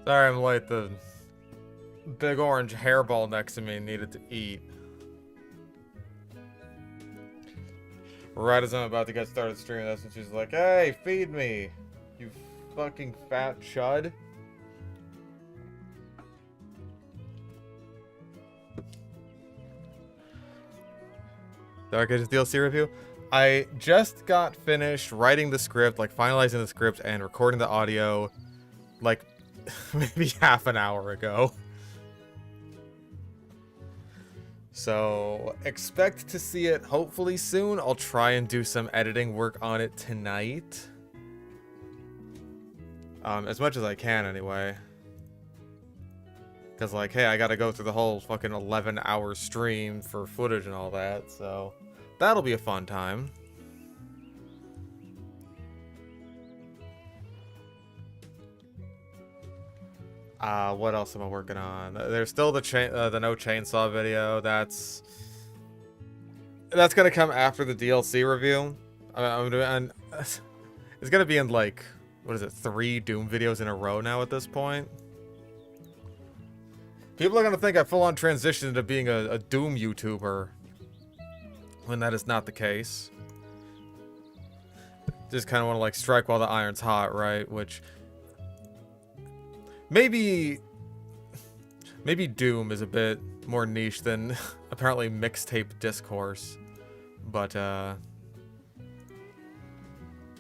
Sorry, I'm late. The big orange hairball next to me needed to eat. Right as I'm about to get started streaming, that's when she's like, "Hey, feed me, you fucking fat chud." Dark Ages DLC review. I just got finished writing the script, like finalizing the script and recording the audio, like maybe half an hour ago. So expect to see it hopefully soon. I'll try and do some editing work on it tonight. As much as I can anyway. Because like, hey, I gotta go through the whole fucking 11-hour stream for footage and all that, so that'll be a fun time. What else am I working on? There's still the no chainsaw video. That's gonna come after the DLC review. I'm doing, it's gonna be in like, what is it, 3 Doom videos in a row now at this point. People are gonna think I full-on transitioned into being a Doom YouTuber, when that is not the case. Just kind of want to like strike while the iron's hot, right? Which maybe Doom is a bit more niche than apparently mixtape discourse, but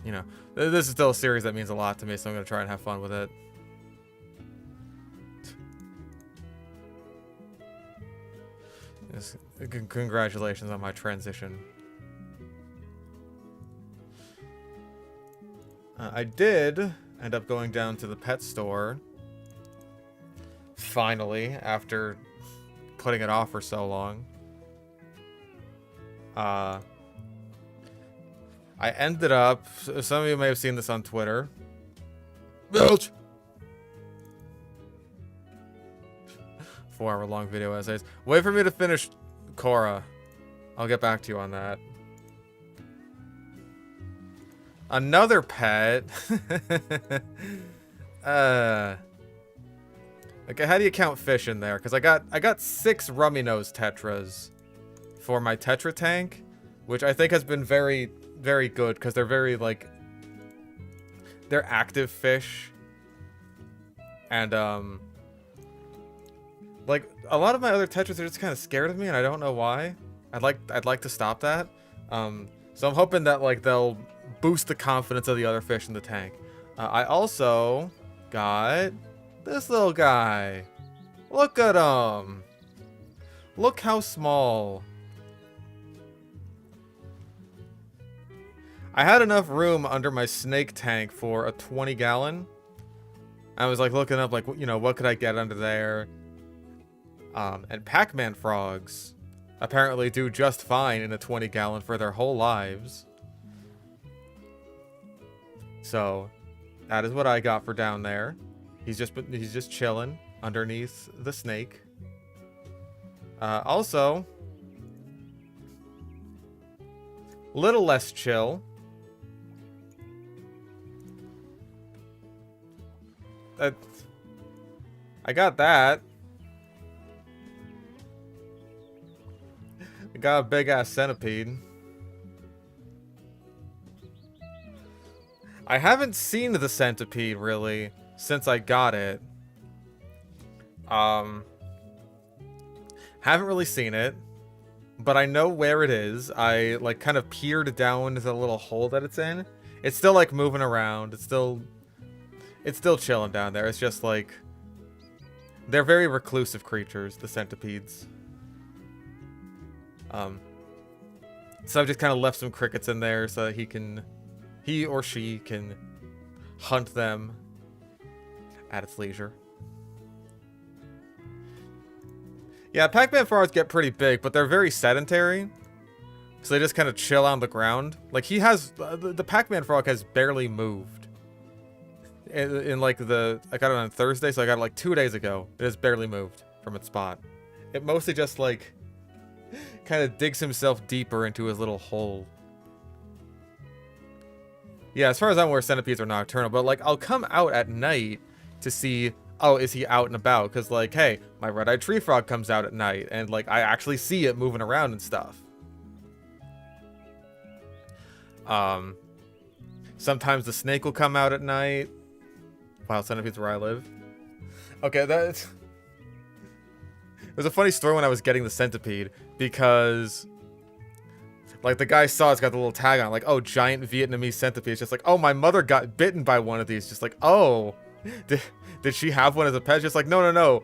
you know, this is still a series that means a lot to me, so I'm gonna try and have fun with it. Yes, congratulations on my transition. I did end up going down to the pet store. Finally, after putting it off for so long. I ended up... Some of you may have seen this on Twitter. Bilge! 4-hour-long video essays. Wait for me to finish Korra. I'll get back to you on that. Another pet. Okay, how do you count fish in there? Because I got 6 rummy nose tetras for my tetra tank, which I think has been very, very good because they're very like, they're active fish, and like a lot of my other tetras are just kind of scared of me, and I don't know why. I'd like to stop that. So I'm hoping that like they'll boost the confidence of the other fish in the tank. I also got this little guy. Look at him. Look how small. I had enough room under my snake tank for a 20-gallon. I was like looking up, like, you know, what could I get under there? And Pac-Man frogs apparently do just fine in a 20-gallon for their whole lives. So that is what I got for down there. He's just chilling underneath the snake. Also, little less chill. I got that. I got a big ass centipede. I haven't seen the centipede really since I got it. Haven't really seen it, but I know where it is. I like kind of peered down into the little hole that it's in. It's still like moving around. It's still chilling down there. It's just like, they're very reclusive creatures, the centipedes. So I've just kind of left some crickets in there so that he or she can hunt them at its leisure. Yeah, Pac-Man frogs get pretty big, but they're very sedentary. So they just kind of chill on the ground. Like, he has... The Pac-Man frog has barely moved. In like I got it on Thursday, so I got it like 2 days ago. It has barely moved from its spot. It mostly just, like, kind of digs himself deeper into his little hole. Yeah, as far as I'm aware, centipedes are nocturnal, but like, I'll come out at night to see oh, is he out and about? Because, like, hey, my red-eyed tree frog comes out at night, and, like, I actually see it moving around and stuff. Sometimes the snake will come out at night. Wow, centipedes where I live. Okay, that's... It was a funny story when I was getting the centipede, because... like, the guy saw it's got the little tag on, like, oh, giant Vietnamese centipede. It's just like, oh, my mother got bitten by one of these. Just like, oh, did she have one as a pet? Just like, no, no, no.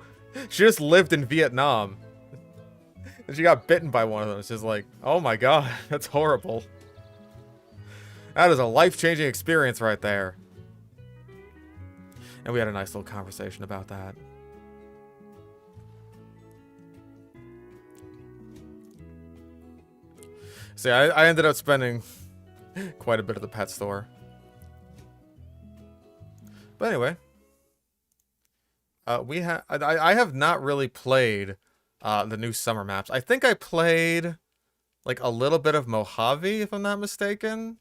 She just lived in Vietnam. And she got bitten by one of them. It's just like, oh my god, that's horrible. That is a life-changing experience right there. And we had a nice little conversation about that. So yeah, I ended up spending quite a bit at the pet store. But anyway, I have not really played the new summer maps. I think I played like a little bit of Mojave, if I'm not mistaken.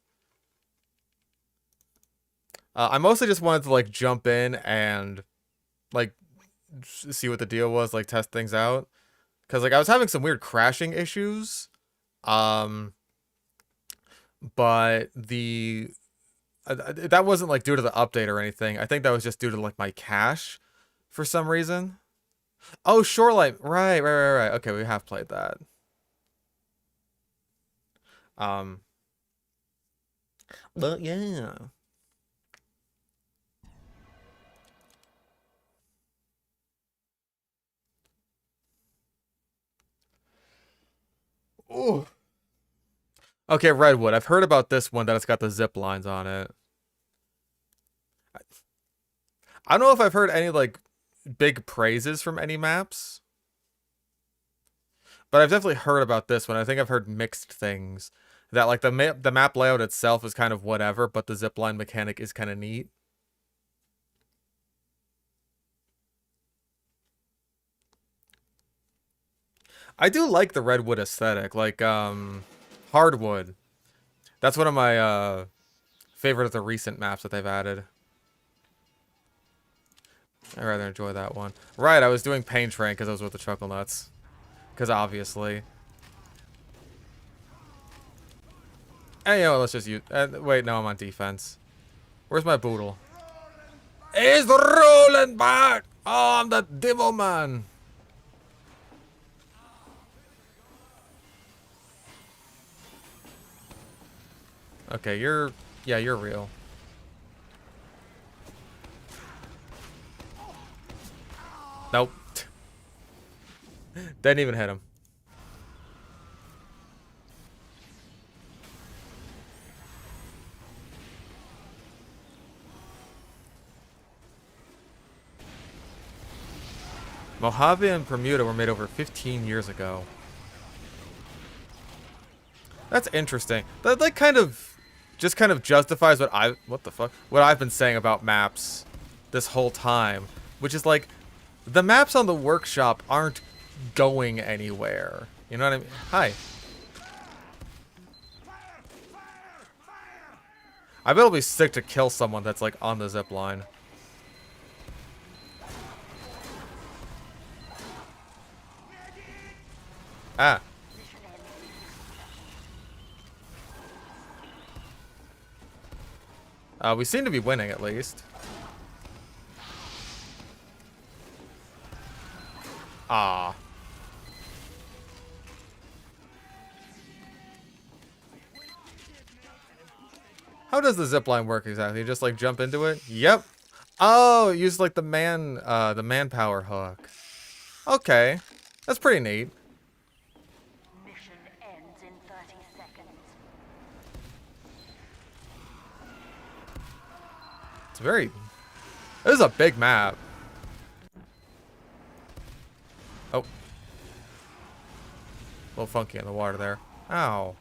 I mostly just wanted to like jump in and like see what the deal was, like test things out, because like I was having some weird crashing issues. But that wasn't like due to the update or anything. I think that was just due to like my cache for some reason. Oh, Shoreline. Right. Okay, we have played that. But yeah. Ooh. Okay, Redwood. I've heard about this one, that it's got the zip lines on it. I don't know if I've heard any like big praises from any maps, but I've definitely heard about this one. I think I've heard mixed things. That like the map layout itself is kind of whatever, but the zipline mechanic is kind of neat. I do like the Redwood aesthetic, like Hardwood. That's one of my favorite of the recent maps that they've added. I'd rather enjoy that one. Right, I was doing Pain Train because I was with the Chuckle Nuts. Because obviously. And you know, let's just use... wait, no, I'm on defense. Where's my Boodle? He's rolling back! Oh, I'm the Devil Man! Okay, you're... yeah, you're real. Nope. Didn't even hit him. Mojave and Bermuda were made over 15 years ago. That's interesting. That like kind of justifies what the fuck? What I've been saying about maps this whole time, which is like the maps on the workshop aren't going anywhere. You know what I mean? Hi. I bet it'll be sick to kill someone that's like on the zip line. Ah. We seem to be winning at least. Ah. How does the zipline work exactly? You just like jump into it? Yep. Oh, use like the manpower hook. Okay. That's pretty neat. Mission ends in 30 seconds. It's very... this is a big map. Oh. A little funky in the water there. Ow.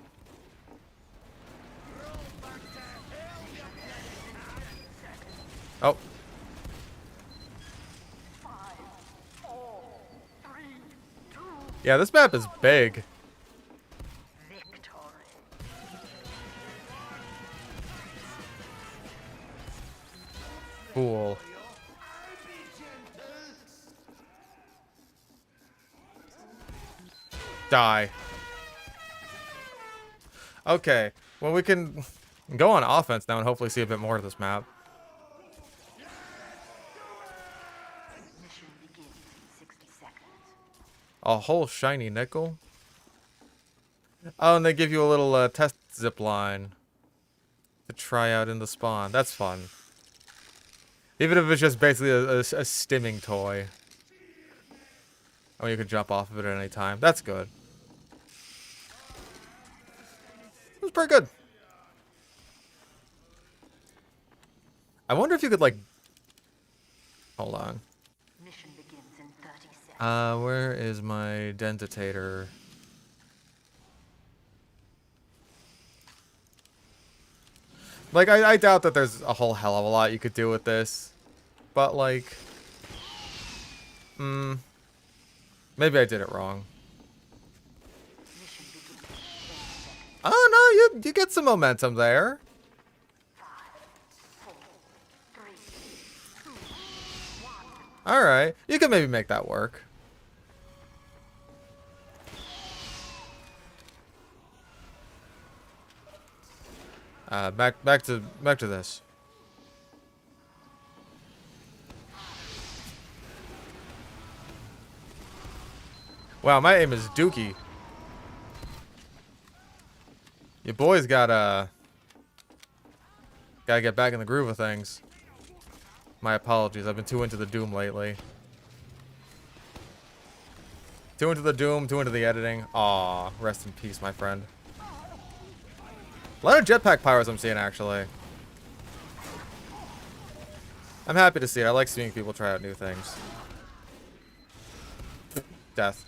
Oh. 5, 4, 3, 2. Yeah, this map is big. Victory. Cool. Die. Okay. Well, we can go on offense now and hopefully see a bit more of this map. Mission begins in 60 seconds. A whole shiny nickel. Oh, and they give you a little test zip line to try out in the spawn. That's fun. Even if it's just basically a stimming toy. Oh, you can jump off of it at any time. That's good. It was pretty good. I wonder if you could, like... Hold on. Mission begins in 30 seconds. Where is my dentator? Like, I doubt that there's a whole hell of a lot you could do with this. But, like... maybe I did it wrong. Mission begins in 10 seconds. Oh, no, you get some momentum there. 5, 4, 3, 2, 1. Alright, you can maybe make that work. Back to this. Wow, my aim is dookie. Your boy's gotta get back in the groove of things. My apologies, I've been too into the Doom lately. Too into the Doom, too into the editing. Aw, rest in peace, my friend. A lot of jetpack pyros I'm seeing, actually. I'm happy to see it. I like seeing people try out new things. Death.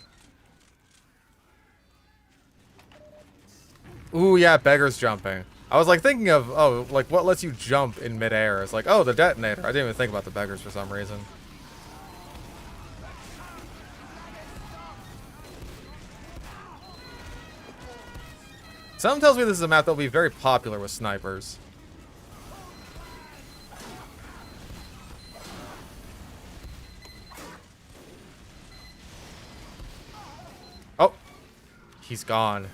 Ooh, yeah, beggar's jumping. I was like thinking of, oh, like what lets you jump in midair? It's like, oh, the detonator. I didn't even think about the beggars for some reason. Something tells me this is a map that will be very popular with snipers. Oh, he's gone.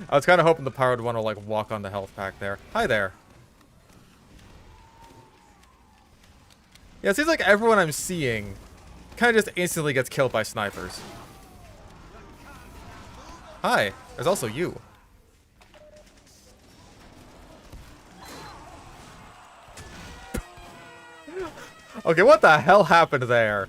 I was kind of hoping the powered one will like walk on the health pack there. Hi there. Yeah, it seems like everyone I'm seeing kind of just instantly gets killed by snipers. Hi, there's also you. Okay, what the hell happened there?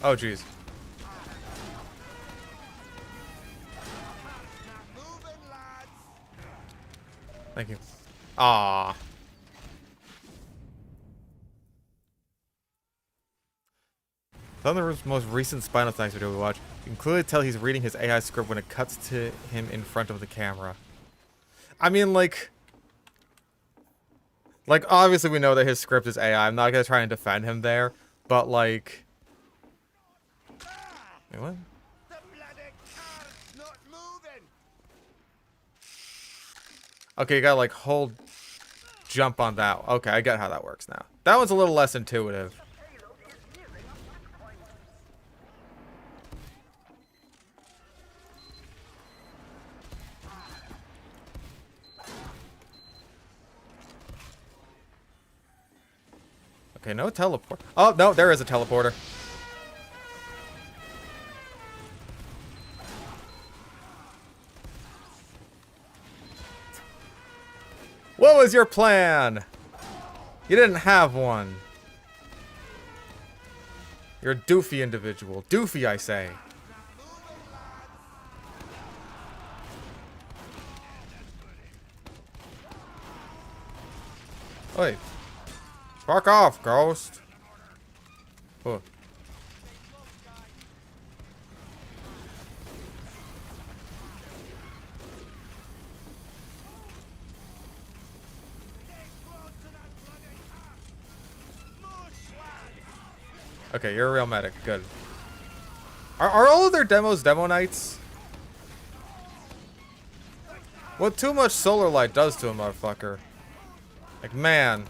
Oh, jeez. Thank you. Ah. Thunder's most recent Spinal Thanks video we watched. You can clearly tell he's reading his AI script when it cuts to him in front of the camera. I mean, like obviously we know that his script is AI. I'm not gonna try and defend him there, but like. Wait, what? Okay, you gotta like hold jump on that. Okay, I get how that works now. That one's a little less intuitive. Okay, no teleport. Oh, no, there is a teleporter. What was your plan? You didn't have one. You're a doofy individual. Doofy, I say. Oi. Fuck off, ghost. Oh. Okay, you're a real medic. Good. Are all of their demos demo nights? What too much solar light does to a motherfucker. Like, man.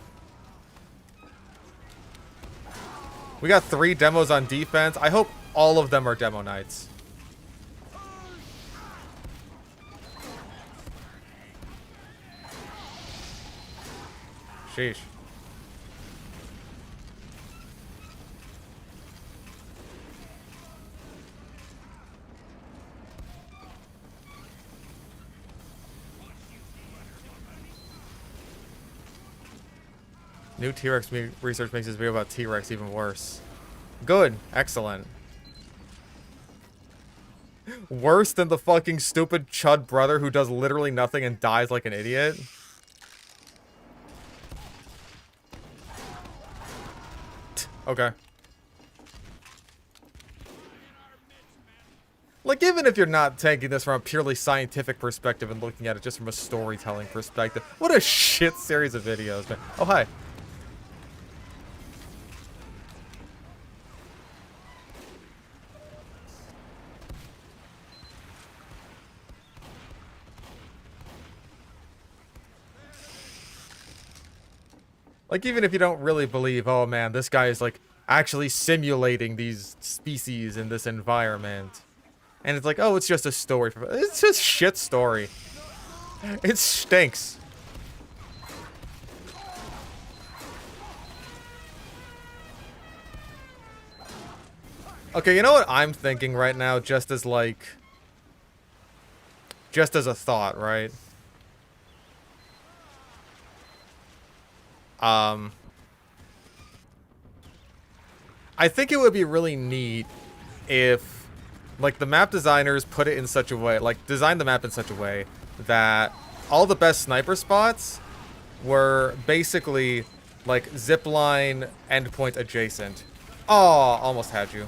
We got 3 demos on defense. I hope all of them are demo nights. Sheesh. New T-Rex research makes this video about T-Rex even worse. Good. Excellent. Worse than the fucking stupid chud brother who does literally nothing and dies like an idiot. Okay. Like, even if you're not taking this from a purely scientific perspective and looking at it just from a storytelling perspective, what a shit series of videos, man. Oh, hi. Like, even if you don't really believe, oh man, this guy is like actually simulating these species in this environment. And it's like, oh, it's just a story. It's just shit story. It stinks. Okay, you know what I'm thinking right now, just as a thought, right? I think it would be really neat if, like, the map designers put it in such a way, like, design the map in such a way that all the best sniper spots were basically, like, zipline endpoint adjacent. Oh, almost had you.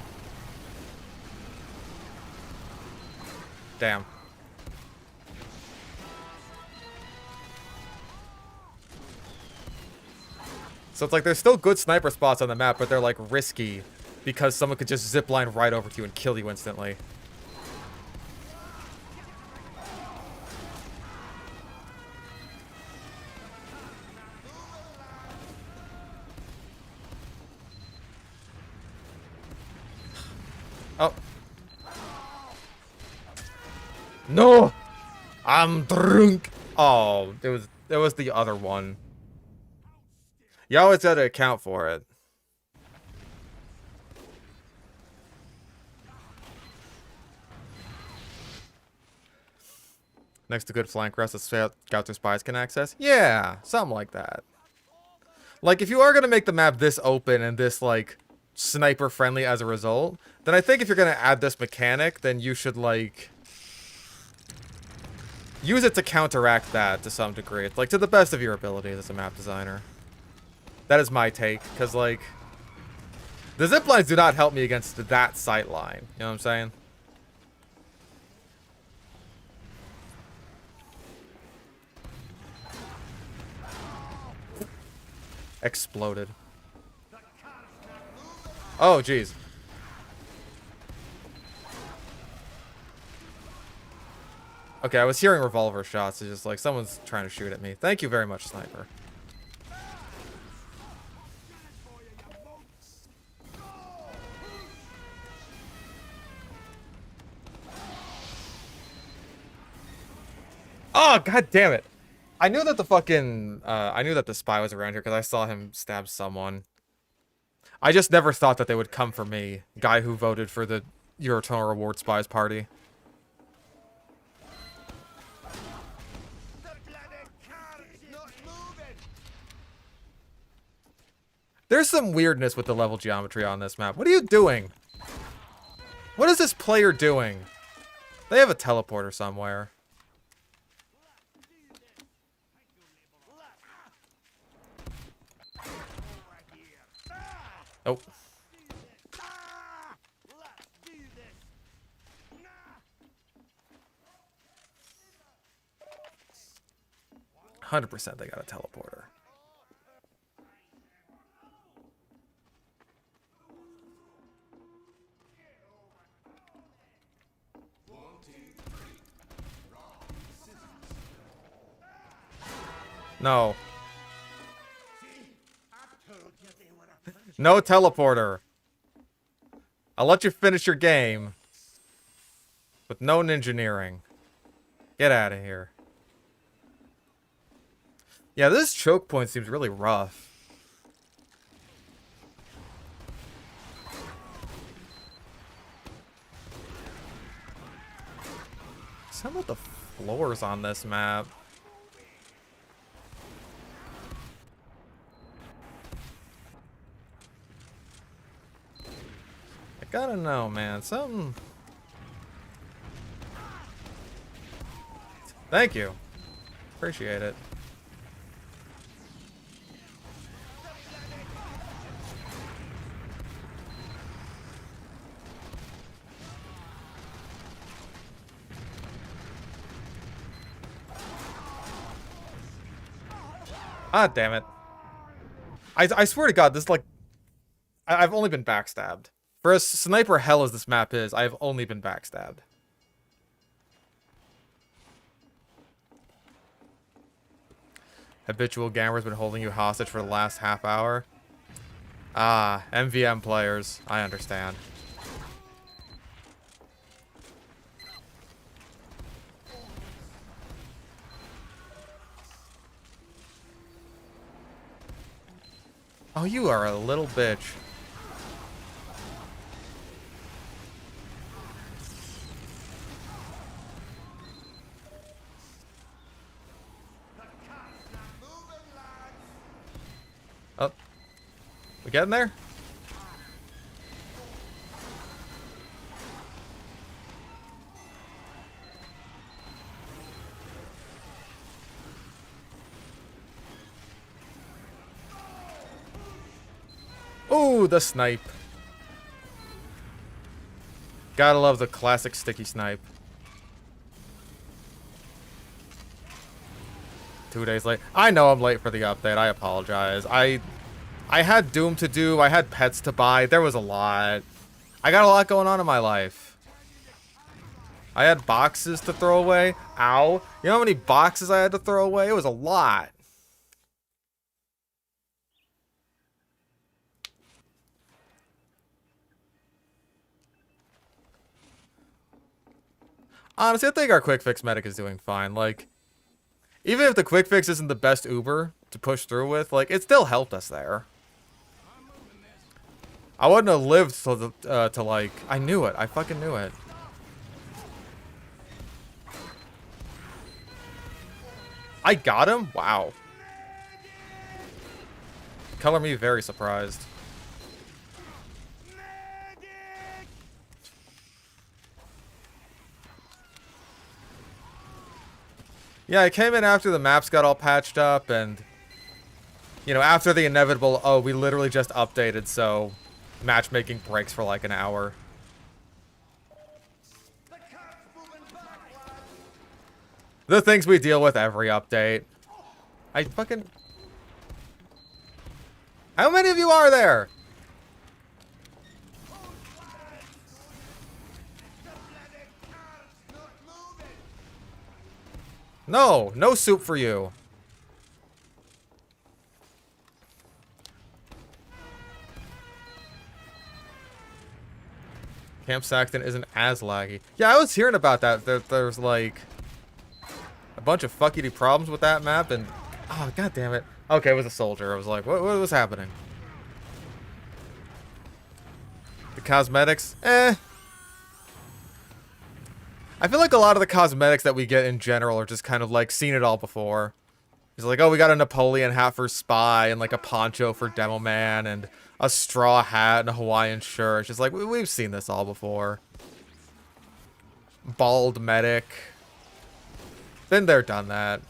Damn. So it's like there's still good sniper spots on the map, but they're like risky because someone could just zipline right over to you and kill you instantly. Oh. No! I'm drunk! Oh, it was the other one. You always gotta account for it. Next to good flank rest that scouts or spies can access? Yeah, something like that. Like, if you are gonna make the map this open and this, like, sniper friendly as a result, then I think if you're gonna add this mechanic, then you should, like, use it to counteract that to some degree. It's like, to the best of your abilities as a map designer. That is my take, because, like, the ziplines do not help me against that sight line. You know what I'm saying? Exploded. Oh, jeez. Okay, I was hearing revolver shots. It's just like someone's trying to shoot at me. Thank you very much, sniper. Oh, god damn it. I knew that the fucking, I knew that the spy was around here because I saw him stab someone. I just never thought that they would come for me. Guy who voted for the Eurotunnel Reward Spies party. There's some weirdness with the level geometry on this map. What are you doing? What is this player doing? They have a teleporter somewhere. Oh. 100% they got a teleporter. No. No teleporter. I'll let you finish your game. With no engineering. Get out of here. Yeah, this choke point seems really rough. Some of the floors on this map. I gotta know, man. Something. Thank you. Appreciate it. Ah, damn it. I swear to God, this is like... I've only been backstabbed. For as sniper hell as this map is, I've only been backstabbed. Habitual gamers been holding you hostage for the last half hour. Ah, MVM players. I understand. Oh, you are a little bitch. Oh. We getting there? Ooh, the snipe. Gotta love the classic sticky snipe. 2 days late. I know I'm late for the update. I apologize. I had Doom to do. I had pets to buy. There was a lot. I got a lot going on in my life. I had boxes to throw away. Ow. You know how many boxes I had to throw away? It was a lot. Honestly, I think our quick fix medic is doing fine. Like, even if the quick fix isn't the best Uber to push through with, like, it still helped us there. I wouldn't have lived to like, I knew it. I fucking knew it. I got him? Wow. Color me very surprised. Yeah, I came in after the maps got all patched up and, you know, after the inevitable, oh, we literally just updated, so matchmaking breaks for like an hour. The things we deal with every update. I fucking... How many of you are there? No, no soup for you. Camp Saxton isn't as laggy. Yeah, I was hearing about that. There's like a bunch of fuckity problems with that map, and oh god damn it. Okay, it was a soldier. I was like, what was happening? The cosmetics, eh. I feel like a lot of the cosmetics that we get in general are just kind of like seen it all before. It's like, oh, we got a Napoleon hat for Spy and like a poncho for Demo Man and a straw hat and a Hawaiian shirt. It's just like, we've seen this all before. Bald medic. Been there, done that.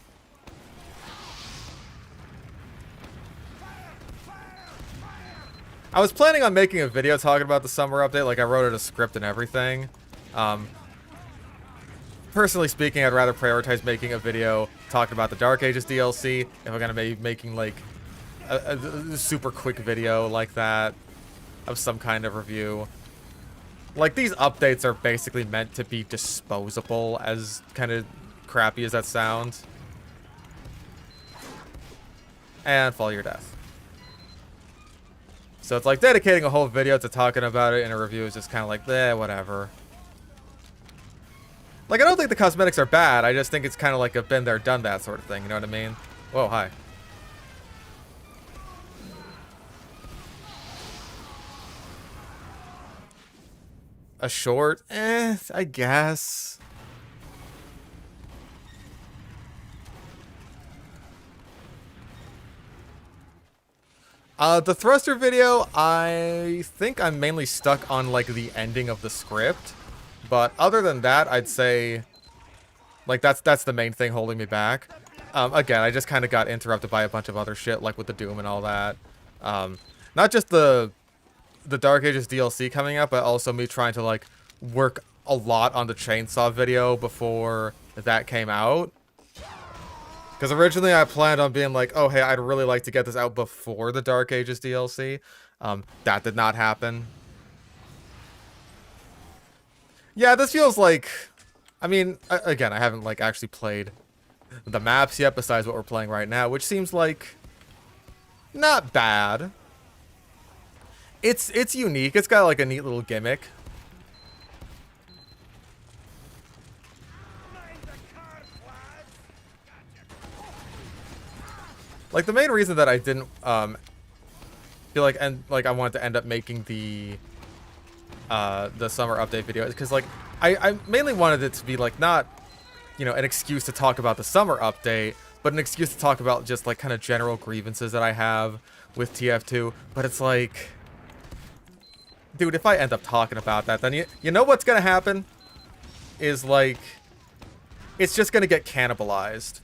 I was planning on making a video talking about the summer update. Like, I wrote it a script and everything. Personally speaking, I'd rather prioritize making a video talking about the Dark Ages DLC if I'm gonna be making like a super quick video like that of some kind of review. Like, these updates are basically meant to be disposable, as kind of crappy as that sounds. and fall your death. So it's like dedicating a whole video to talking about it in a review is just kind of like, whatever. Like, I don't think the cosmetics are bad. I just think it's kind of like a been there, done that sort of thing. You know what I mean? Whoa, hi. A short? I guess. The thruster video, I think I'm mainly stuck on, like, the ending of the script. But other than that, I'd say, like, that's the main thing holding me back. Again, I just kind of got interrupted by a bunch of other shit, like with the Doom and all that. Not just the Dark Ages DLC coming up, but also me trying to, like, work a lot on the Chainsaw video before that came out. Because originally I planned on being like, oh, hey, I'd really like to get this out before the Dark Ages DLC. That did not happen. Yeah, this feels like... I mean, again, I haven't, like, actually played the maps yet besides what we're playing right now, which seems like not bad. It's unique. It's got, like, a neat little gimmick. Like, the main reason that I didn't feel like I wanted to end up making the summer update video is because, like, I mainly wanted it to be, like, not, you know, an excuse to talk about the summer update, but an excuse to talk about just, like, kind of general grievances that I have with TF2. But it's like, dude, if I end up talking about that, then you know what's gonna happen is, like, it's just gonna get cannibalized.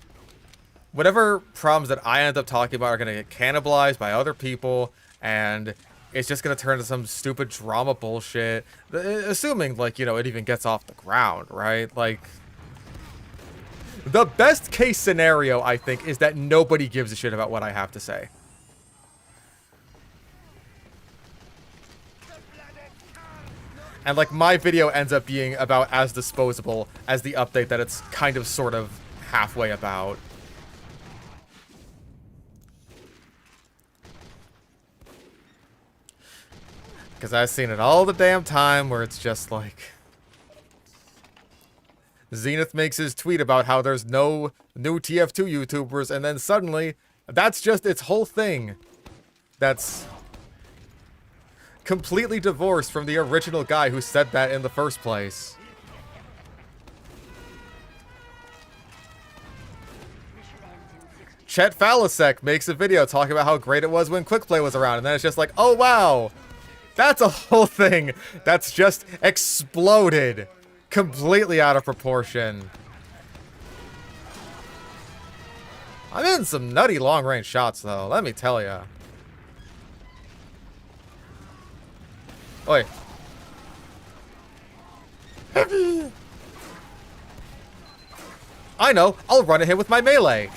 Whatever problems that I end up talking about are going to get cannibalized by other people, and it's just going to turn into some stupid drama bullshit, assuming, like, you know, it even gets off the ground, right? Like, the best case scenario, I think, is that nobody gives a shit about what I have to say. And, like, my video ends up being about as disposable as the update that it's kind of sort of halfway about. Because I've seen it all the damn time where it's just like... Zenith makes his tweet about how there's no new TF2 YouTubers, and then suddenly, that's just its whole thing. That's completely divorced from the original guy who said that in the first place. Chet Falasek makes a video talking about how great it was when Quickplay was around, and then it's just like, oh wow! That's a whole thing that's just exploded completely out of proportion. I'm in some nutty long-range shots, though, let me tell ya. Oi. Heavy. I know, I'll run at him with my melee.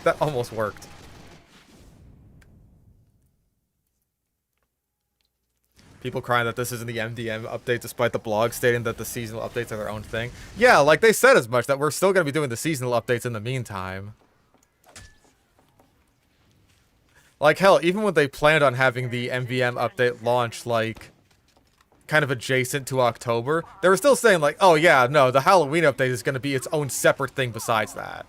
That almost worked. People crying that this isn't the MDM update, despite the blog stating that the seasonal updates are their own thing. Yeah, like they said as much, that we're still going to be doing the seasonal updates in the meantime. Like, hell, even when they planned on having the MVM update launch, like, kind of adjacent to October, they were still saying, like, oh yeah, no, the Halloween update is going to be its own separate thing besides that.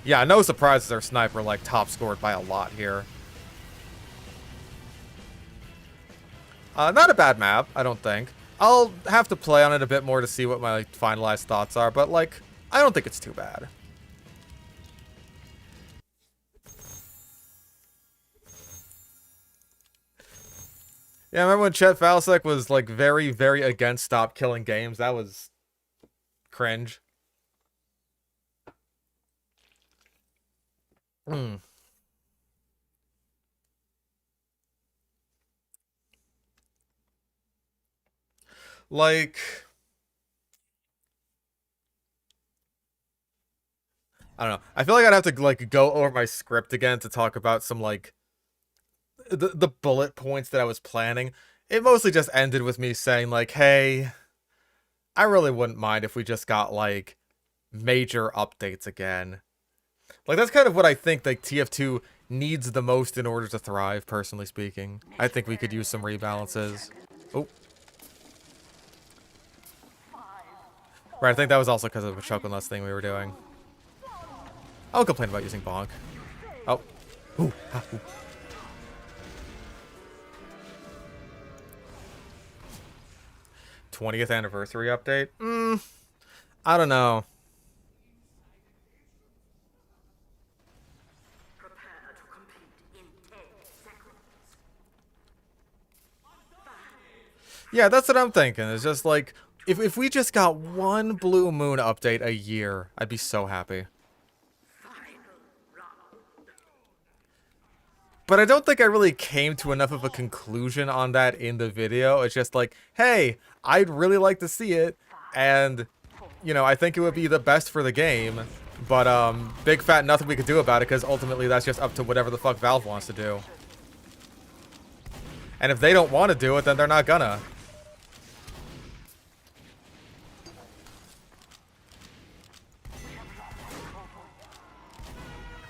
Yeah, no surprises our sniper, like, top scored by a lot here. Not a bad map, I don't think. I'll have to play on it a bit more to see what my, like, finalized thoughts are, but, like, I don't think it's too bad. Yeah, I remember when Chet Falasek was, like, very, very against stop killing games? That was cringe. Hmm. Like, I don't know. I feel like I'd have to, like, go over my script again to talk about some, like, the bullet points that I was planning. it mostly just ended with me saying, like, hey, I really wouldn't mind if we just got, like, major updates again. Like, that's kind of what I think, like, TF2 needs the most in order to thrive, personally speaking. I think we could use some rebalances. Oh. Right, I think that was also because of the chocolate thing we were doing. I'll complain about using bonk. Oh. Ooh. Ah, ooh. 20th anniversary update? I don't know. Prepare to compete in 10 seconds. Yeah, that's what I'm thinking. It's just like, if we just got one Blue Moon update a year, I'd be so happy. But I don't think I really came to enough of a conclusion on that in the video. It's just like, hey, I'd really like to see it, and, you know, I think it would be the best for the game, but, big fat nothing we could do about it, because ultimately that's just up to whatever the fuck Valve wants to do. And if they don't want to do it, then they're not gonna.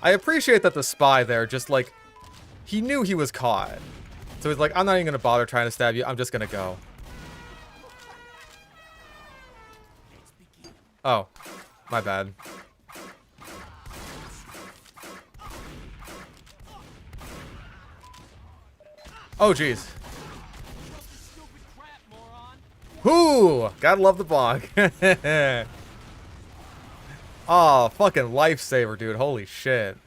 I appreciate that the spy there just, like, he knew he was caught. So he's like, I'm not even going to bother trying to stab you. I'm just going to go. Oh. My bad. Oh, jeez. Whoo! Gotta love the bog. Oh, fucking lifesaver, dude. Holy shit.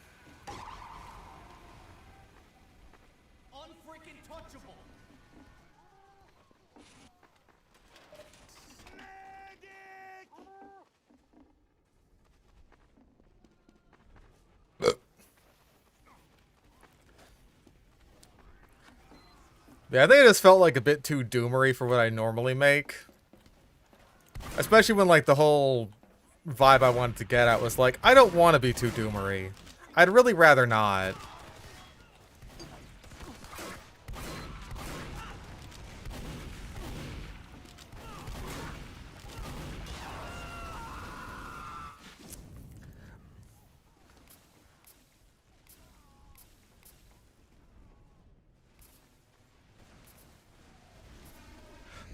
Yeah, I think it just felt like a bit too doomery for what I normally make. Especially when, like, the whole vibe I wanted to get at was like, I don't want to be too doomery. I'd really rather not.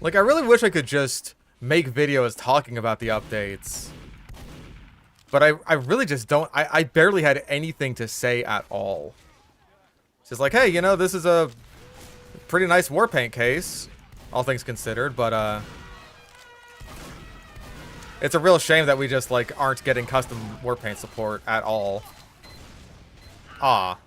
Like, I really wish I could just make videos talking about the updates. But I really just don't. I barely had anything to say at all. It's just like, hey, you know, this is a pretty nice war paint case, all things considered, but, it's a real shame that we just, like, aren't getting custom war paint support at all. Ah.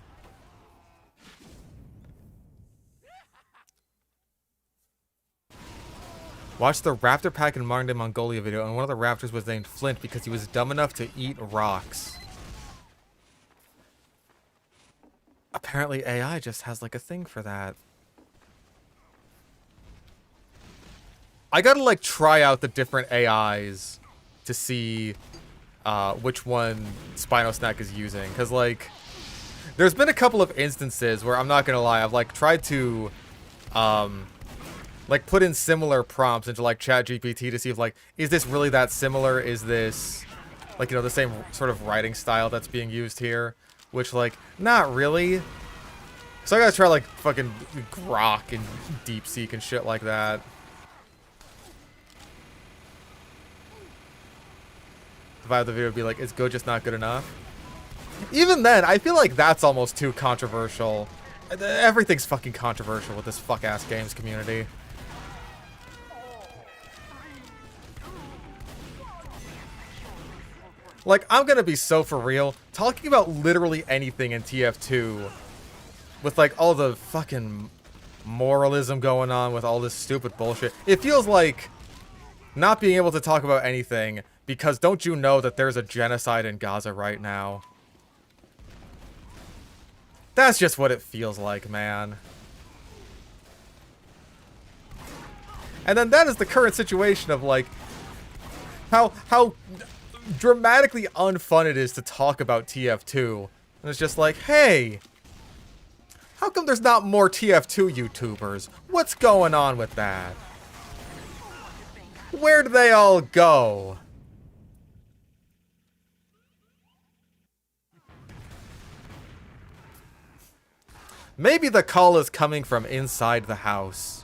Watched the Raptor Pack in Modern Day Mongolia video, and one of the raptors was named Flint because he was dumb enough to eat rocks. Apparently AI just has, like, a thing for that. I gotta, like, try out the different AIs to see which one Spinosnack is using. Because, like, there's been a couple of instances where, I'm not gonna lie, I've, like, tried to, like, put in similar prompts into, like, ChatGPT to see if, like, is this really that similar? Is this, like, you know, the same sort of writing style that's being used here? Which, like, not really. So I gotta try, like, fucking Grok and DeepSeek and shit like that. The vibe of the video would be like, is good just not good enough? Even then, I feel like that's almost too controversial. Everything's fucking controversial with this fuck-ass games community. Like, I'm gonna be so for real. Talking about literally anything in TF2 with, like, all the fucking moralism going on with all this stupid bullshit. It feels like not being able to talk about anything because don't you know that there's a genocide in Gaza right now? That's just what it feels like, man. And then that is the current situation of, like, how dramatically unfun it is to talk about TF2. And it's just like, hey, How come there's not more TF2 YouTubers? What's going on with that? Where'd they all go? Maybe the call is coming from inside the house.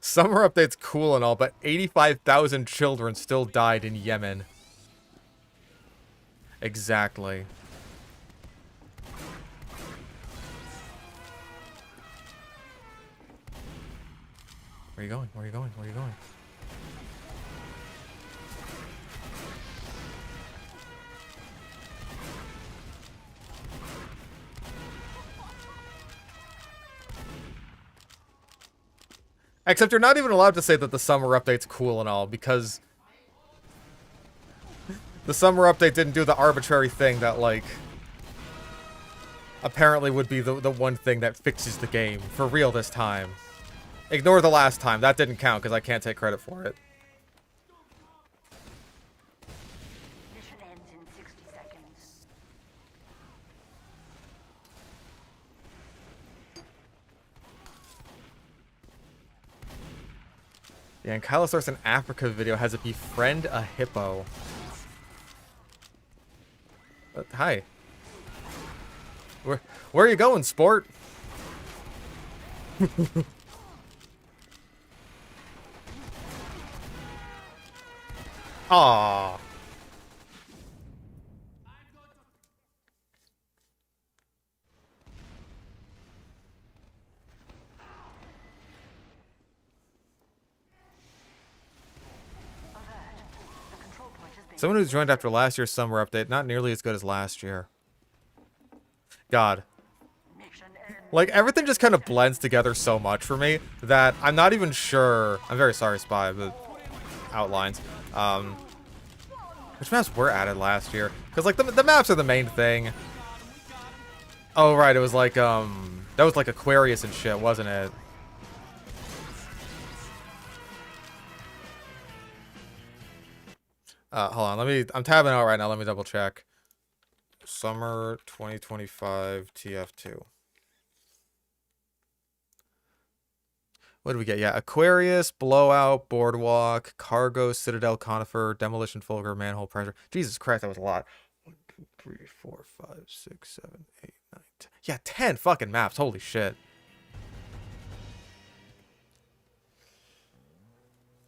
Summer update's cool and all, but 85,000 children still died in Yemen. Exactly. Where are you going? Where are you going? Where are you going? Except you're not even allowed to say that the summer update's cool and all, because the summer update didn't do the arbitrary thing that, like, apparently would be the one thing that fixes the game. For real this time. Ignore the last time. That didn't count, because I can't take credit for it. Mission ends in 60 seconds. Yeah, and Kylosaurus in Africa video has a befriend a hippo. Hi. Where are you going, sport? Aww. Someone who's joined after last year's summer update, not nearly as good as last year. God. Like, everything just kind of blends together so much for me that I'm not even sure. I'm very sorry, Spy, but outlines. Which maps were added last year? Because, like, the maps are the main thing. Oh, right, it was like, that was like Aquarius and shit, wasn't it? Hold on, I'm tabbing out right now, let me double check. Summer 2025 TF2. What did we get? Yeah, Aquarius, Blowout, Boardwalk, Cargo, Citadel, Conifer, Demolition, Fulgur, Manhole, Pressure. Jesus Christ, that was a lot. 1, 2, 3, 4, 5, 6, 7, 8, 9, 10. Yeah, 10 fucking maps. Holy shit.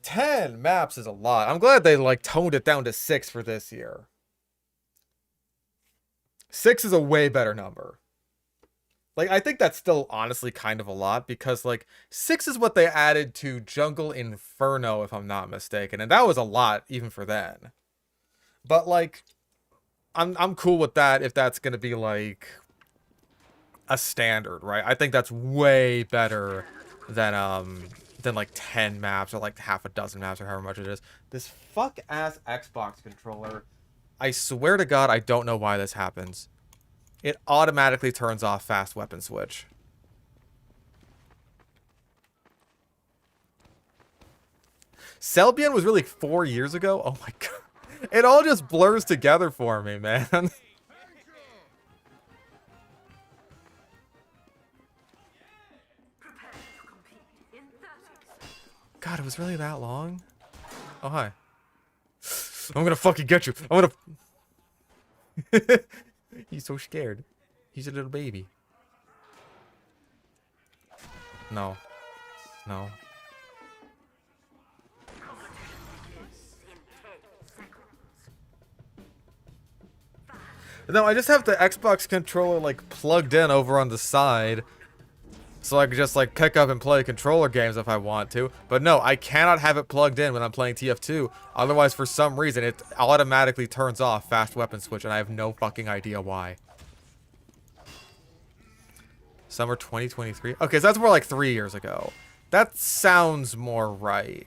10 maps is a lot. I'm glad they, like, toned it down to 6 for this year. 6 is a way better number. Like, I think that's still honestly kind of a lot because, like, 6 is what they added to Jungle Inferno, if I'm not mistaken. And that was a lot, even for then. But, like, I'm cool with that if that's going to be, like, a standard, right? I think that's way better than like 10 maps or, like, half a dozen maps or however much it is. This fuck-ass Xbox controller, I swear to God, I don't know why this happens. It automatically turns off fast weapon switch. Selbian was really 4 years ago? Oh my god. It all just blurs together for me, man. God, it was really that long? Oh, hi. I'm gonna fucking get you. I'm gonna... He's so scared. He's a little baby. No. No. No, I just have the Xbox controller, like, plugged in over on the side. So I can just, like, pick up and play controller games if I want to. But no, I cannot have it plugged in when I'm playing TF2. Otherwise, for some reason, it automatically turns off fast weapon switch, and I have no fucking idea why. Summer 2023? Okay, so that's more like 3 years ago. That sounds more right.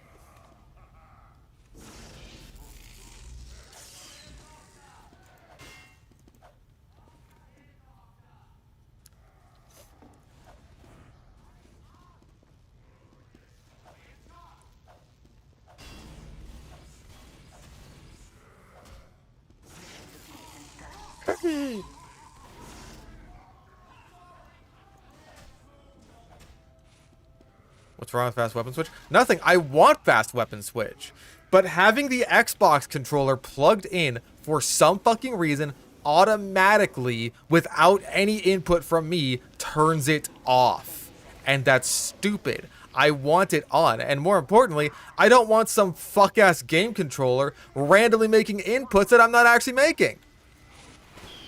me! What's wrong with fast weapon switch? Nothing. I want fast weapon switch. But having the Xbox controller plugged in for some fucking reason automatically without any input from me turns it off. And that's stupid. I want it on. And more importantly, I don't want some fuck-ass game controller randomly making inputs that I'm not actually making.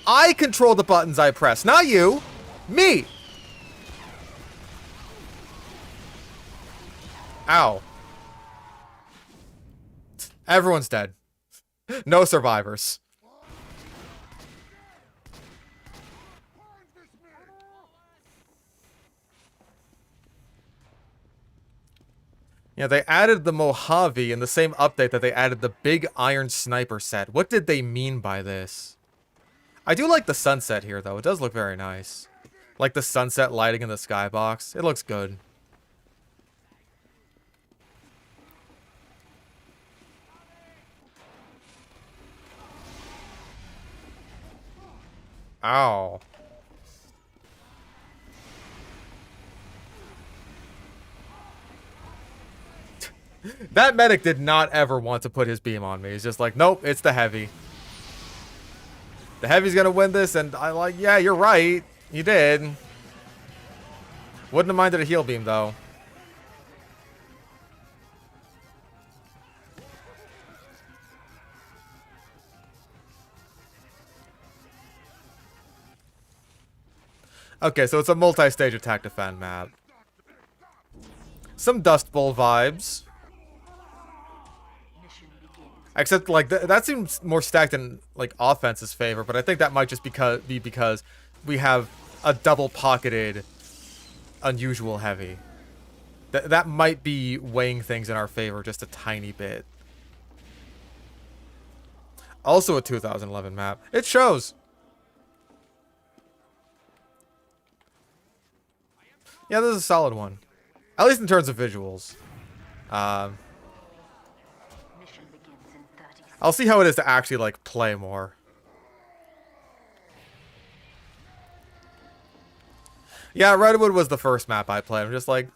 I control the buttons I press, not you. Me. Ow. Everyone's dead. No survivors. Yeah, they added the Mojave in the same update that they added the big iron sniper set. What did they mean by this? I do like the sunset here, though. It does look very nice. Like the sunset lighting in the skybox. It looks good. Ow. That medic did not ever want to put his beam on me. He's just like, nope, it's the heavy. The heavy's gonna win this, and I'm like, yeah, you're right. You did. Wouldn't have minded a heal beam, though. Okay, so it's a multi-stage attack defend map. Some Dust Bowl vibes. Except, like, that seems more stacked in, like, offense's favor, but I think that might just be because we have a double-pocketed, unusual heavy. That might be weighing things in our favor just a tiny bit. Also a 2011 map. It shows! Yeah, this is a solid one. At least in terms of visuals. I'll see how it is to actually, like, play more. Yeah, Redwood was the first map I played. I'm just like,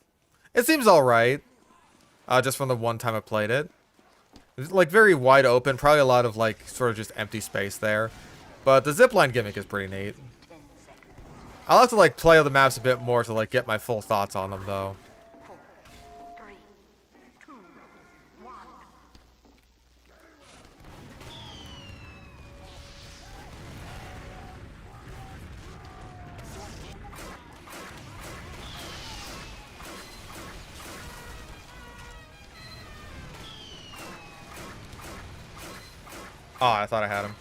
it seems alright. Just from the one time I played it. It's, like, very wide open. Probably a lot of, like, sort of just empty space there. But the zipline gimmick is pretty neat. I'll have to, like, play the maps a bit more to, like, get my full thoughts on them, though. 4, 3, 2, 1. Oh, I thought I had him.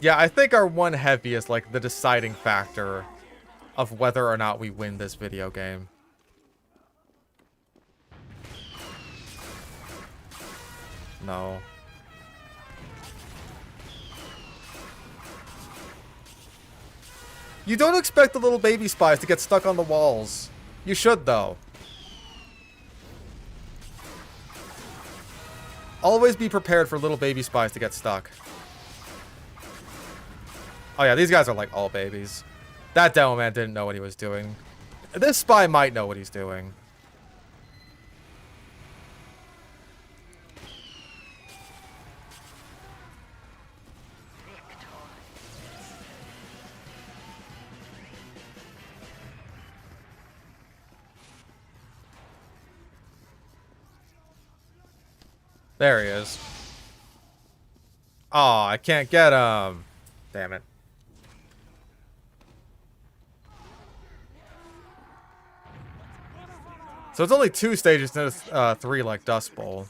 Yeah, I think our one heavy is, like, the deciding factor of whether or not we win this video game. No. You don't expect the little baby spies to get stuck on the walls. You should, though. Always be prepared for little baby spies to get stuck. Oh yeah, these guys are like all babies. That demo man didn't know what he was doing. This spy might know what he's doing. There he is. Oh, I can't get him. Damn it. So it's only 2 stages instead of 3 like Dust Bowl.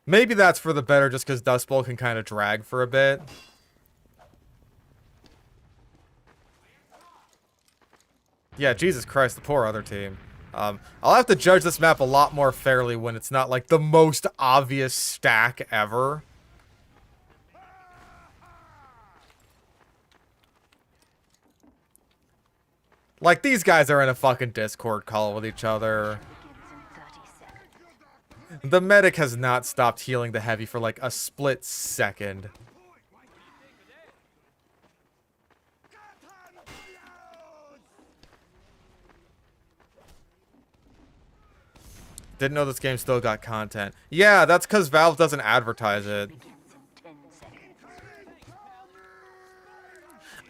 Maybe that's for the better just because Dust Bowl can kind of drag for a bit. Yeah, Jesus Christ, the poor other team. I'll have to judge this map a lot more fairly when it's not like the most obvious stack ever. Like, these guys are in a fucking Discord call with each other. The medic has not stopped healing the heavy for like a split second. Didn't know this game still got content. Yeah, that's because Valve doesn't advertise it.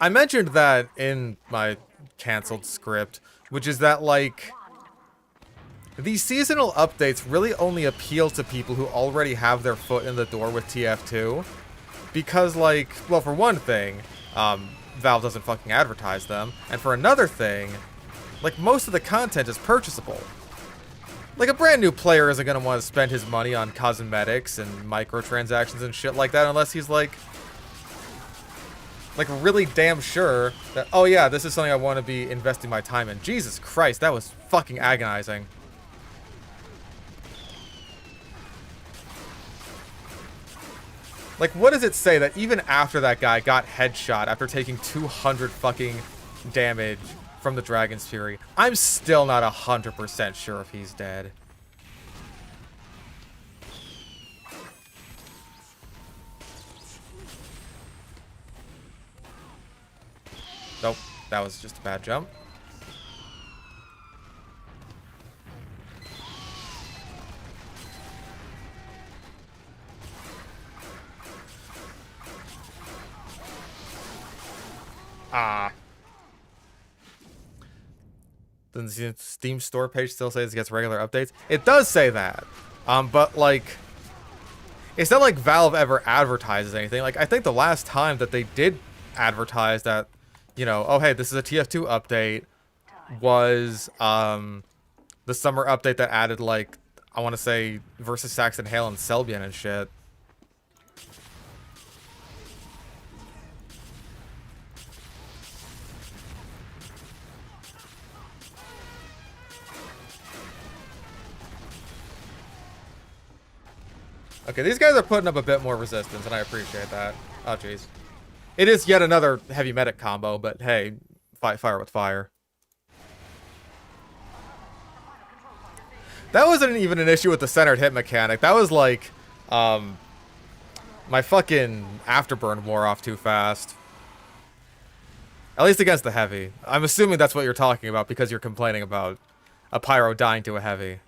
I mentioned that in my canceled script, which is that, like, these seasonal updates really only appeal to people who already have their foot in the door with TF2. Because, like, well, for one thing, Valve doesn't fucking advertise them. And for another thing, like, most of the content is purchasable. Like, a brand new player isn't going to want to spend his money on cosmetics and microtransactions and shit like that unless he's, like, really damn sure that, oh yeah, this is something I want to be investing my time in. Jesus Christ, that was fucking agonizing. Like, what does it say that even after that guy got headshot after taking 200 fucking damage from the Dragon's Fury, I'm still not 100% sure if he's dead. Nope, that was just a bad jump. Ah. Doesn't the Steam store page still says it gets regular updates? It does say that. But, like, it's not like Valve ever advertises anything. Like, I think the last time that they did advertise that, you know, oh, hey, this is a TF2 update, was, the summer update that added, like, I want to say, versus Saxon Hale and Selbian and shit. Okay, these guys are putting up a bit more resistance, and I appreciate that. Oh, jeez. It is yet another heavy medic combo, but hey, fight fire with fire. That wasn't even an issue with the centered hit mechanic. That was like, my fucking afterburn wore off too fast. At least against the heavy. I'm assuming that's what you're talking about because you're complaining about a pyro dying to a heavy.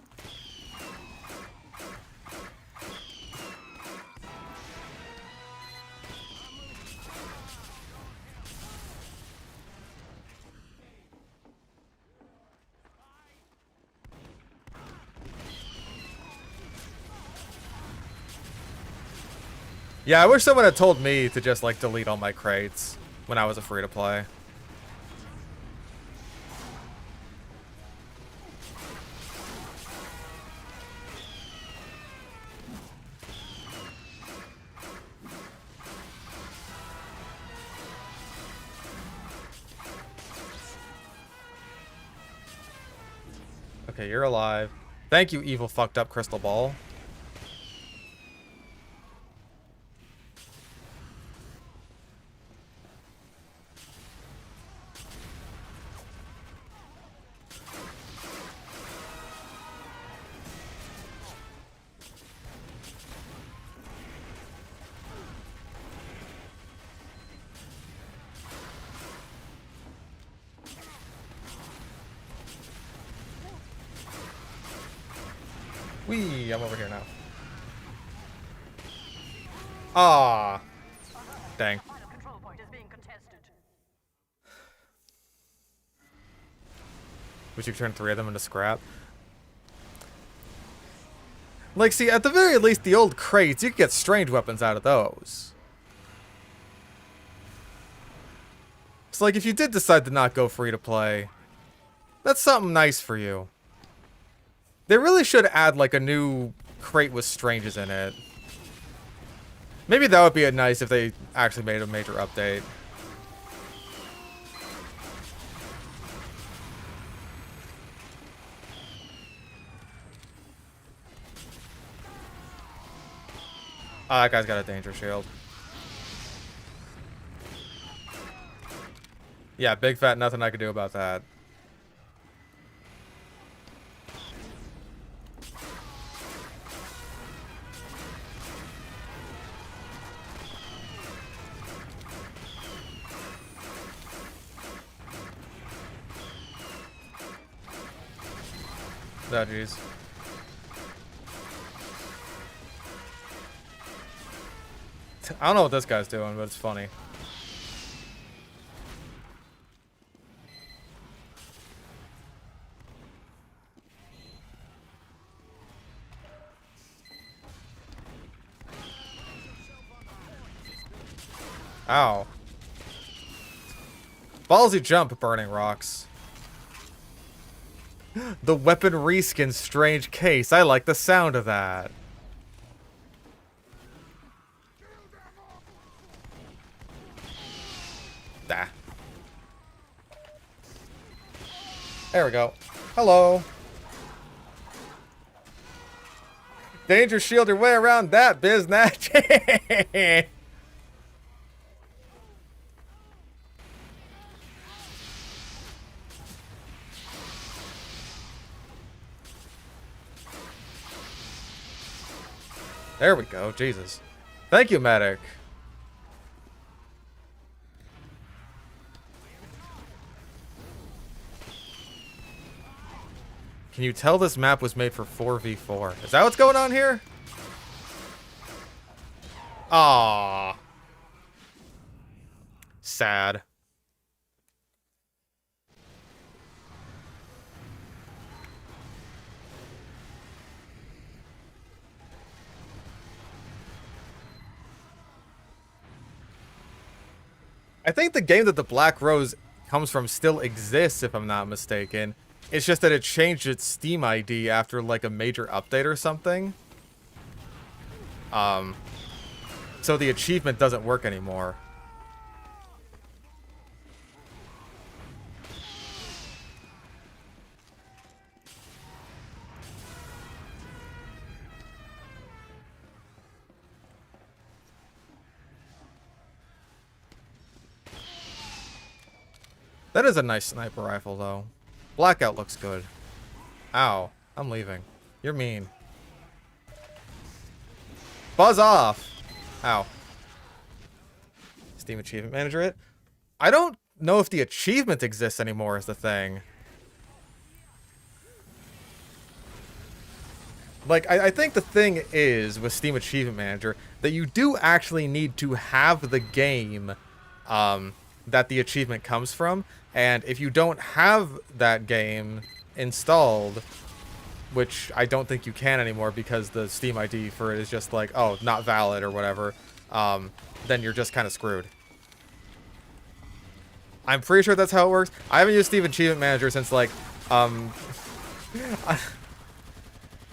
Yeah, I wish someone had told me to just, like, delete all my crates when I was a free-to-play. Okay, you're alive. Thank you, evil fucked up crystal ball. Whee! I'm over here now. Ah, dang. Would you turn 3 of them into scrap? Like, see, at the very least, the old crates, you could get strange weapons out of those. So, like, if you did decide to not go free to play, that's something nice for you. They really should add, like, a new crate with stranges in it. Maybe that would be nice if they actually made a major update. Ah, that guy's got a danger shield. Yeah, big fat nothing I could do about that. Oh, jeez. I don't know what this guy's doing, but it's funny. Ow. Ballsy jump, burning rocks. The weapon reskin strange case. I like the sound of that. Ah. There we go. Hello. Danger shield your way around that, biznatch. There we go. Jesus. Thank you, medic. Can you tell this map was made for 4v4? Is that what's going on here? Aww. Sad. I think the game that the Black Rose comes from still exists, if I'm not mistaken. It's just that it changed its Steam ID after, like, a major update or something. So the achievement doesn't work anymore. That is a nice sniper rifle, though. Blackout looks good. Ow. I'm leaving. You're mean. Buzz off! Ow. Steam Achievement Manager it? I don't know if the achievement exists anymore is the thing. Like, I think the thing is, with Steam Achievement Manager, that you do actually need to have the game that the achievement comes from. And if you don't have that game installed, which I don't think you can anymore because the Steam ID for it is just like, oh, not valid or whatever, then you're just kind of screwed. I'm pretty sure that's how it works. I haven't used Steam Achievement Manager since, like, I'm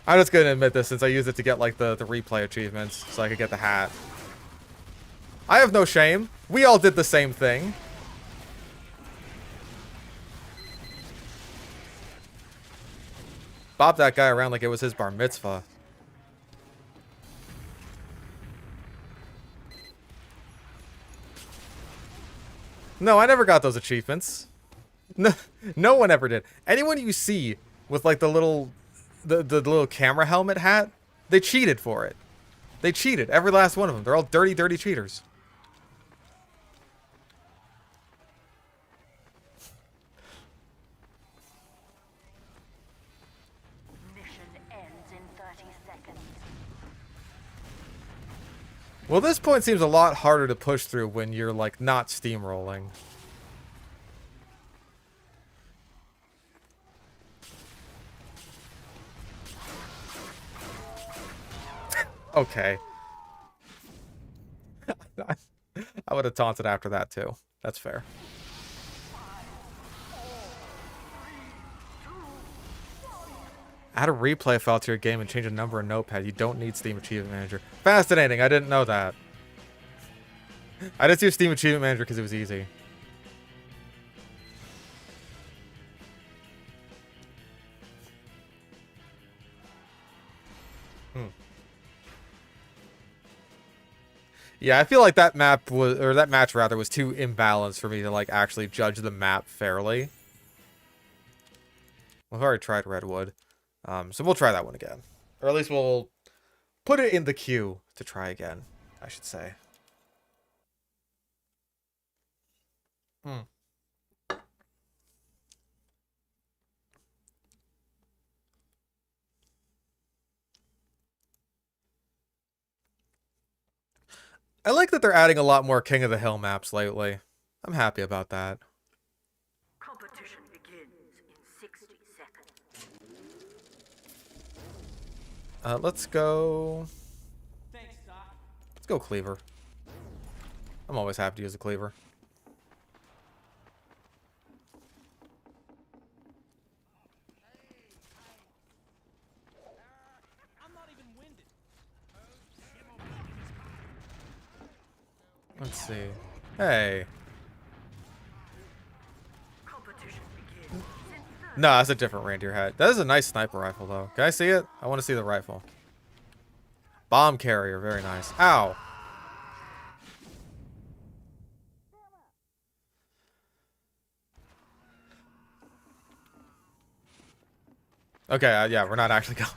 just going to admit this, since I used it to get, like, the replay achievements, so I could get the hat. I have no shame. We all did the same thing. Bop that guy around like it was his bar mitzvah. No, I never got those achievements. No, no one ever did. Anyone you see with like the little camera helmet hat, they cheated for it. They cheated. Every last one of them. They're all dirty, dirty cheaters. Well, this point seems a lot harder to push through when you're, like, not steamrolling. Okay. I would have taunted after that, too. That's fair. Add a replay file to your game and change a number in Notepad. You don't need Steam Achievement Manager. Fascinating. I didn't know that. I just used Steam Achievement Manager because it was easy. Yeah, I feel like that map was, or that match rather, was too imbalanced for me to, like, actually judge the map fairly. I've already tried Redwood. So we'll try that one again. Or at least we'll put it in the queue to try again, I should say. Hmm. I like that they're adding a lot more King of the Hill maps lately. I'm happy about that. Competition begins in 60 seconds. Let's go... Let's go Cleaver. I'm always happy to use a Cleaver. Let's see. Hey. No, that's a different reindeer hat. That is a nice sniper rifle, though. Can I see it? I want to see the rifle. Bomb carrier, very nice. Ow. Okay, yeah, we're not actually going.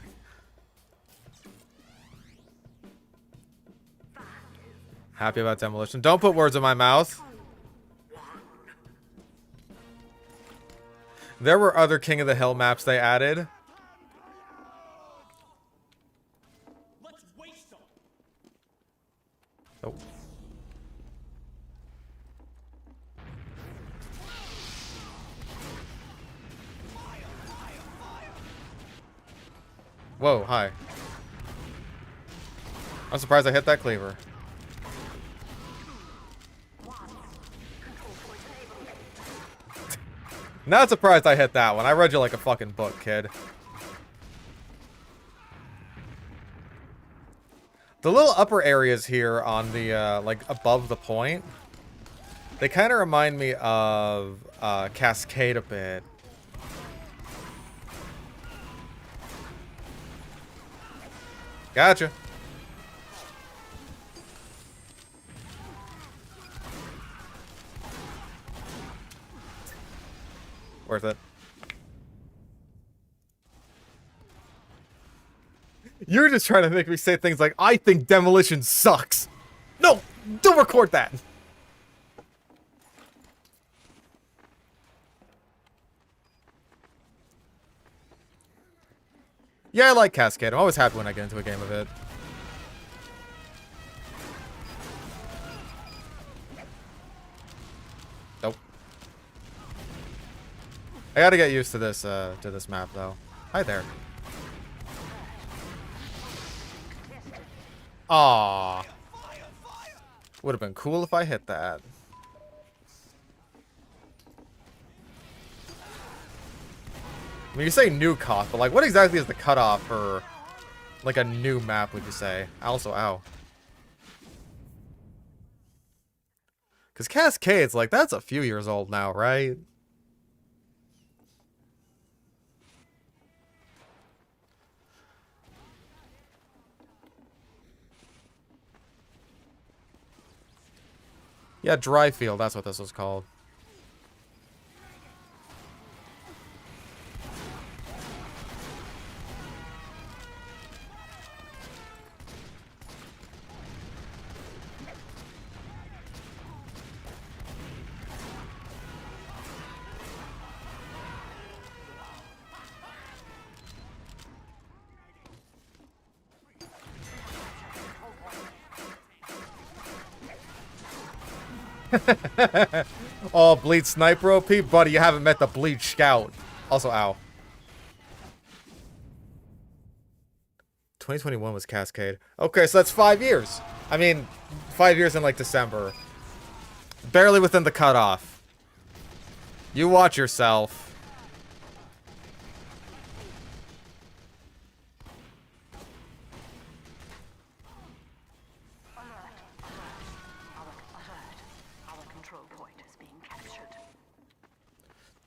Happy about demolition. Don't put words in my mouth. There were other King of the Hill maps they added. Oh. Whoa, hi. I'm surprised I hit that cleaver. Not surprised I hit that one. I read you like a fucking book, kid. The little upper areas here on the, like, above the point, they kind of remind me of, Cascade a bit. Gotcha. Worth it. You're just trying to make me say things like, I think demolition sucks. No, don't record that. Yeah, I like Cascade. I'm always happy when I get into a game of it. Nope. I gotta get used to this map, though. Hi there. Aww. Would have been cool if I hit that. I mean, you say new cost, but like, what exactly is the cutoff for like a new map, would you say? Also, ow. Because Cascade's like, that's a few years old now, right? Yeah, Dryfield, that's what this was called. Oh, Bleach Sniper OP? Buddy, you haven't met the Bleach Scout. Also, ow. 2021 was Cascade. Okay, so that's 5 years. I mean, 5 years in, like, December. Barely within the cutoff. You watch yourself.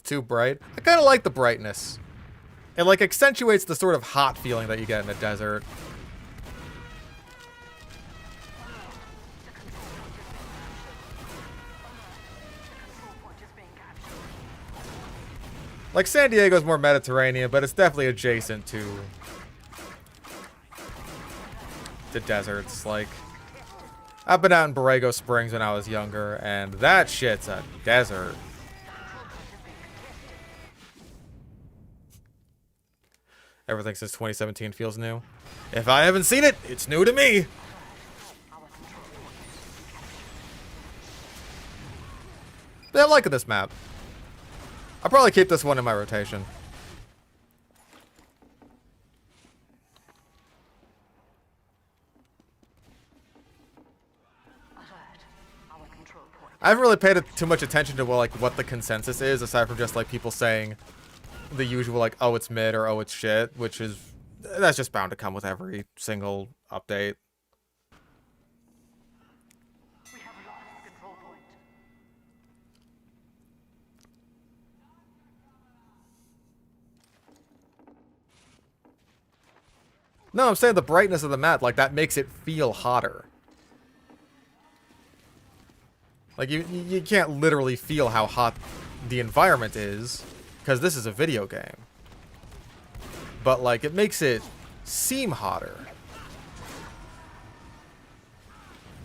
Too bright. I kind of like the brightness. It like accentuates the sort of hot feeling that you get in a desert. Like San Diego's more Mediterranean, but it's definitely adjacent to deserts. Like, I've been out in Borrego Springs when I was younger, and that shit's a desert. Everything since 2017 feels new. If I haven't seen it, it's new to me. Yeah, I'm liking this map. I'll probably keep this one in my rotation. I haven't really paid too much attention to like what the consensus is, aside from just like people saying the usual like, oh, it's mid or oh, it's shit, which is that's just bound to come with every single update. We have lost control point. No, I'm saying the brightness of the map, like that makes it feel hotter. Like you can't literally feel how hot the environment is, because this is a video game. But like it makes it seem hotter.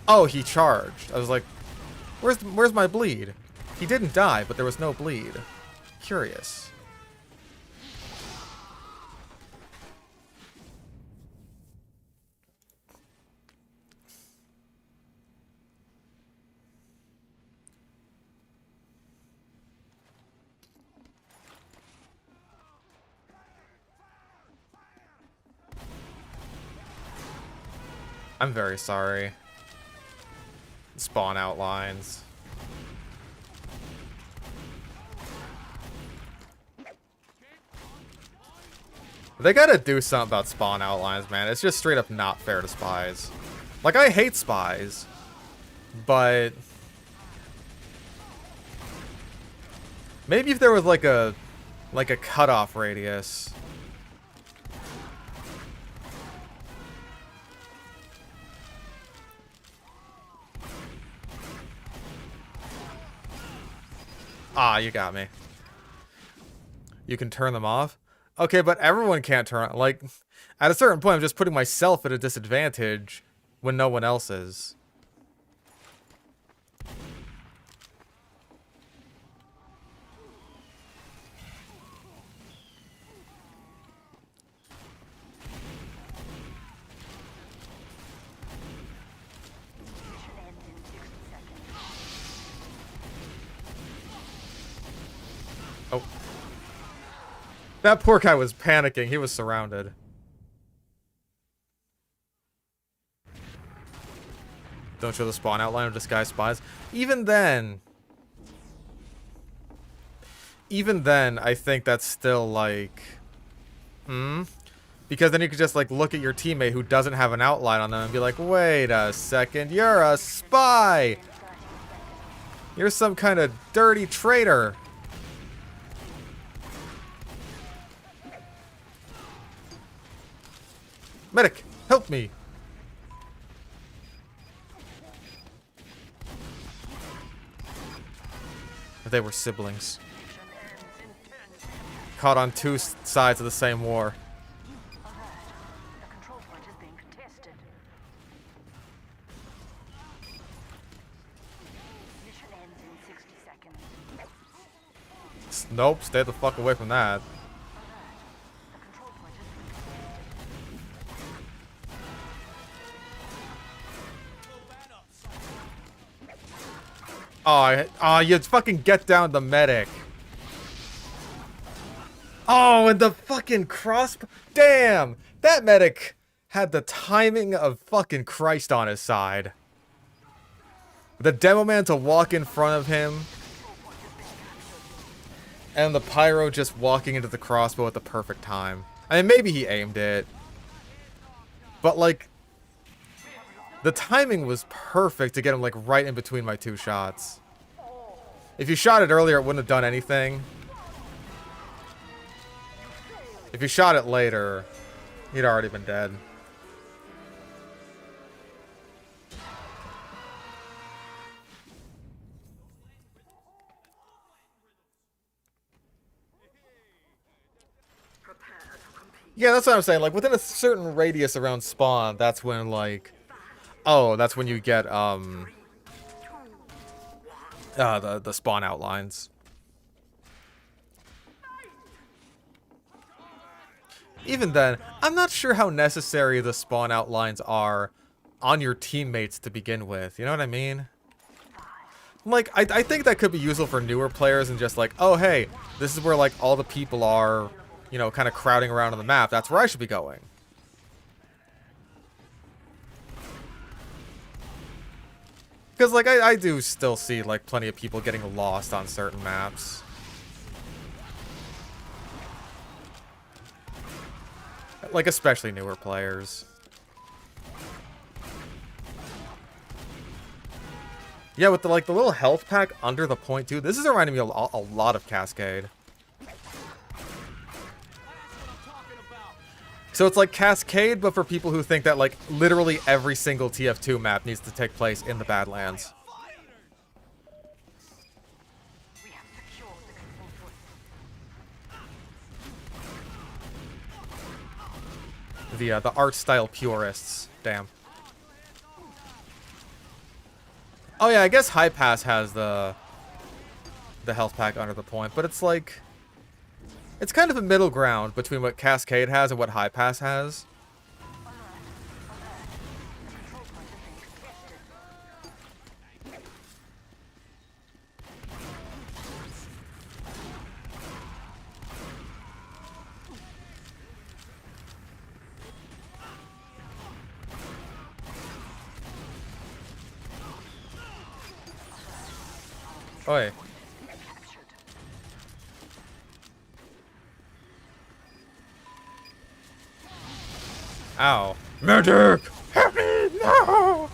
Oh, he charged. I was like, where's my bleed? He didn't die, but there was no bleed. Curious. I'm very sorry. Spawn outlines. They gotta do something about spawn outlines, man. It's just straight up not fair to spies. Like, I hate spies, but maybe if there was like a cutoff radius. Ah, you got me. You can turn them off? Okay, but everyone can't turn on. Like, at a certain point, I'm just putting myself at a disadvantage when no one else is. Oh. That poor guy was panicking. He was surrounded. Don't show the spawn outline of disguised spies. Even then, I think that's still like, because then you could just like look at your teammate who doesn't have an outline on them and be like, wait a second, you're a spy. You're some kind of dirty traitor. Medic, help me! They were siblings. Caught on two sides of the same war. The control point is being contested. Mission ends in 60 seconds. Nope, stay the fuck away from that. The control point is being Oh, you fucking get down the medic. Oh, and the fucking cross. Damn, that medic had the timing of fucking Christ on his side. The demo man to walk in front of him, and the pyro just walking into the crossbow at the perfect time. I mean, maybe he aimed it, but like, the timing was perfect to get him like right in between my two shots. If you shot it earlier, it wouldn't have done anything. If you shot it later, he'd already been dead. Yeah, that's what I'm saying. Like, within a certain radius around spawn, that's when, like... Oh, that's when you get, the spawn outlines. Even then, I'm not sure how necessary the spawn outlines are on your teammates to begin with. You know what I mean? Like, I think that could be useful for newer players and just like, oh, hey, this is where, like, all the people are, you know, kind of crowding around on the map. That's where I should be going. Because, like, I do still see, like, plenty of people getting lost on certain maps. Like, especially newer players. Yeah, with the, like, the little health pack under the point, too. This is reminding me a lot of Cascade. So it's like Cascade, but for people who think that, like, literally every single TF2 map needs to take place in the Badlands. We have secured the control point. The art style purists. Damn. Oh yeah, I guess High Pass has the health pack under the point, but it's like, it's kind of a middle ground between what Cascade has and what High Pass has. Oi. Ow. Medic! Help me! No!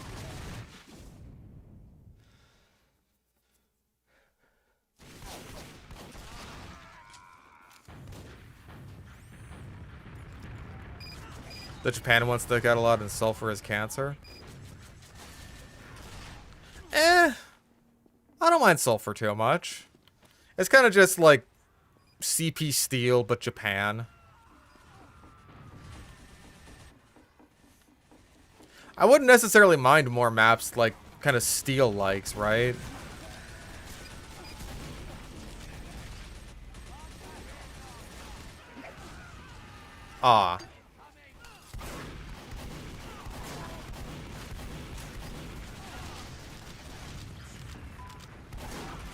The Japan ones that got a lot in sulfur is cancer. I don't mind sulfur too much. It's kind of just like CP steel, but Japan. I wouldn't necessarily mind more maps like kind of steel likes, right? Ah.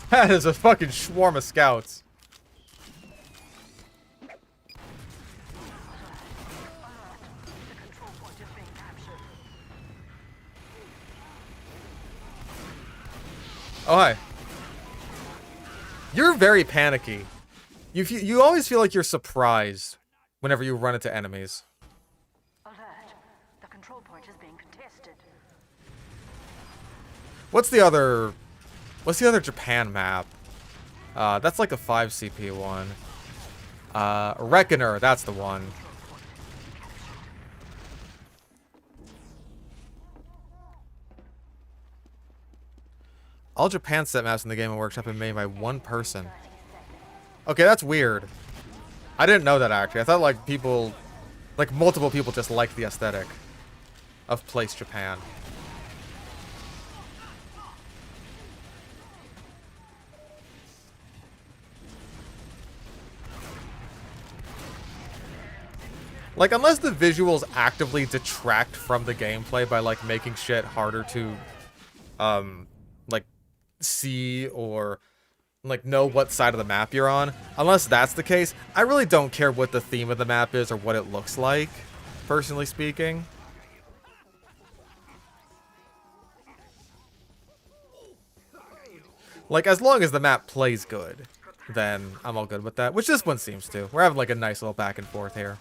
That is a fucking swarm of scouts. Oh, hi. You're very panicky. You always feel like you're surprised whenever you run into enemies. Alert. The control point is being contested. What's the other Japan map? That's like a 5 CP one. Reckoner, that's the one. All Japan set maps in the Game & Workshop have been made by one person. Okay, that's weird. I didn't know that, actually. I thought, like, people... Like, multiple people just liked the aesthetic of Place Japan. Like, unless the visuals actively detract from the gameplay by, like, making shit harder to, like, see or, like, know what side of the map you're on. Unless that's the case, I really don't care what the theme of the map is or what it looks like, personally speaking. Like, as long as the map plays good, then I'm all good with that. Which this one seems to. We're having, like, a nice little back and forth here.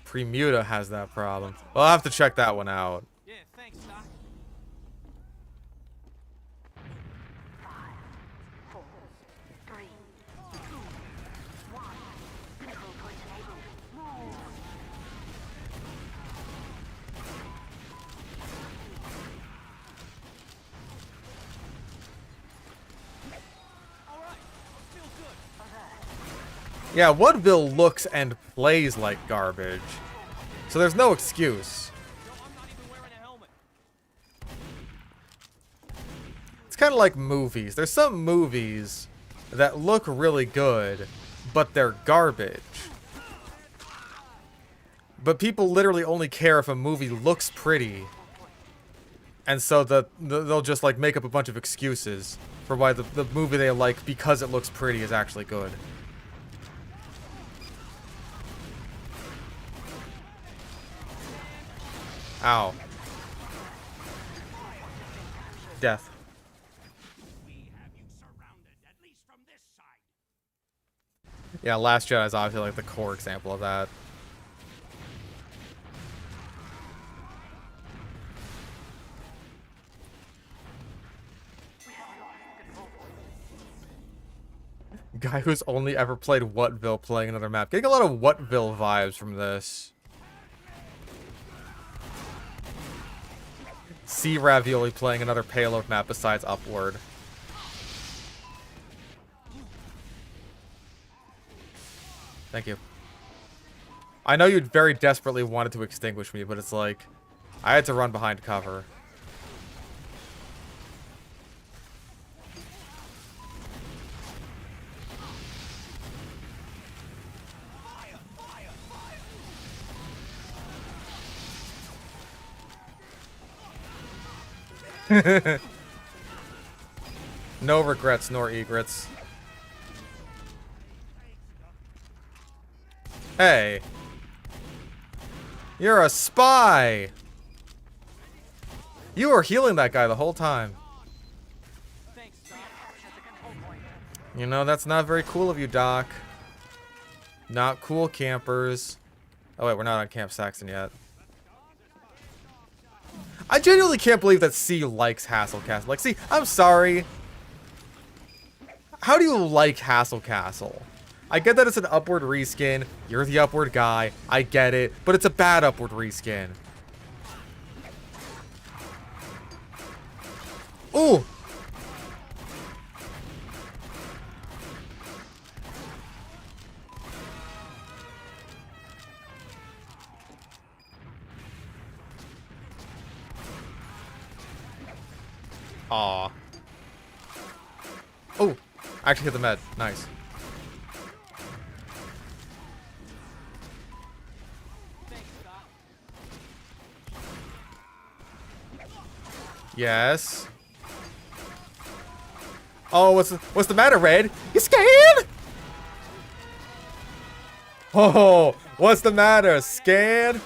Premuta has that problem. Well, I'll have to check that one out. Yeah, thanks, Doc. 5, 4, 3, 2, 1. Control point enabled. Move. All right, feels good. Yeah, Woodville looks and plays like garbage. So there's no excuse. No, I'm not even wearing a helmet. It's kind of like movies. There's some movies that look really good, but they're garbage. But people literally only care if a movie looks pretty. And so they'll just like make up a bunch of excuses for why the movie they like because it looks pretty is actually good. Ow. Death. Yeah, Last Jedi is obviously like the core example of that. Guy who's only ever played Whatville playing another map. Getting a lot of Whatville vibes from this. Sea Ravioli playing another payload map besides Upward. Thank you. I know you'd very desperately wanted to extinguish me, but it's like, I had to run behind cover. No regrets nor egrets. Hey. You're a spy! You were healing that guy the whole time. Thanks, Doc. You know, that's not very cool of you, Doc. Not cool, campers. Oh wait, we're not on Camp Saxon yet. I genuinely can't believe that C likes Hassel Castle. Like, see, I'm sorry. How do you like Hassel Castle? I get that it's an Upward reskin. You're the Upward guy. I get it. But it's a bad Upward reskin. Ooh! Aw. Oh! I actually hit the med. Nice. Thanks, Doc. Yes. Oh, what's the matter, Red? You scared? Oh, what's the matter? Scared?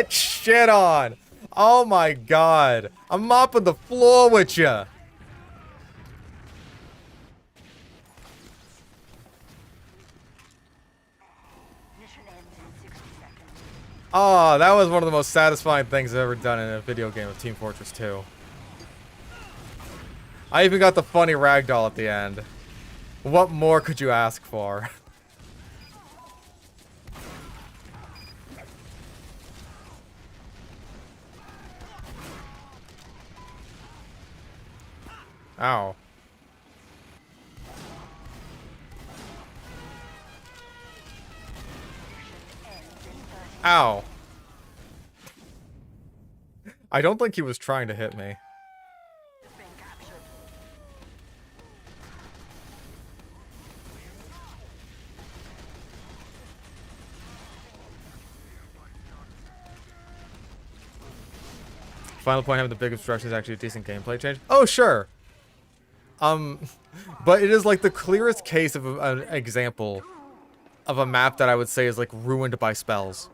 Shit on. Oh my god. I'm mopping the floor with ya. Mission ends in 60 seconds. Oh, that was one of the most satisfying things I've ever done in a video game of Team Fortress 2. I even got the funny ragdoll at the end. What more could you ask for? Ow. Ow. I don't think he was trying to hit me. Has been captured. Final point, having the big obstruction is actually a decent gameplay change. Oh, sure. But it is like the clearest case of an example of a map that I would say is like ruined by spells.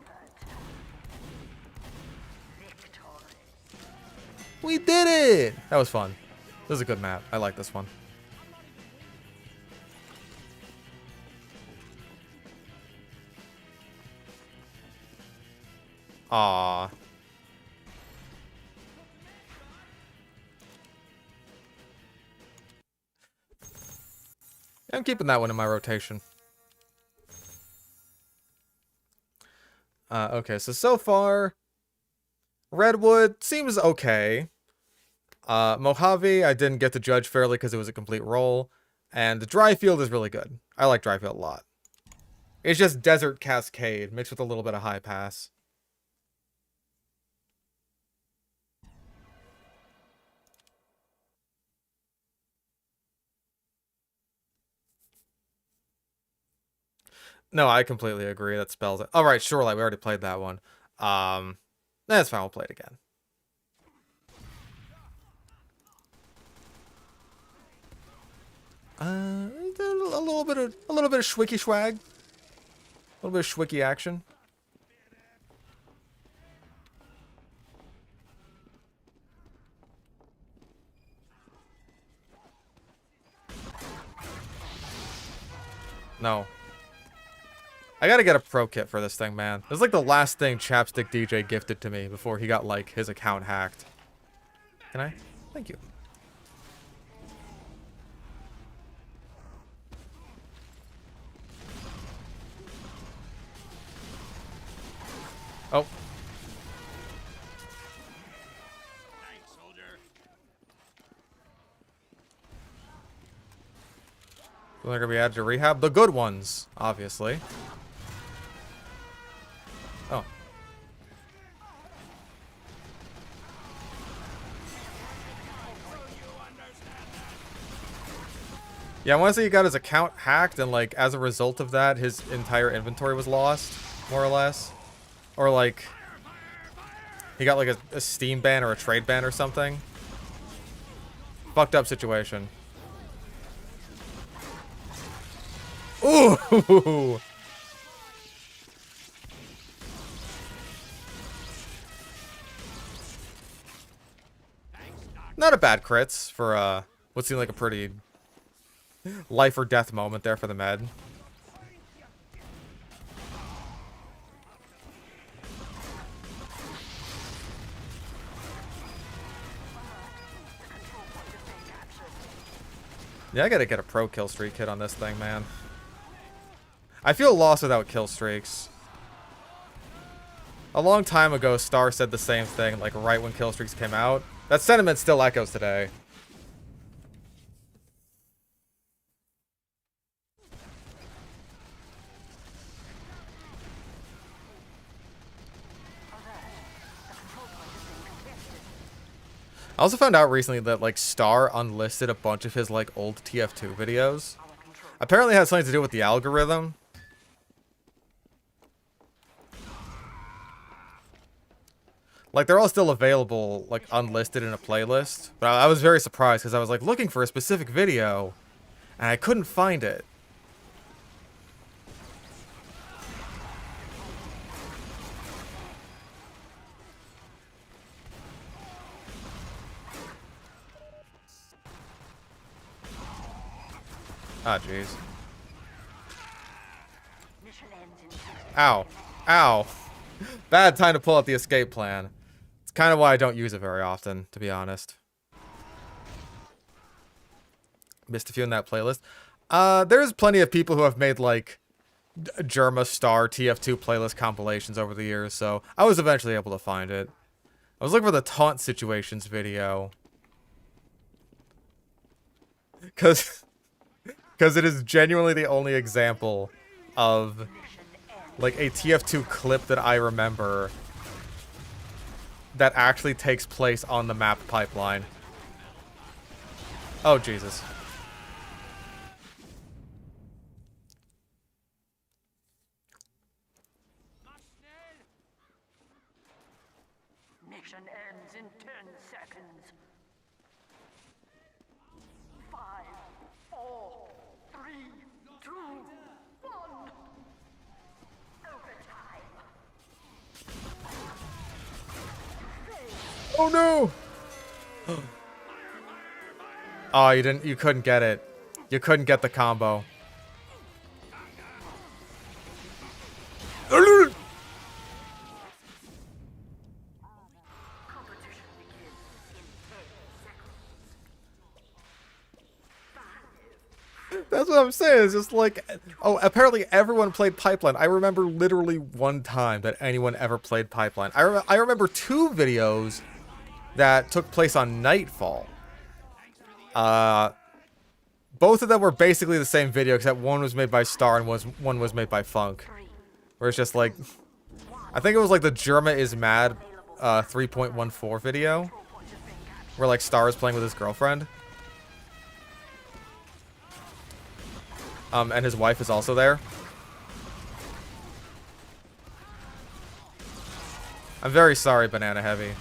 We did it! That was fun. This is a good map. I like this one. Aww. I'm keeping that one in my rotation. Okay, so far, Redwood seems okay. Mojave, I didn't get to judge fairly because it was a complete roll. And the Dryfield is really good. I like Dryfield a lot. It's just Desert Cascade mixed with a little bit of High Pass. No, I completely agree. That spells it. All right, Shoreline. We already played that one. That's fine. We'll play it again. A little bit of schwicky swag. A little bit of schwicky action. No. I gotta get a pro kit for this thing, man. This is like the last thing Chapstick DJ gifted to me before he got, like, his account hacked. Can I? Thank you. Oh. They're gonna be added to rehab. The good ones, obviously. Oh. Yeah, I want to say he got his account hacked, and like as a result of that, his entire inventory was lost, more or less. Or like, he got like a Steam ban or a trade ban or something. Fucked up situation. Ooh! Not a bad crits for what seemed like a pretty life or death moment there for the med. Yeah, I gotta get a pro kill streak hit on this thing, man. I feel lost without kill streaks. A long time ago, Star said the same thing, like right when kill streaks came out. That sentiment still echoes today. I also found out recently that, like, Star unlisted a bunch of his, like, old TF2 videos. Apparently it has something to do with the algorithm. Like, they're all still available, like, unlisted in a playlist. But I was very surprised because I was, like, looking for a specific video, and I couldn't find it. Ah, jeez. Ow. Ow. Bad time to pull out the escape plan. It's kind of why I don't use it very often, to be honest. Missed a few in that playlist. There's plenty of people who have made, like, Germa Star TF2 playlist compilations over the years, so I was eventually able to find it. I was looking for the taunt situations video. Because it is genuinely the only example of, like, a TF2 clip that I remember that actually takes place on the map pipeline. Oh, Jesus. Mission ends in 10 seconds. 5, 4, 3, 2, 1. Overtime. Oh no! Oh, you couldn't get it. You couldn't get the combo. Competition begins in 10 seconds. That's what I'm saying. It's just like, oh, apparently everyone played Pipeline. I remember literally one time that anyone ever played Pipeline. I remember 2 videos that took place on Nightfall. Both of them were basically the same video, except one was made by Star and one was made by Funk. Where it's just like, I think it was like the Germa is Mad 3.14 video, where like Star is playing with his girlfriend. And his wife is also there. I'm very sorry, Banana Heavy.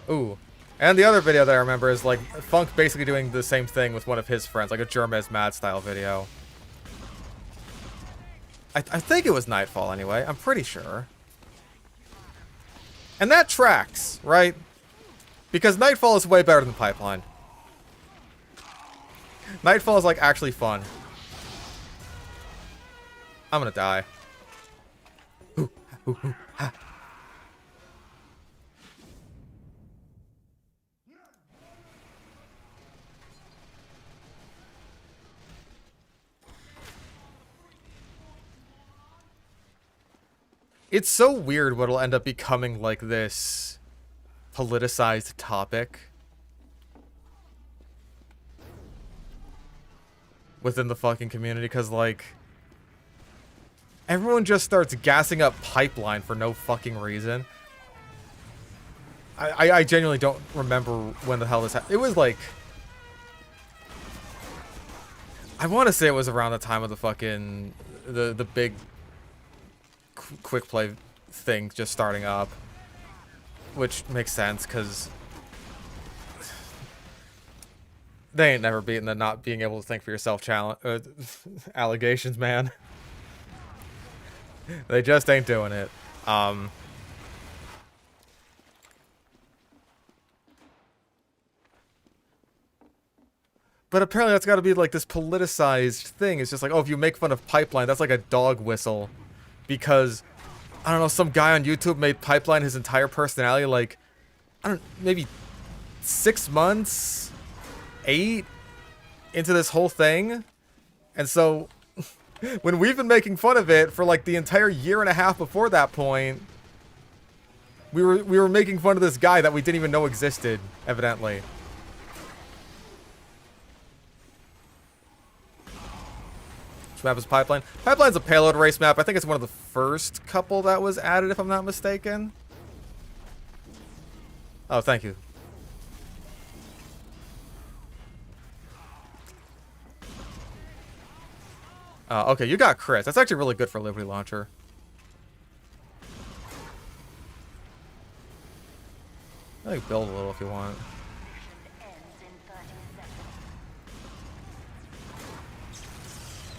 Ooh. And the other video that I remember is, like, Funk basically doing the same thing with one of his friends, like a Jermez Mad style video. I think it was Nightfall anyway, I'm pretty sure. And that tracks, right? Because Nightfall is way better than Pipeline. Nightfall is, like, actually fun. I'm gonna die. Ooh, ooh, ooh, ha. It's so weird what'll end up becoming, like, this politicized topic within the fucking community, because, like, everyone just starts gassing up Pipeline for no fucking reason. I genuinely don't remember when the hell this happened. It was, like, I want to say it was around the time of the fucking, the big quick play thing just starting up, which makes sense because they ain't never beaten the not being able to think for yourself challenge allegations, man. They just ain't doing it. But apparently that's got to be like this politicized thing. It's just like, oh, if you make fun of Pipeline, that's like a dog whistle. Because, I don't know, some guy on YouTube made Pipeline his entire personality, like, I don't, maybe 6 months, 8 into this whole thing. And so, when we've been making fun of it for like the entire year and a half before that point, we were making fun of this guy that we didn't even know existed, evidently. Map is Pipeline. Pipeline's a payload race map. I think it's one of the first couple that was added, if I'm not mistaken. Oh, thank you. Okay, you got Chris. That's actually really good for Liberty Launcher. I think build a little if you want.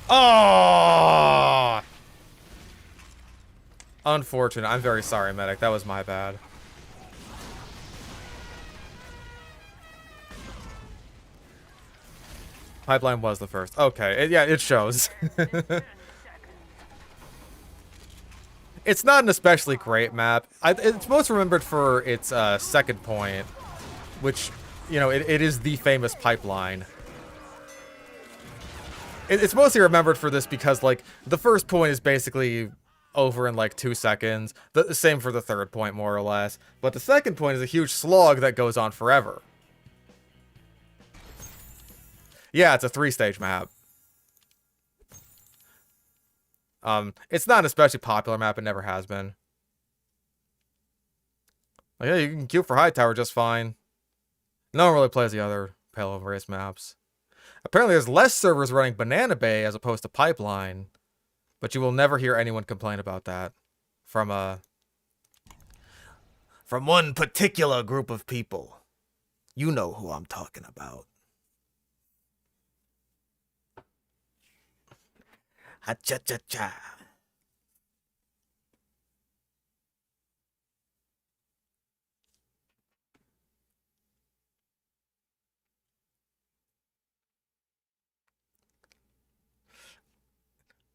Oh! Unfortunate. I'm very sorry, Medic. That was my bad. Pipeline was the first. Okay. Yeah, it shows. It's not an especially great map. It's most remembered for its second point, which, you know, it is the famous Pipeline. It's mostly remembered for this because, like, the first point is basically over in, like, 2 seconds. The same for the third point, more or less. But the second point is a huge slog that goes on forever. Yeah, it's a 3-stage map. It's not an especially popular map. It never has been. Like, yeah, you can queue for Hightower just fine. No one really plays the other payload race maps. Apparently, there's less servers running Banana Bay as opposed to Pipeline, but you will never hear anyone complain about that from one particular group of people. You know who I'm talking about. Ha-cha-cha-cha.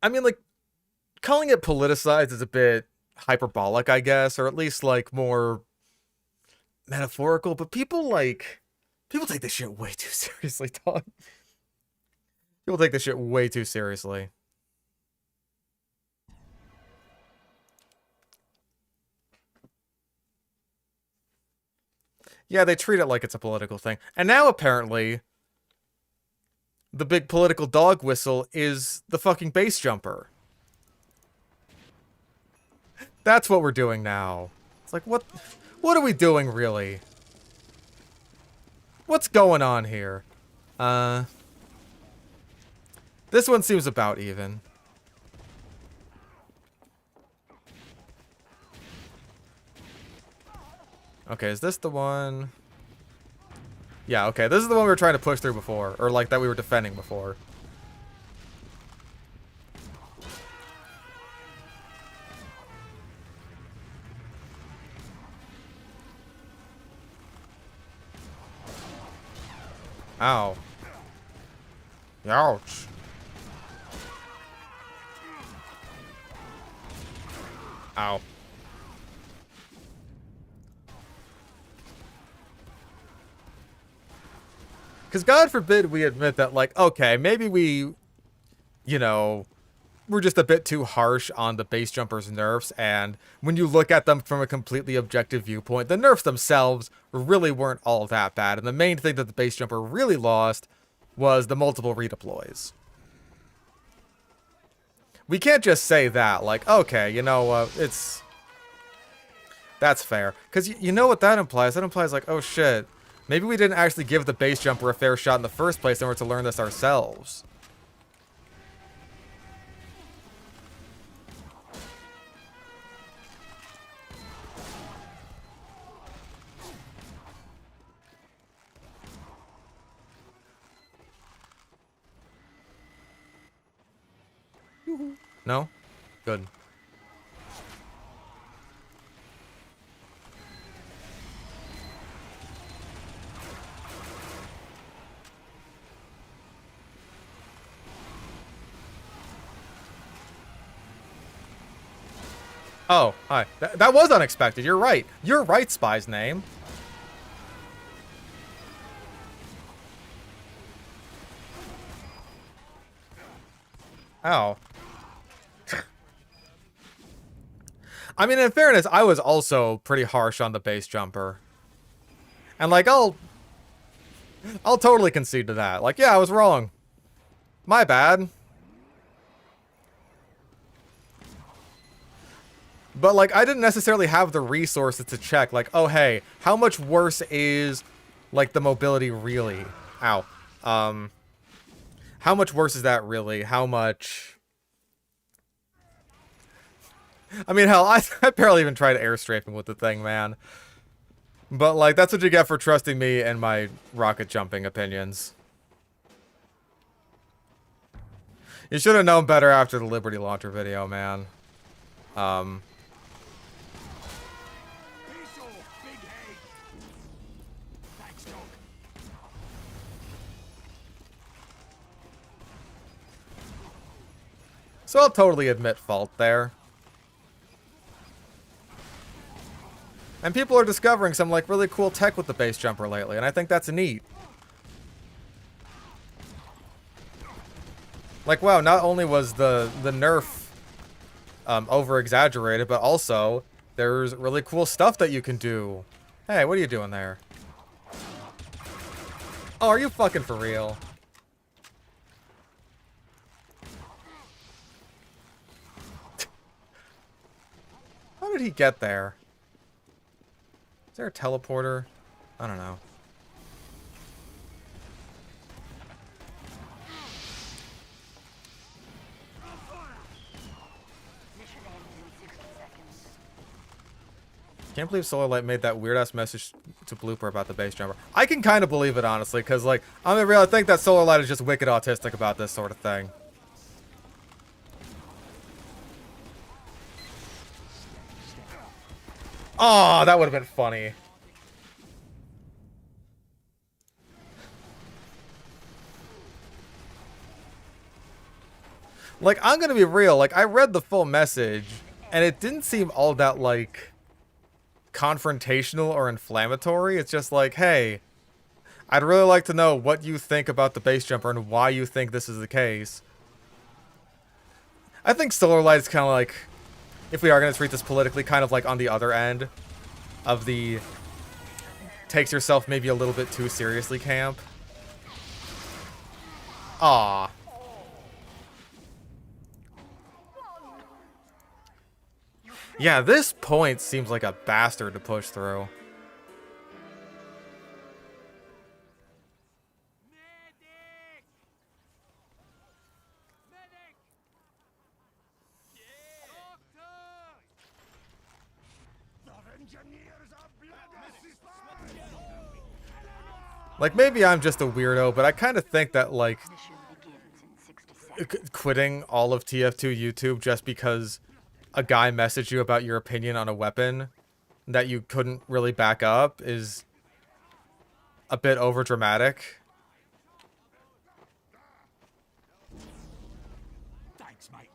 I mean, like, calling it politicized is a bit hyperbolic, I guess, or at least, like, more metaphorical, but people take this shit way too seriously, dog. People take this shit way too seriously. Yeah, they treat it like it's a political thing. And now, apparently, the big political dog whistle is the fucking base jumper. That's what we're doing now. It's like, what are we doing, really? What's going on here? This one seems about even. Okay, is this the one? Yeah, okay, this is the one we were trying to push through before. Or, like, that we were defending before. Ow. Ouch. Ow. Because God forbid we admit that, like, okay, maybe we, you know, we're just a bit too harsh on the base jumpers' nerfs, and when you look at them from a completely objective viewpoint, the nerfs themselves really weren't all that bad, and the main thing that the base jumper really lost was the multiple redeploys. We can't just say that, like, okay, you know, that's fair. Because you know what that implies? That implies, like, oh shit, maybe we didn't actually give the base jumper a fair shot in the first place in order to learn this ourselves. No? Good. Oh, hi. That was unexpected. You're right. You're right, Spy's name. Ow. I mean, in fairness, I was also pretty harsh on the base jumper. And, like, I'll totally concede to that. Like, yeah, I was wrong. My bad. But, like, I didn't necessarily have the resources to check, like, oh, hey, how much worse is, like, the mobility really? Ow. How much worse is that really? How much... I mean, hell, I barely even tried airstrafing with the thing, man. But, like, that's what you get for trusting me and my rocket jumping opinions. You should have known better after the Liberty Launcher video, man. So I'll totally admit fault there. And people are discovering some, like, really cool tech with the base jumper lately, and I think that's neat. Like, wow, not only was the nerf over-exaggerated, but also there's really cool stuff that you can do. Hey, what are you doing there? Oh, are you fucking for real? How did he get there? Is there a teleporter? I don't know. Mission ends in 60 seconds. Can't believe Solar Light made that weird-ass message to Blooper about the base jumper. I can kind of believe it, honestly, because, like, I'm gonna be real, I think that Solar Light is just wicked autistic about this sort of thing. Oh, that would have been funny. Like, I'm gonna be real, like, I read the full message, and it didn't seem all that, like, confrontational or inflammatory. It's just like, hey, I'd really like to know what you think about the base jumper and why you think this is the case. I think Solar Light is kind of like, if we are going to treat this politically, kind of like on the other end of the takes yourself maybe a little bit too seriously camp. Aw. Yeah, this point seems like a bastard to push through. Like, maybe I'm just a weirdo, but I kind of think that, like, Mission begins in 60 seconds. quitting all of TF2 YouTube just because a guy messaged you about your opinion on a weapon that you couldn't really back up is a bit overdramatic. Thanks, mate.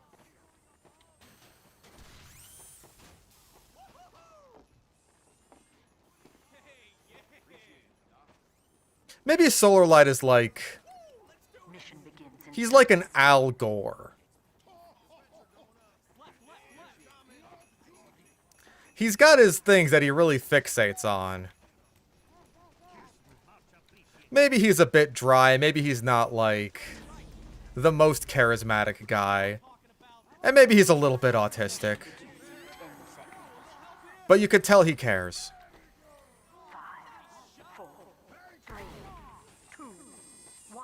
Maybe Solar Light is like... Mission begins in He's like an Al Gore. He's got his things that he really fixates on. Maybe he's a bit dry. Maybe he's not, like, the most charismatic guy. And maybe he's a little bit autistic. 10 seconds. But you could tell he cares. 5, 4, 3, 2, 1.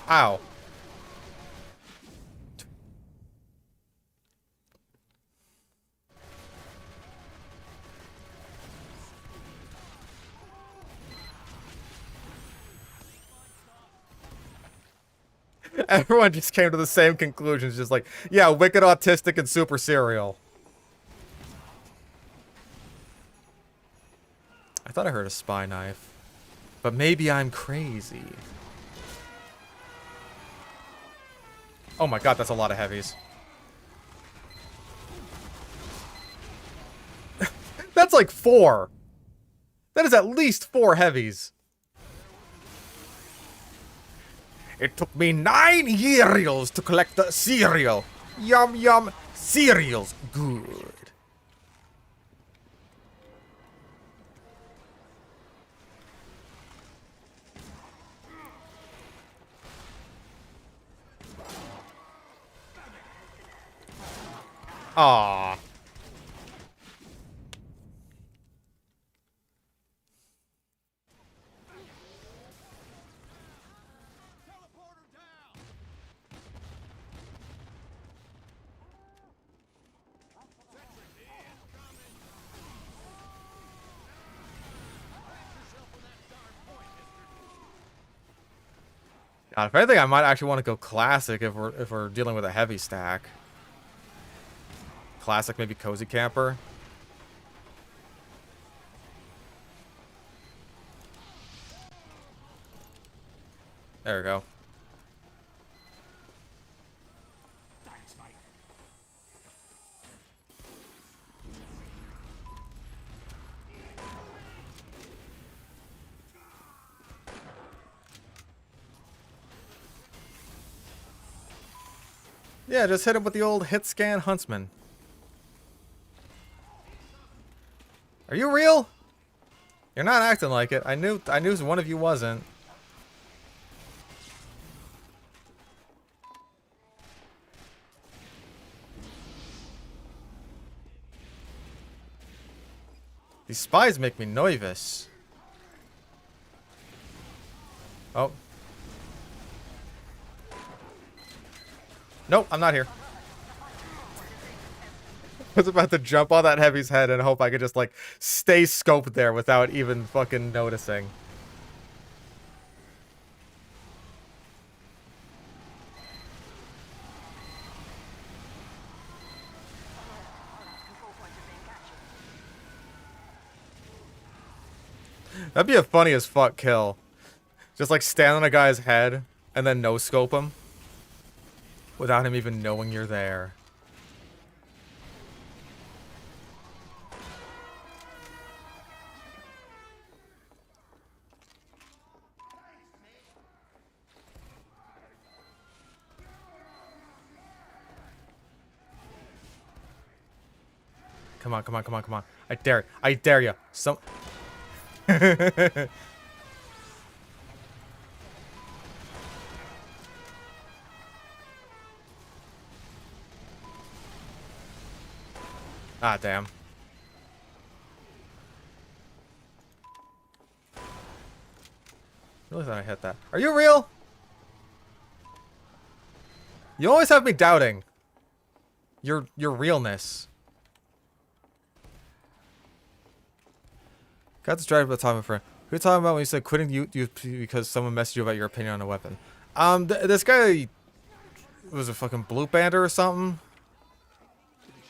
Ow. Everyone just came to the same conclusions, just like, yeah, wicked autistic and super serial. I thought I heard a spy knife. But maybe I'm crazy. Oh my god, that's a lot of heavies. That's like 4. That is at least 4 heavies. It took me 9 years to collect the cereal. Yum yum, cereal's good. Aww. God, if anything, I might actually want to go classic if we're dealing with a heavy stack. Classic, maybe cozy camper. There we go. Thanks, mate. Yeah, just hit him with the old hit scan huntsman. Are you real? You're not acting like it. I knew one of you wasn't. These spies make me nervous. Oh. Nope, I'm not here. I was about to jump on that heavy's head and hope I could just, like, stay scoped there without even fucking noticing. That'd be a funny as fuck kill. Just, like, stand on a guy's head and then no-scope him without him even knowing you're there. Come on, come on, come on, come on. I dare you. I dare you. Some... Ah, damn. Really thought I hit that. Are you real? You always have me doubting your realness. Got distracted by talking for. Who are you talking about when you said quitting you because someone messaged you about your opinion on a weapon? This guy was a fucking blue bander or something.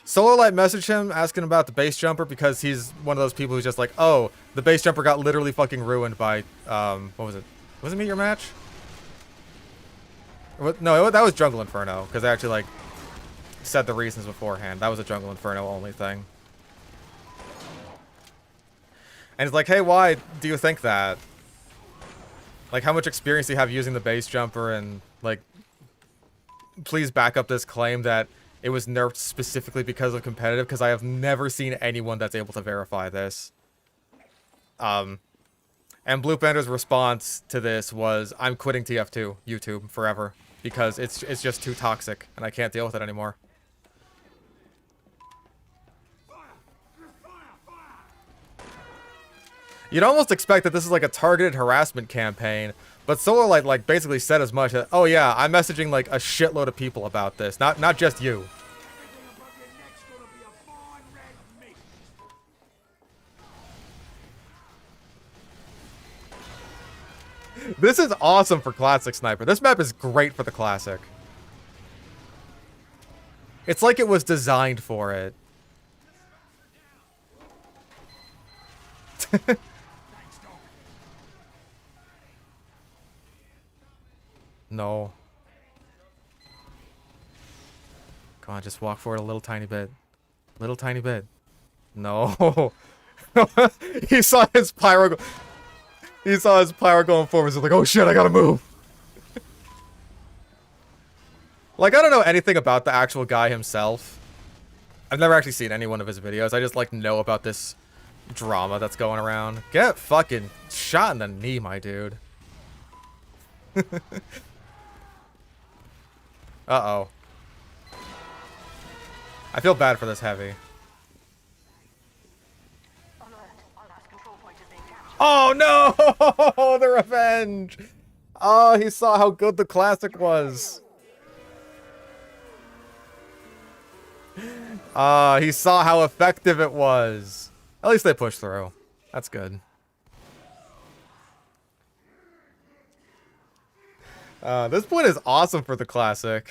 Solar Light messaged him asking about the base jumper because he's one of those people who's just like, oh, the base jumper got literally fucking ruined by, what was it? Was it Meet Your Match? What? No, that was Jungle Inferno, because I actually, like, said the reasons beforehand. That was a Jungle Inferno only thing. And it's like, hey, why do you think that? Like, how much experience do you have using the base jumper? And, like, please back up this claim that it was nerfed specifically because of competitive, because I have never seen anyone that's able to verify this. And Blue Bander's response to this was, I'm quitting TF2 YouTube forever, because it's just too toxic, and I can't deal with it anymore. You'd almost expect that this is like a targeted harassment campaign, but Solar Light like basically said as much. Oh yeah, I'm messaging like a shitload of people about this, not just you. This is awesome for Classic Sniper. This map is great for the Classic. It's like it was designed for it. No. Come on, just walk forward a little tiny bit. Little tiny bit. No. He saw his pyro He saw his pyro going forward. He's like, oh shit, I gotta move. Like, I don't know anything about the actual guy himself. I've never actually seen any one of his videos. I just, like, know about this drama that's going around. Get fucking shot in the knee, my dude. Uh-oh. I feel bad for this heavy. Alert. Our last control point is being captured. Oh no! The revenge! Oh, he saw how good the Classic was. He saw how effective it was. At least they pushed through. That's good. This point is awesome for the Classic.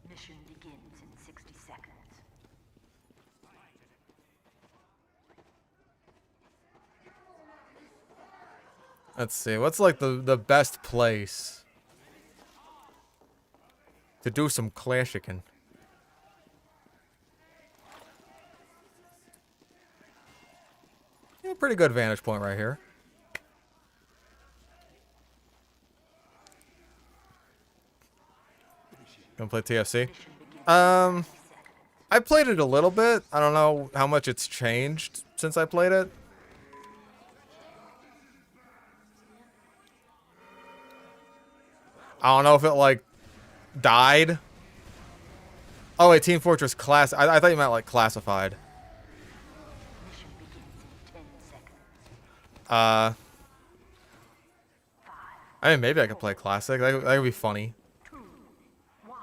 Mission begins in 60 seconds. Let's see, what's like the best place to do some classicing? Yeah, pretty good vantage point right here. Gonna play TFC? I played it a little bit. I don't know how much it's changed since I played it. I don't know if it, like, died. Oh, wait, Team Fortress Class. I thought you meant, like, classified. Mission begins in 10 seconds. I mean, maybe I could play Classic. That would be funny. 2, 1.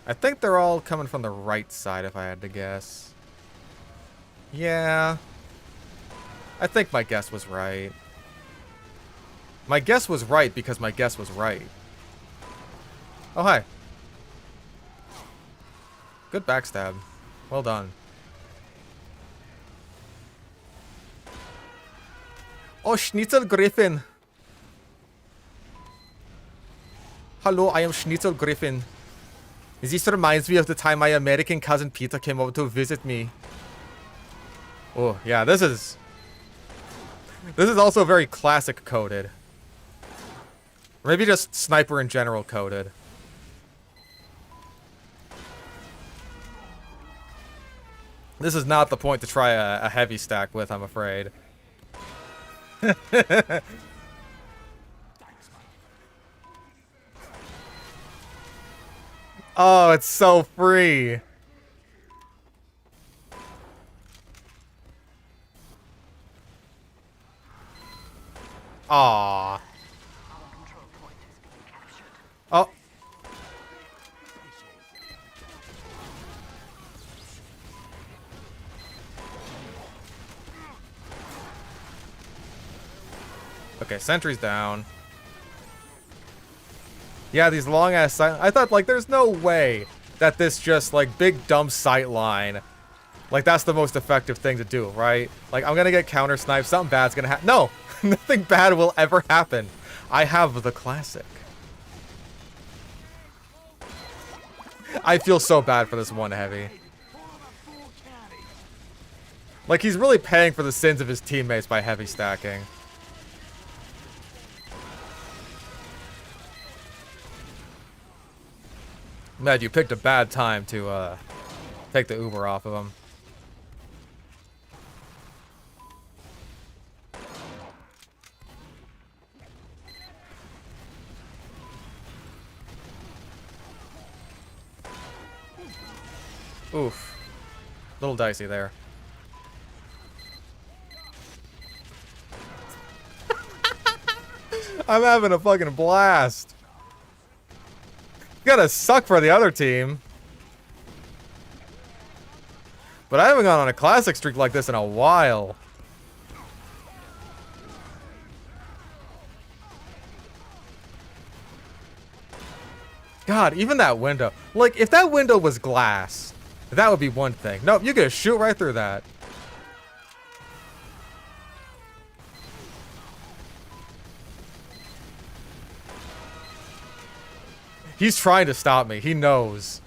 I think they're all coming from the right side, if I had to guess. Yeah. I think my guess was right. My guess was right because my guess was right. Oh, hi. Good backstab. Well done. Oh, Schnitzel Griffin. Hello, I am Schnitzel Griffin. This reminds me of the time my American cousin Peter came over to visit me. Oh, yeah, this is also very Classic coded. Maybe just Sniper in general coded. This is not the point to try a heavy stack with, I'm afraid. Oh, it's so free. Aw. Our control point is being captured. Oh. Okay, sentry's down. Yeah, these long ass sight. I thought like there's no way that this just like big dumb sight line, like that's the most effective thing to do, right? Like I'm gonna get counter sniped, something bad's gonna happen. No, nothing bad will ever happen. I have the classic. I feel so bad for this one heavy. Like he's really paying for the sins of his teammates by heavy stacking. Mad, you picked a bad time to take the Uber off of him. Oof. Little dicey there. I'm having a fucking blast. Gotta suck for the other team. But I haven't gone on a classic streak like this in a while. God, even that window. Like, if that window was glass, that would be one thing. Nope, you could shoot right through that. He's trying to stop me. He knows.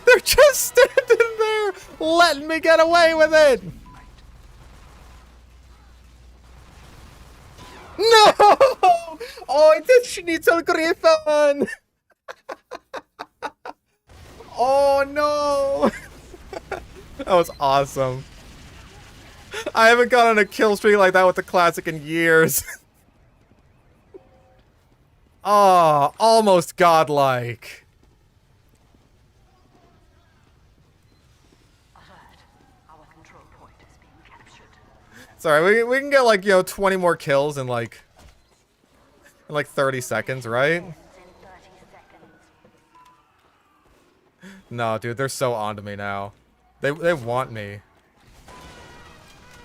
They're just standing there, letting me get away with it. No! Oh, it's a Schnitzel Griffin! Oh no! That was awesome. I haven't gone on a kill streak like that with the classic in years. Oh, almost godlike. Alert. Our control point is being captured. Sorry, we can get like, you know, 20 more kills in like 30 seconds, right? In 30 seconds. No, dude, they're so onto me now. They want me.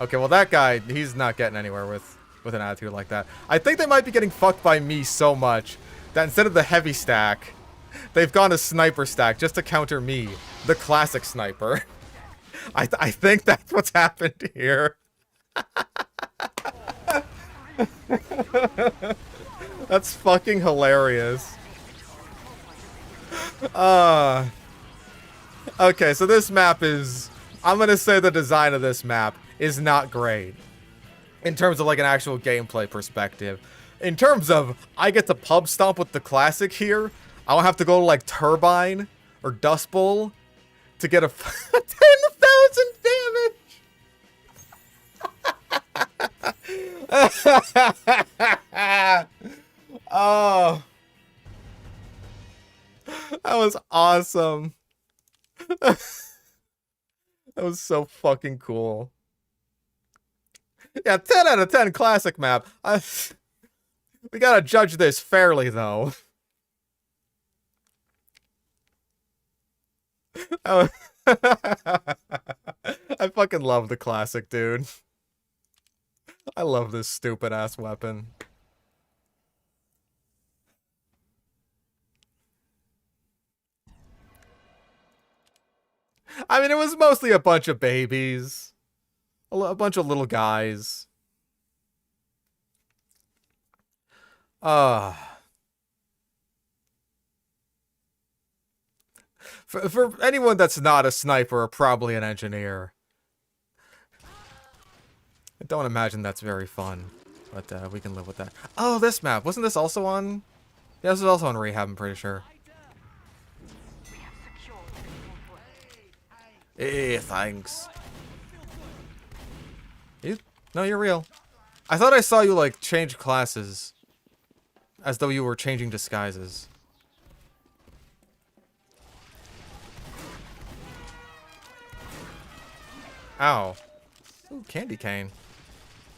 Okay, well that guy, he's not getting anywhere with an attitude like that. I think they might be getting fucked by me so much that instead of the heavy stack, they've gone a sniper stack just to counter me, the classic sniper. I think that's what's happened here. That's fucking hilarious. Okay, so this map is... I'm gonna say the design of this map is not great. In terms of like an actual gameplay perspective. In terms of, I get to pub stomp with the classic here. I don't have to go to like Turbine or Dust Bowl to get a 10,000 damage. Oh. That was awesome. That was so fucking cool. Yeah, 10 out of 10 classic map. We gotta judge this fairly, though. Oh. I fucking love the classic, dude. I love this stupid-ass weapon. I mean, it was mostly a bunch of babies. A bunch of little guys. For anyone that's not a sniper or probably an engineer, I don't imagine that's very fun. But we can live with that. Oh, this map. Wasn't this also on... Yeah, this is also on Rehab, I'm pretty sure. We have secured the control point. Hey, thanks. No, you're real. I thought I saw you, like, change classes. As though you were changing disguises. Ow. Ooh, candy cane.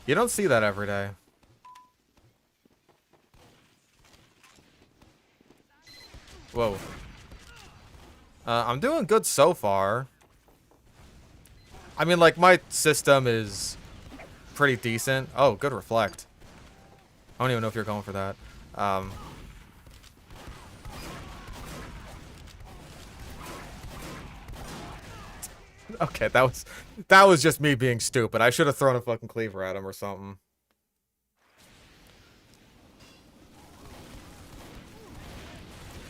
You don't see that every day. Whoa. I'm doing good so far. I mean, like, my system is pretty decent. Oh, good reflect. I don't even know if you're going for that. Okay, that was just me being stupid. I should have thrown a fucking cleaver at him or something.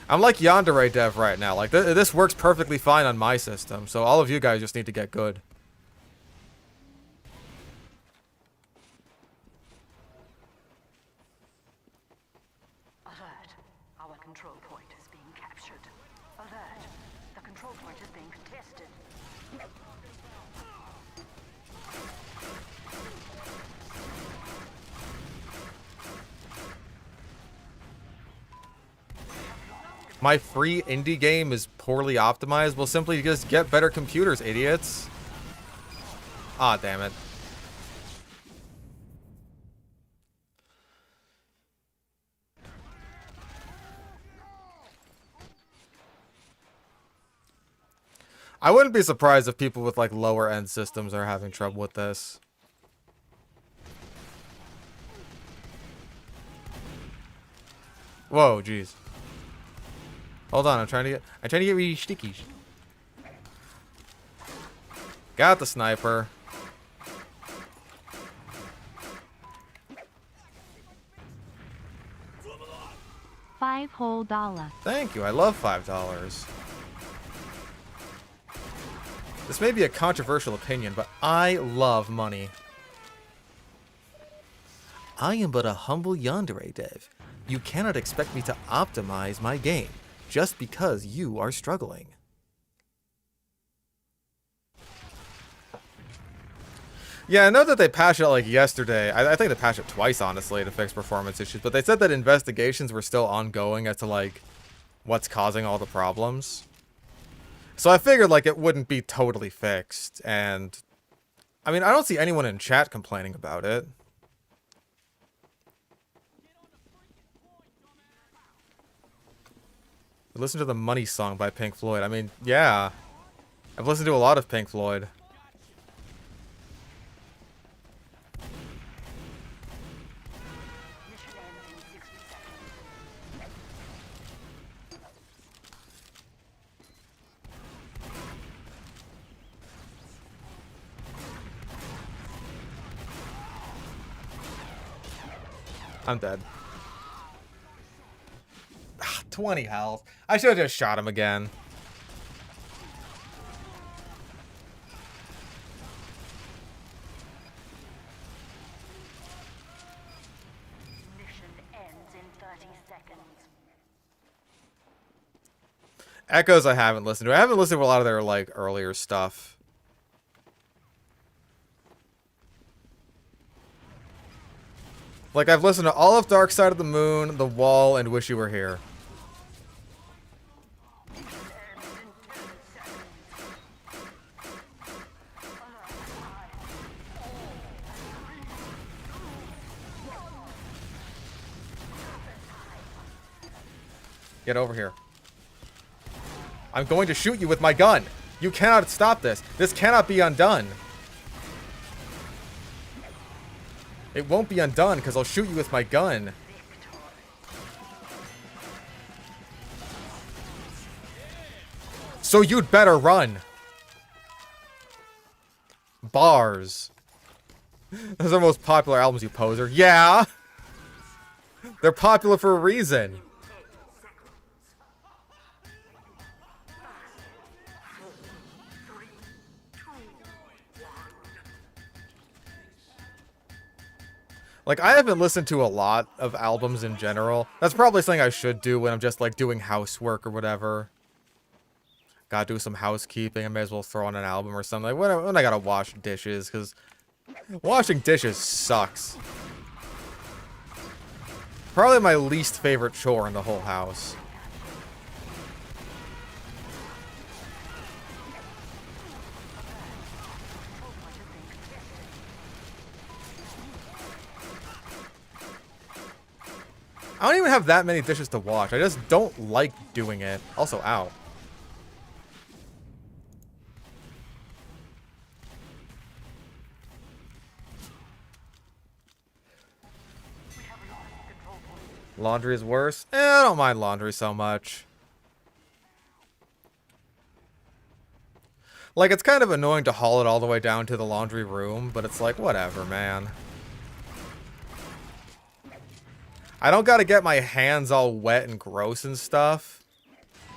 I'm like Yandere Dev right now. Like, this works perfectly fine on my system, so all of you guys just need to get good. Alert. Our control point is being captured. Alert. The control point is being contested. My free indie game is poorly optimized. Well, simply just get better computers, idiots. Ah, damn it. I wouldn't be surprised if people with like lower end systems are having trouble with this. Whoa, jeez. Hold on, I'm trying to get really sticky. Got the sniper. $5 whole dollar. Thank you. I love $5. This may be a controversial opinion, but I love money. I am but a humble yandere dev. You cannot expect me to optimize my game just because you are struggling. Yeah, I know that they patched it like yesterday. I think they patched it twice, honestly, to fix performance issues. But they said that investigations were still ongoing as to, like, what's causing all the problems. So I figured, like, it wouldn't be totally fixed. And, I mean, I don't see anyone in chat complaining about it. Listen to the Money Song by Pink Floyd. I mean, yeah. I've listened to a lot of Pink Floyd. Mission ends in 60 seconds. I'm dead. 20 health. I should have just shot him again. Mission ends in 30 seconds. Echoes I haven't listened to. I haven't listened to a lot of their, like, earlier stuff. Like, I've listened to all of Dark Side of the Moon, The Wall, and Wish You Were Here. Get over here. I'm going to shoot you with my gun. You cannot stop this. This cannot be undone. It won't be undone because I'll shoot you with my gun. So you'd better run. Bars. Those are the most popular albums, you poser. Yeah. They're popular for a reason. Like, I haven't listened to a lot of albums in general. That's probably something I should do when I'm just, like, doing housework or whatever. Gotta do some housekeeping. I may as well throw on an album or something. Like, when I gotta wash dishes, because washing dishes sucks. Probably my least favorite chore in the whole house. I don't even have that many dishes to wash. I just don't like doing it. Also, ow. Laundry is worse? I don't mind laundry so much. Like, it's kind of annoying to haul it all the way down to the laundry room, but it's like, whatever, man. I don't gotta get my hands all wet and gross and stuff.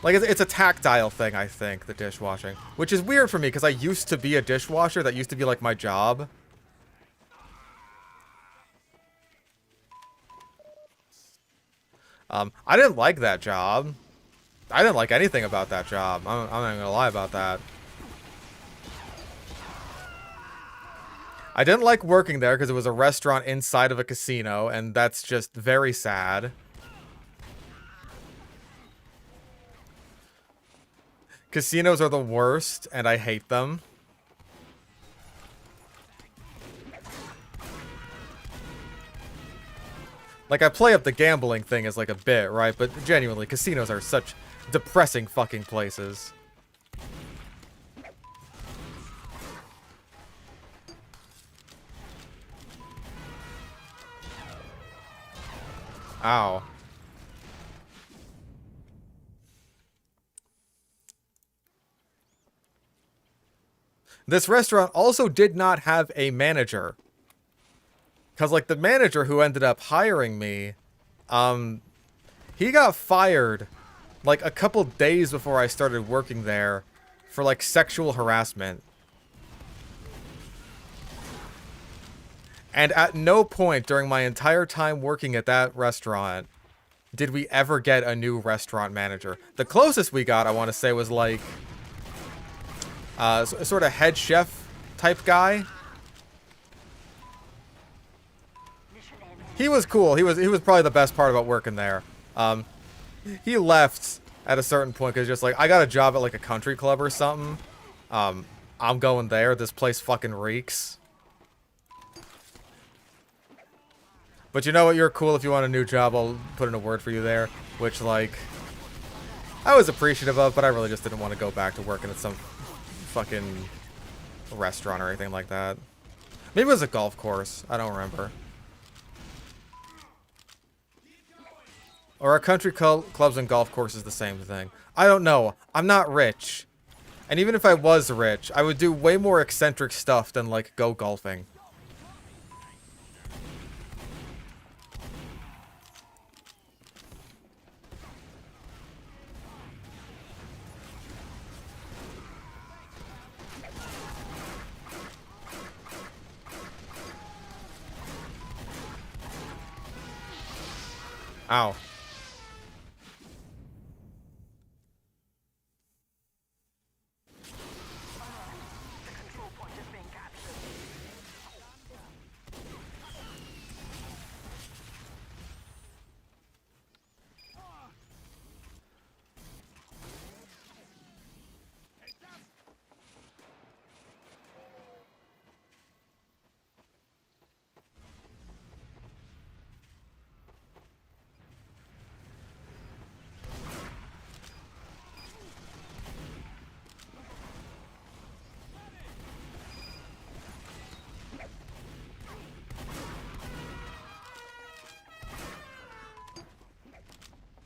Like, it's a tactile thing, I think, the dishwashing. Which is weird for me, because I used to be a dishwasher. That used to be, like, my job. I didn't like that job. I didn't like anything about that job. I'm not even gonna lie about that. I didn't like working there because it was a restaurant inside of a casino, and that's just very sad. Casinos are the worst, and I hate them. Like, I play up the gambling thing as like a bit, right? But genuinely, casinos are such depressing fucking places. Ow. This restaurant also did not have a manager. Because, like, the manager who ended up hiring me, he got fired, like, a couple days before I started working there for, like, sexual harassment. And at no point during my entire time working at that restaurant did we ever get a new restaurant manager. The closest we got, I want to say, was, like, sort of head chef type guy. He was cool. He was probably the best part about working there. He left at a certain point because just like, I got a job at like a country club or something. I'm going there. This place fucking reeks. But you know what? You're cool. If you want a new job, I'll put in a word for you there. Which, like, I was appreciative of, but I really just didn't want to go back to working at some fucking restaurant or anything like that. Maybe it was a golf course. I don't remember. Or are country clubs and golf courses the same thing? I don't know. I'm not rich. And even if I was rich, I would do way more eccentric stuff than, like, go golfing. Ow.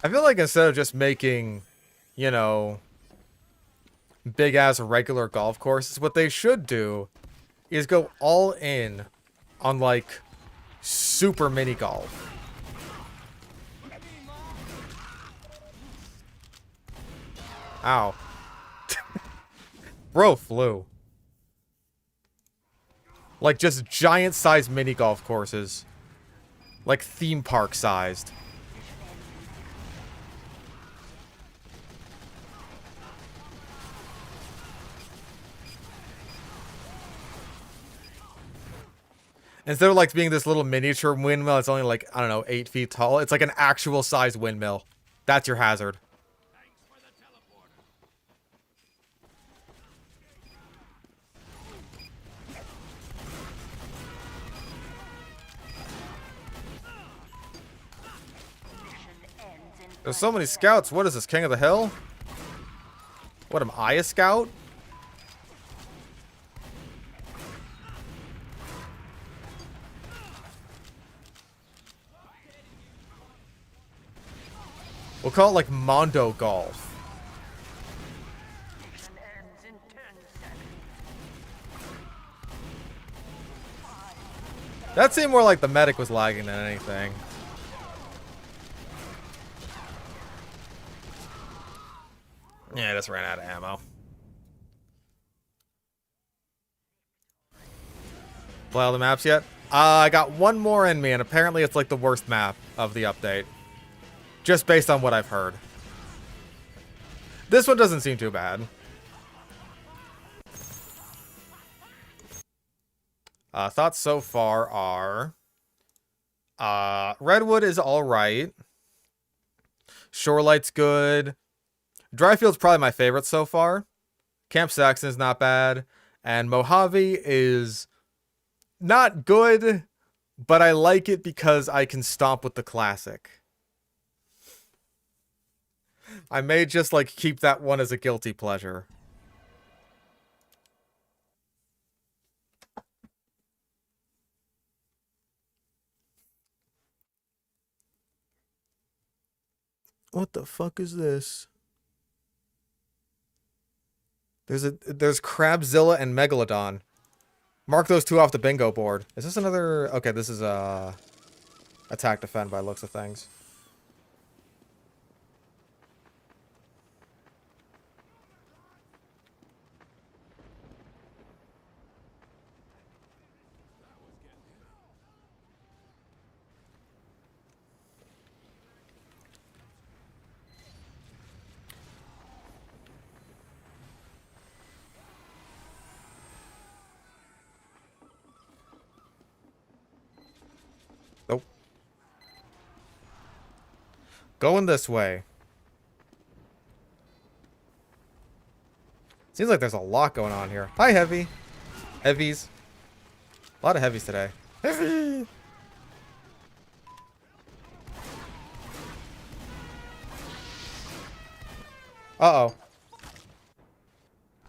I feel like instead of just making, you know, big-ass regular golf courses, what they should do is go all in on, like, super mini golf. Ow. Bro flew. Like, just giant-sized mini golf courses. Like, theme park-sized. Instead of, like, being this little miniature windmill, it's only, like, I don't know, 8 feet tall. It's like an actual size windmill. That's your hazard. There's so many scouts. What is this, King of the Hill? What, am I a scout? We'll call it like Mondo Golf. Mission ends in 10 seconds. That seemed more like the medic was lagging than anything. Yeah, I just ran out of ammo. Play all the maps yet? I got one more in me, and apparently it's like the worst map of the update. Just based on what I've heard. This one doesn't seem too bad. Thoughts so far are... Redwood is alright. Shorelight's good. Dryfield's probably my favorite so far. Camp Saxon is not bad. And Mojave is not good, but I like it because I can stomp with the classic. I may just, like, keep that one as a guilty pleasure. What the fuck is this? There's Crabzilla and Megalodon. Mark those two off the bingo board. Is this another... Okay, this is attack defend by looks of things. Nope. Going this way. Seems like there's a lot going on here. Hi, Heavy. Heavies. A lot of heavies today. Heavy! Uh-oh.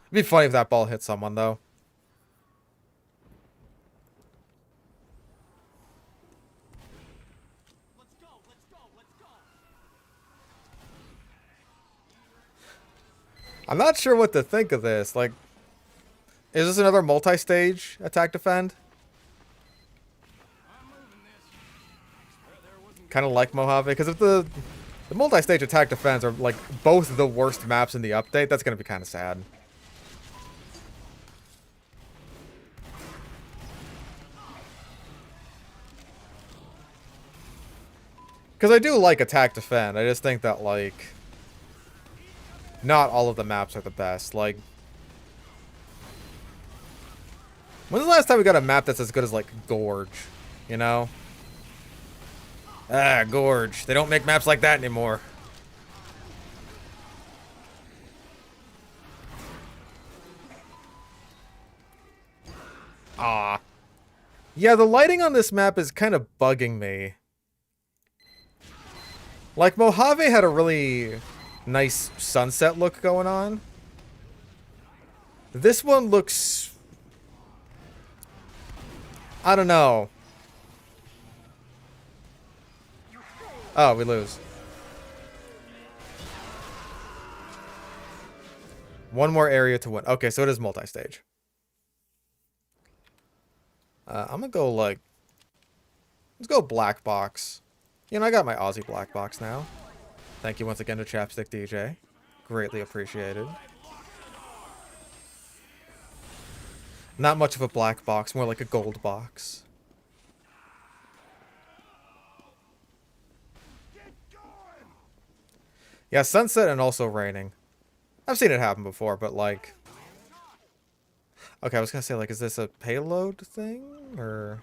It'd be funny if that ball hit someone, though. I'm not sure what to think of this. Like, is this another multi-stage attack defend? Kind of like Mojave, because if the multi-stage attack defense are like both the worst maps in the update, that's gonna be kind of sad. Because I do like attack defend. I just think that, like, not all of the maps are the best. Like, when's the last time we got a map that's as good as, like, Gorge? You know? Ah, Gorge. They don't make maps like that anymore. Ah. Yeah, the lighting on this map is kind of bugging me. Like, Mojave had a really nice sunset look going on. This one looks... I don't know. Oh, we lose. One more area to win. Okay, so it is multi-stage. I'm gonna go, like... Let's go black box. You know, I got my Aussie black box now. Thank you once again to Chapstick DJ. Greatly appreciated. Not much of a black box, more like a gold box. Yeah, sunset and also raining. I've seen it happen before, but like... Okay, I was gonna say, like, is this a payload thing, or...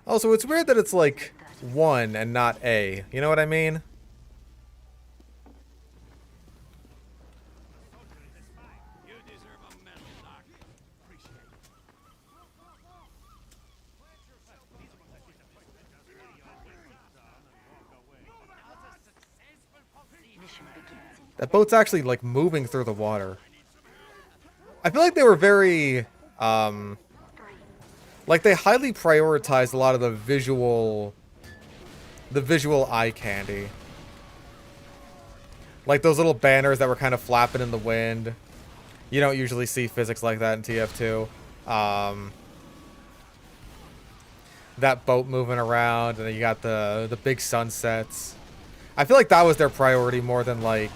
Also, it's weird that it's, like, 1 and not A. You know what I mean? That boat's actually, like, moving through the water. I feel like they were very, like, they highly prioritized a lot of the visual eye candy. Like those little banners that were kind of flapping in the wind. You don't usually see physics like that in TF2. That boat moving around, and then you got the big sunsets. I feel like that was their priority more than, like,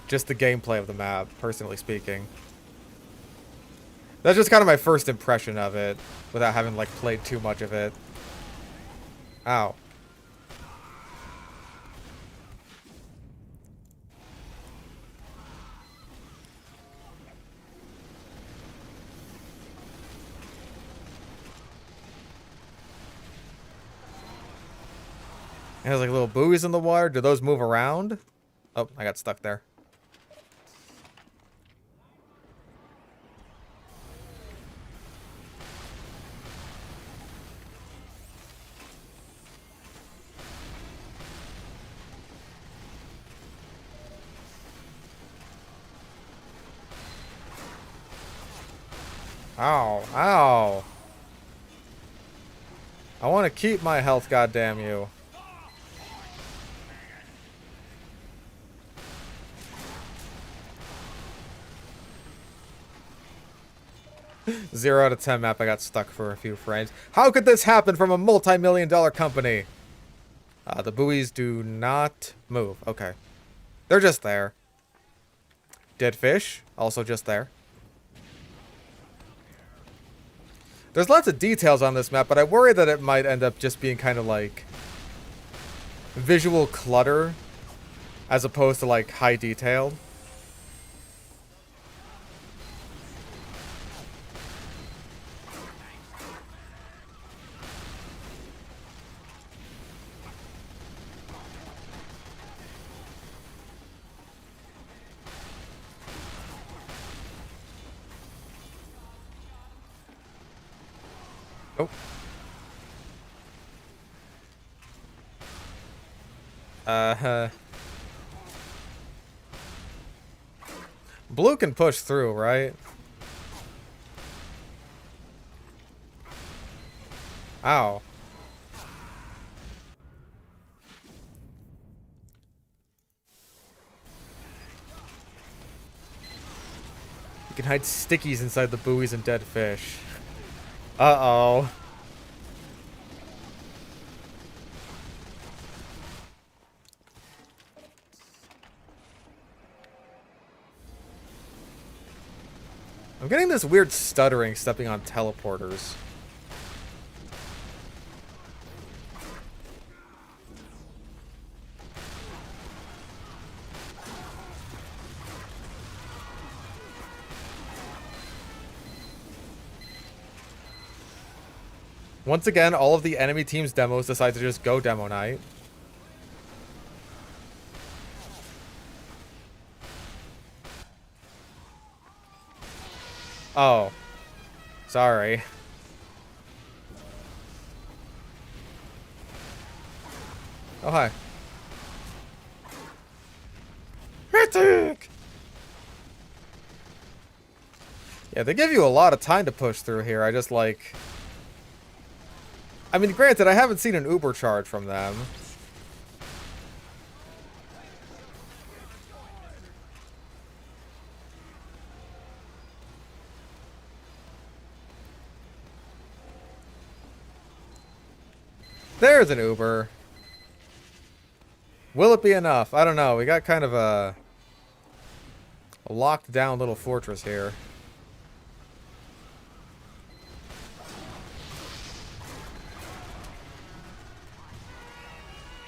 just the gameplay of the map, personally speaking. That's just kind of my first impression of it, without having, like, played too much of it. Ow. It has like little buoys in the water. Do those move around? Oh, I got stuck there. Ow, ow. I want to keep my health, goddamn you. Zero out of 10 map, I got stuck for a few frames. How could this happen from a multi-million-dollar company? The buoys do not move. Okay. They're just there. Dead fish, also just there. There's lots of details on this map, but I worry that it might end up just being kind of like visual clutter as opposed to like high detail. Oh. Blue can push through, right? Ow. You can hide stickies inside the buoys and dead fish. Uh-oh. I'm getting this weird stuttering stepping on teleporters. Once again, all of the enemy team's demos decide to just go demo night. Oh. Sorry. Oh, hi. Critic! Yeah, they give you a lot of time to push through here. I just, like... I mean, granted, I haven't seen an Uber charge from them. There's an Uber. Will it be enough? I don't know. We got kind of a locked down little fortress here.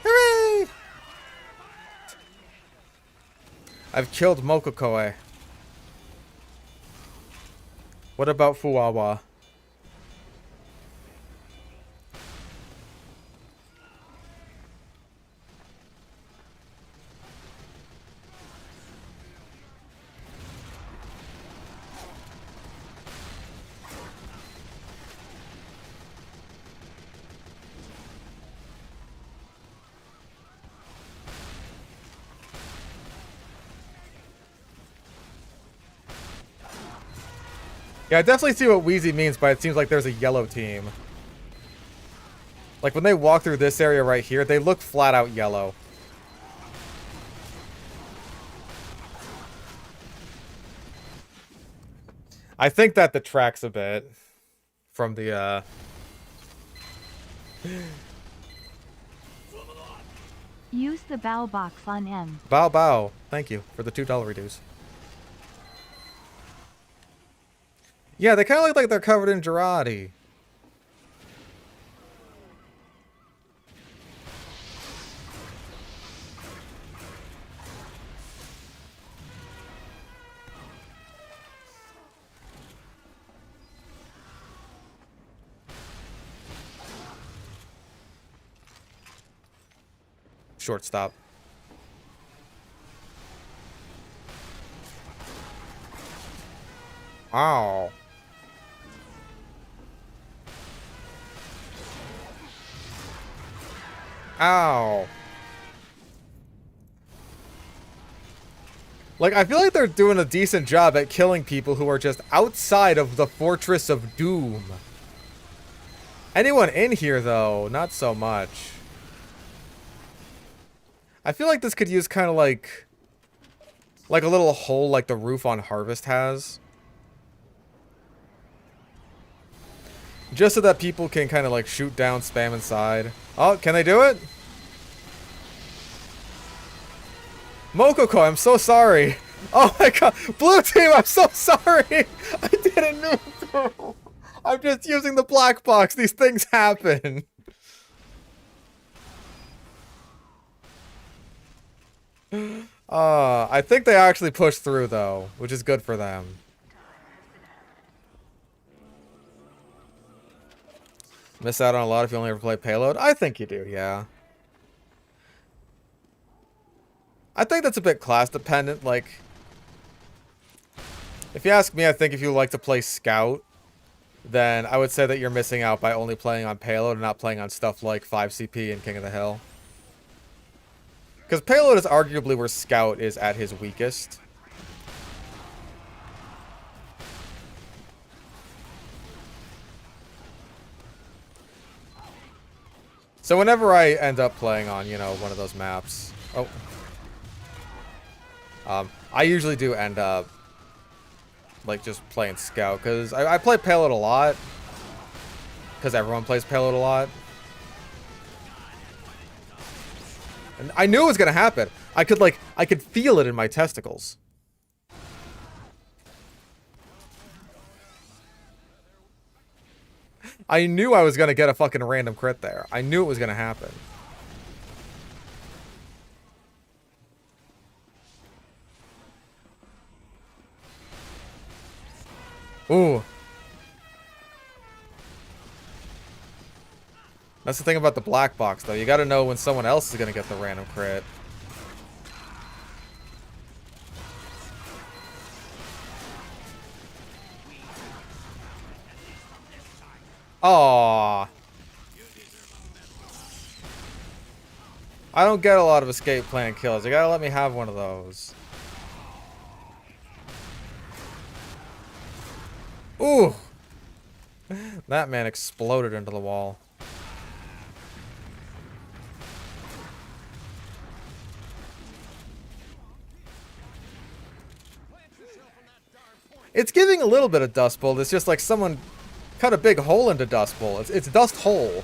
Hooray! I've killed Mokokoe. What about Fuwawa? Yeah, I definitely see what Wheezy means, but it seems like there's a yellow team. Like, when they walk through this area right here, they look flat out yellow. I think that detracts a bit from the, Use the bow box on M. Bow bow. Thank you for the $2 reduce. Yeah, they kind of look like they're covered in Girardi. Shortstop. Ow. Ow. Like, I feel like they're doing a decent job at killing people who are just outside of the Fortress of Doom. Anyone in here, though, not so much. I feel like this could use kind of like a little hole like the roof on Harvest has. Just so that people can kind of like shoot down, spam inside. Oh, can they do it? Mokoko, I'm so sorry. Oh my god. Blue team, I'm so sorry. I didn't mean to. I'm just using the black box. These things happen. I think they actually pushed through though, which is good for them. Miss out on a lot if you only ever play Payload? I think you do, yeah. I think that's a bit class dependent, like... If you ask me, I think if you like to play Scout, then I would say that you're missing out by only playing on Payload and not playing on stuff like 5CP and King of the Hill. Because Payload is arguably where Scout is at his weakest. So whenever I end up playing on, you know, one of those maps... Oh. I usually do end up, like, just playing Scout. Because I play Payload a lot. Because everyone plays Payload a lot. And I knew it was going to happen. I could feel it in my testicles. I knew I was going to get a fucking random crit there. I knew it was going to happen. Ooh. That's the thing about the black box, though. You gotta know when someone else is gonna get the random crit. Aww. I don't get a lot of escape plan kills. You gotta let me have one of those. Ooh. That man exploded into the wall. It's giving a little bit of Dust Bowl. It's just like someone cut a big hole into Dust Bowl. It's Dust Hole.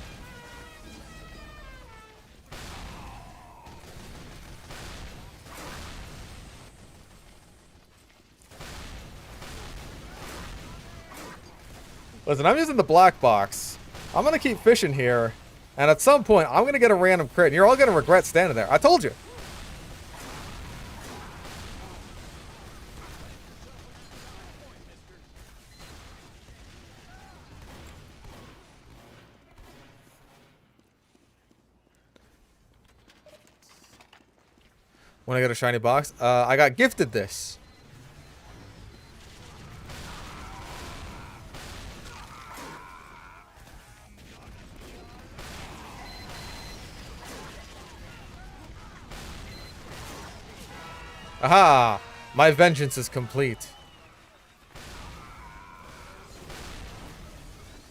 Listen, I'm using the black box. I'm gonna keep fishing here. And at some point, I'm gonna get a random crit. And you're all gonna regret standing there. I told you. When I get a shiny box, I got gifted this. Aha! My vengeance is complete.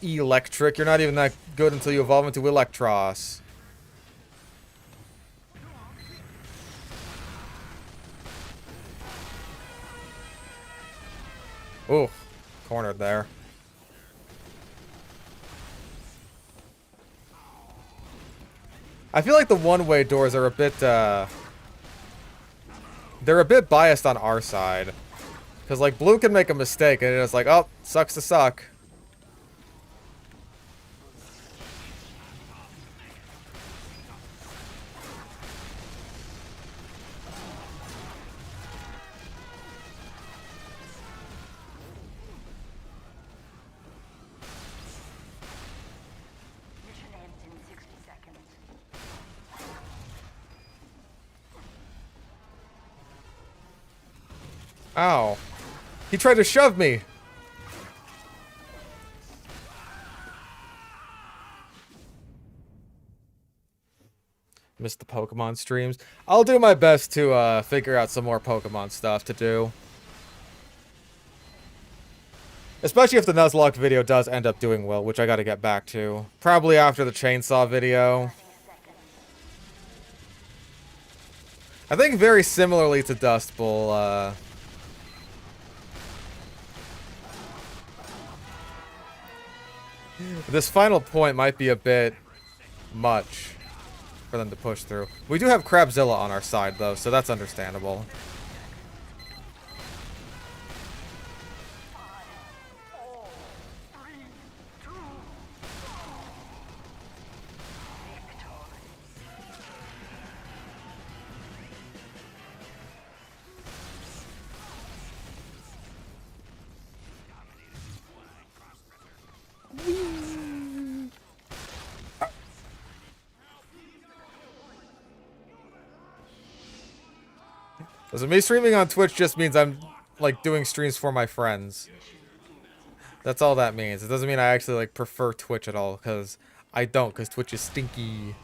electric. You're not even that good until you evolve into Electros. Ooh, cornered there. I feel like the one-way doors are a bit, they're a bit biased on our side. Because, like, blue can make a mistake, and it's like, oh, sucks to suck. Mission ends in 60 seconds. Ow. He tried to shove me. Missed the Pokemon streams. I'll do my best to figure out some more Pokemon stuff to do. Especially if the Nuzlocke video does end up doing well, which I gotta get back to. Probably after the Chainsaw video. I think very similarly to Dust Bowl, this final point might be a bit much for them to push through. We do have Crabzilla on our side, though, so that's understandable. So me streaming on Twitch just means I'm, like, doing streams for my friends. That's all that means. It doesn't mean I actually, like, prefer Twitch at all, because I don't, because Twitch is stinky.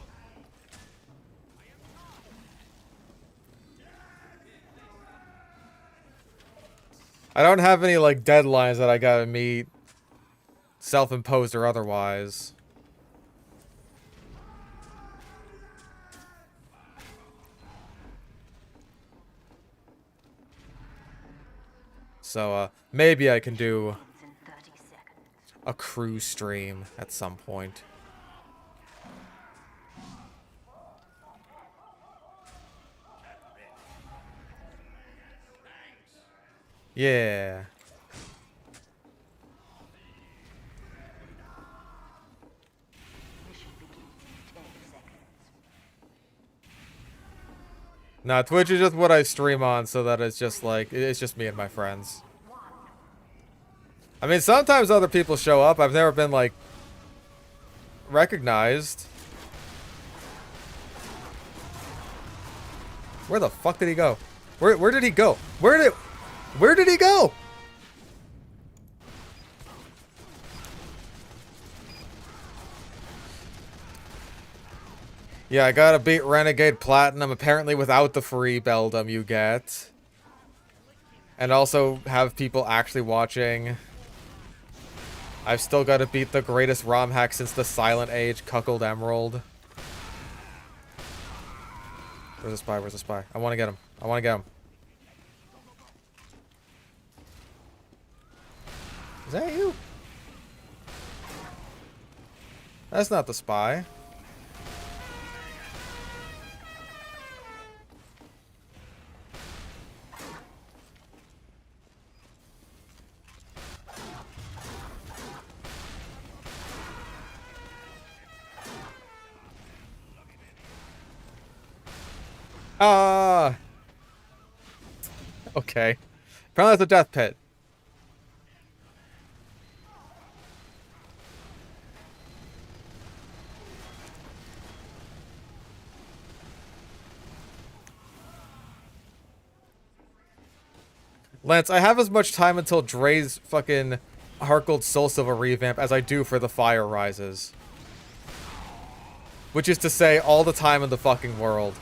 I don't have any, like, deadlines that I gotta meet, self-imposed or otherwise. So, maybe I can do a cruise stream at some point. Yeah. Nah, Twitch is just what I stream on, so that it's just like, it's just me and my friends. I mean, sometimes other people show up. I've never been, like, recognized. Where the fuck did he go? Where did he go? Where did he go? Yeah, I gotta beat Renegade Platinum, apparently without the free Beldum you get. And also have people actually watching. I've still gotta beat the greatest ROM hack since the Silent Age, Cuckold Emerald. Where's the spy? Where's the spy? I wanna get him. I wanna get him. Is that you? That's not the spy. Ah. Okay. Apparently that's a death pit. Lance, I have as much time until Dre's fucking Harkled Soul Silver revamp as I do for the Fire Rises. Which is to say, all the time in the fucking world.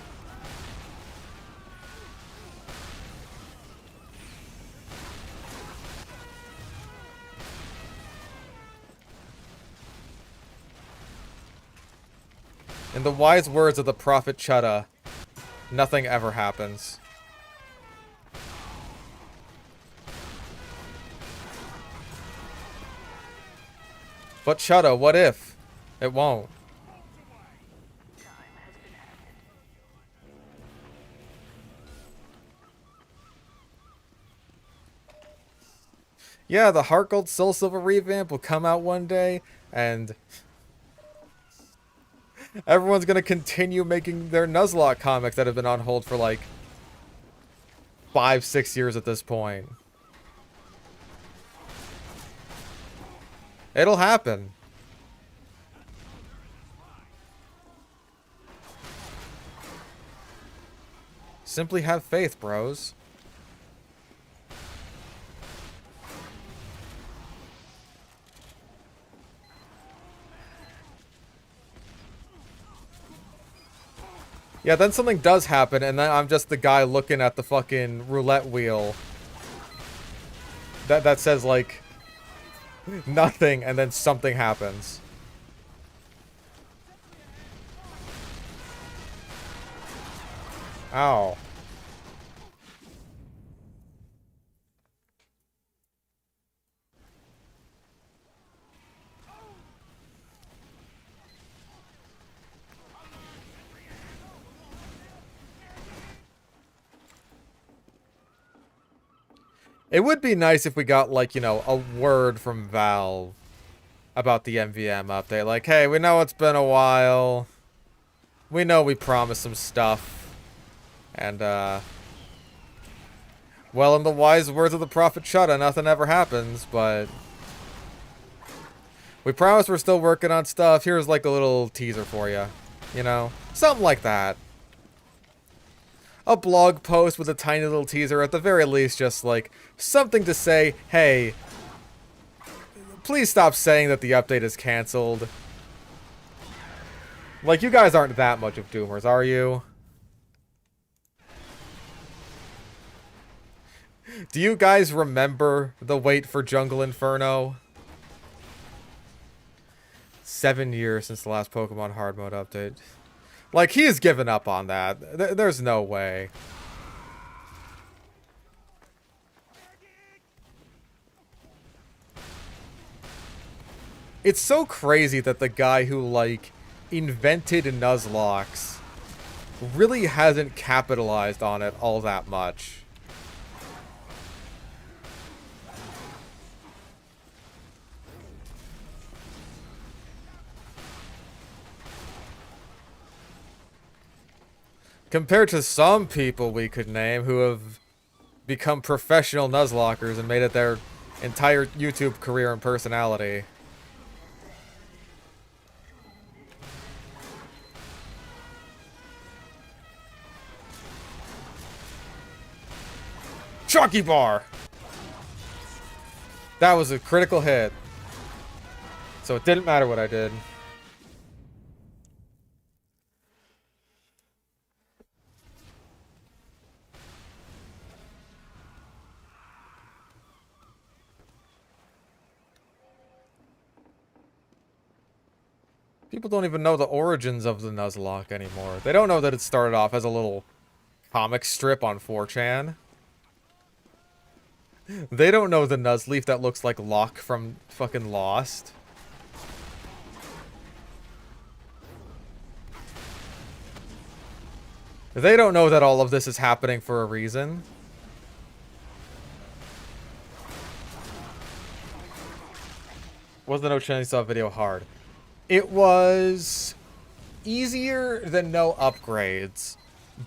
In the wise words of the Prophet Chutta, nothing ever happens. But Chutta, what if? It won't. Yeah, the Heart Gold Soul Silver revamp will come out one day, and everyone's gonna continue making their Nuzlocke comics that have been on hold for like 5-6 years at this point. It'll happen. Simply have faith, bros. Yeah, then something does happen, and then I'm just the guy looking at the fucking roulette wheel. That says, like, nothing, and then something happens. Ow. It would be nice if we got, like, you know, a word from Valve about the MVM update. Like, hey, we know it's been a while. We know we promised some stuff. And, well, in the wise words of the Prophet Chutta, nothing ever happens, but we promise we're still working on stuff. Here's, like, a little teaser for you. You know? Something like that. A blog post with a tiny little teaser, at the very least, just like something to say, hey, please stop saying that the update is canceled. Like, you guys aren't that much of doomers, are you? Do you guys remember the wait for Jungle Inferno? 7 years since the last Pokemon Hard Mode update. Like, he's given up on that. There's no way. It's so crazy that the guy who, like, invented Nuzlocke really hasn't capitalized on it all that much. Compared to some people we could name who have become professional Nuzlockers and made it their entire YouTube career and personality. Chalky bar! That was a critical hit. So it didn't matter what I did. People don't even know the origins of the Nuzlocke anymore. They don't know that it started off as a little comic strip on 4chan. They don't know the Nuzleaf that looks like Locke from fucking Lost. They don't know that all of this is happening for a reason. Was the No Chainsaw video hard? It was easier than no upgrades,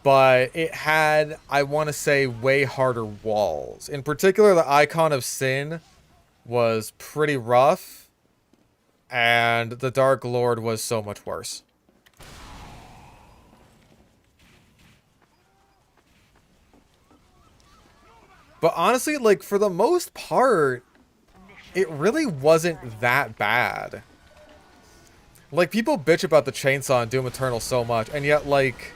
but it had, I want to say, way harder walls. In particular, the Icon of Sin was pretty rough, and the Dark Lord was so much worse. But honestly, like, for the most part, it really wasn't that bad. Like, people bitch about the chainsaw in Doom Eternal so much, and yet, like,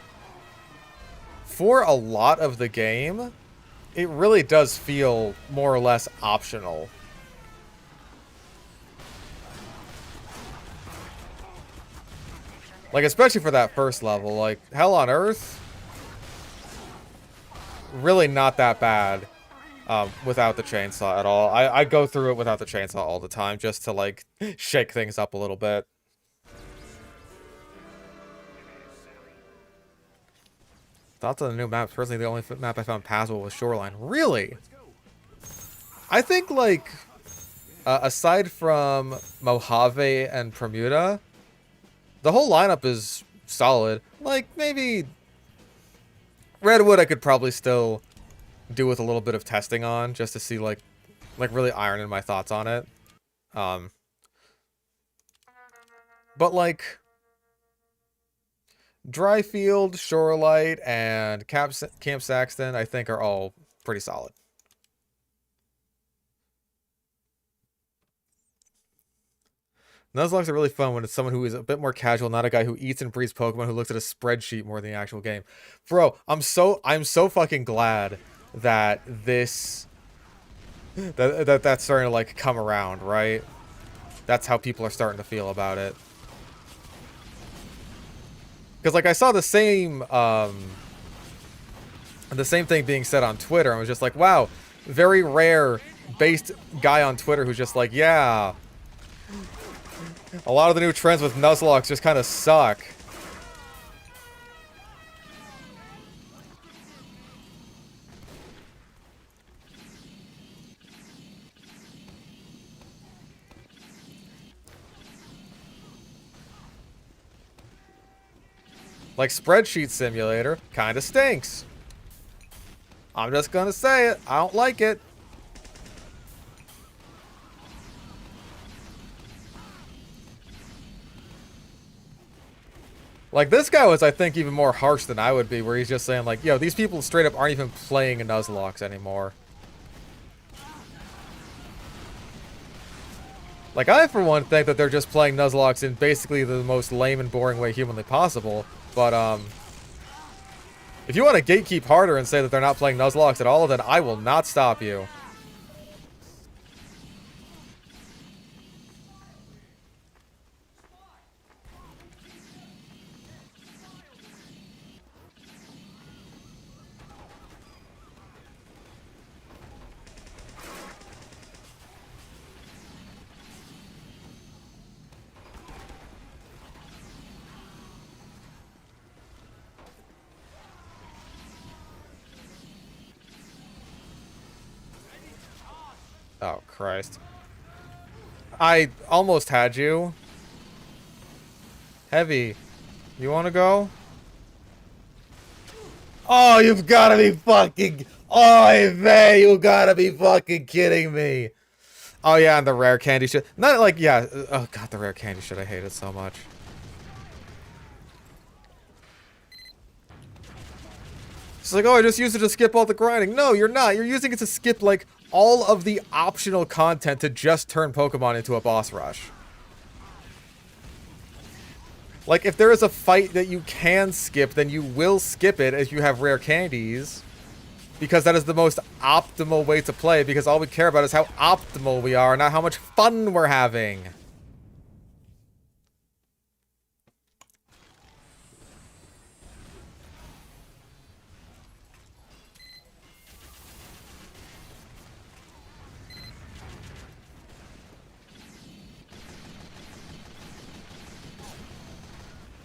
for a lot of the game, it really does feel more or less optional. Like, especially for that first level. Like, Hell on Earth, really not that bad without the chainsaw at all. I go through it without the chainsaw all the time just to, like, shake things up a little bit. Thoughts on the new map? Personally, the only map I found passable was Shoreline. Really? I think, like, aside from Mojave and Bermuda, the whole lineup is solid. Like, maybe Redwood I could probably still do with a little bit of testing on, just to see, like really iron in my thoughts on it. But, like, Dryfield, Shorelight, and Camp Saxton, I think, are all pretty solid. Nuzlockes are really fun when it's someone who is a bit more casual, not a guy who eats and breathes Pokemon, who looks at a spreadsheet more than the actual game. Bro, I'm so fucking glad that this that's starting to, like, come around, right? That's how people are starting to feel about it. Because, like, I saw the same thing being said on Twitter. I was just like, wow, very rare based guy on Twitter who's just like, yeah, a lot of the new trends with Nuzlocke just kind of suck. Like, Spreadsheet Simulator kind of stinks. I'm just gonna say it. I don't like it. Like, this guy was, I think, even more harsh than I would be, where he's just saying, like, yo, these people straight up aren't even playing Nuzlocke anymore. Like, I, for one, think that they're just playing Nuzlocke in basically the most lame and boring way humanly possible. But, if you want to gatekeep harder and say that they're not playing Nuzlocke at all, then I will not stop you. Oh, Christ. I almost had you. Heavy. You want to go? Oh, you've got to be fucking... Oh, man, you gotta be fucking kidding me. Oh, yeah, and the rare candy shit. Not like, yeah. Oh, God, the rare candy shit. I hate it so much. It's like, oh, I just used it to skip all the grinding. No, you're not. You're using it to skip, like, all of the optional content to just turn Pokemon into a boss rush. Like, if there is a fight that you can skip, then you will skip it if you have rare candies. Because that is the most optimal way to play, because all we care about is how optimal we are, not how much fun we're having.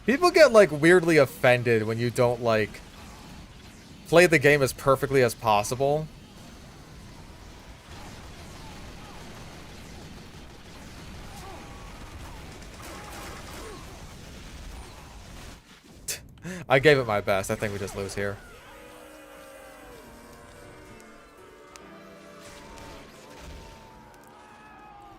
People get, like, weirdly offended when you don't, like, play the game as perfectly as possible. I gave it my best. I think we just lose here.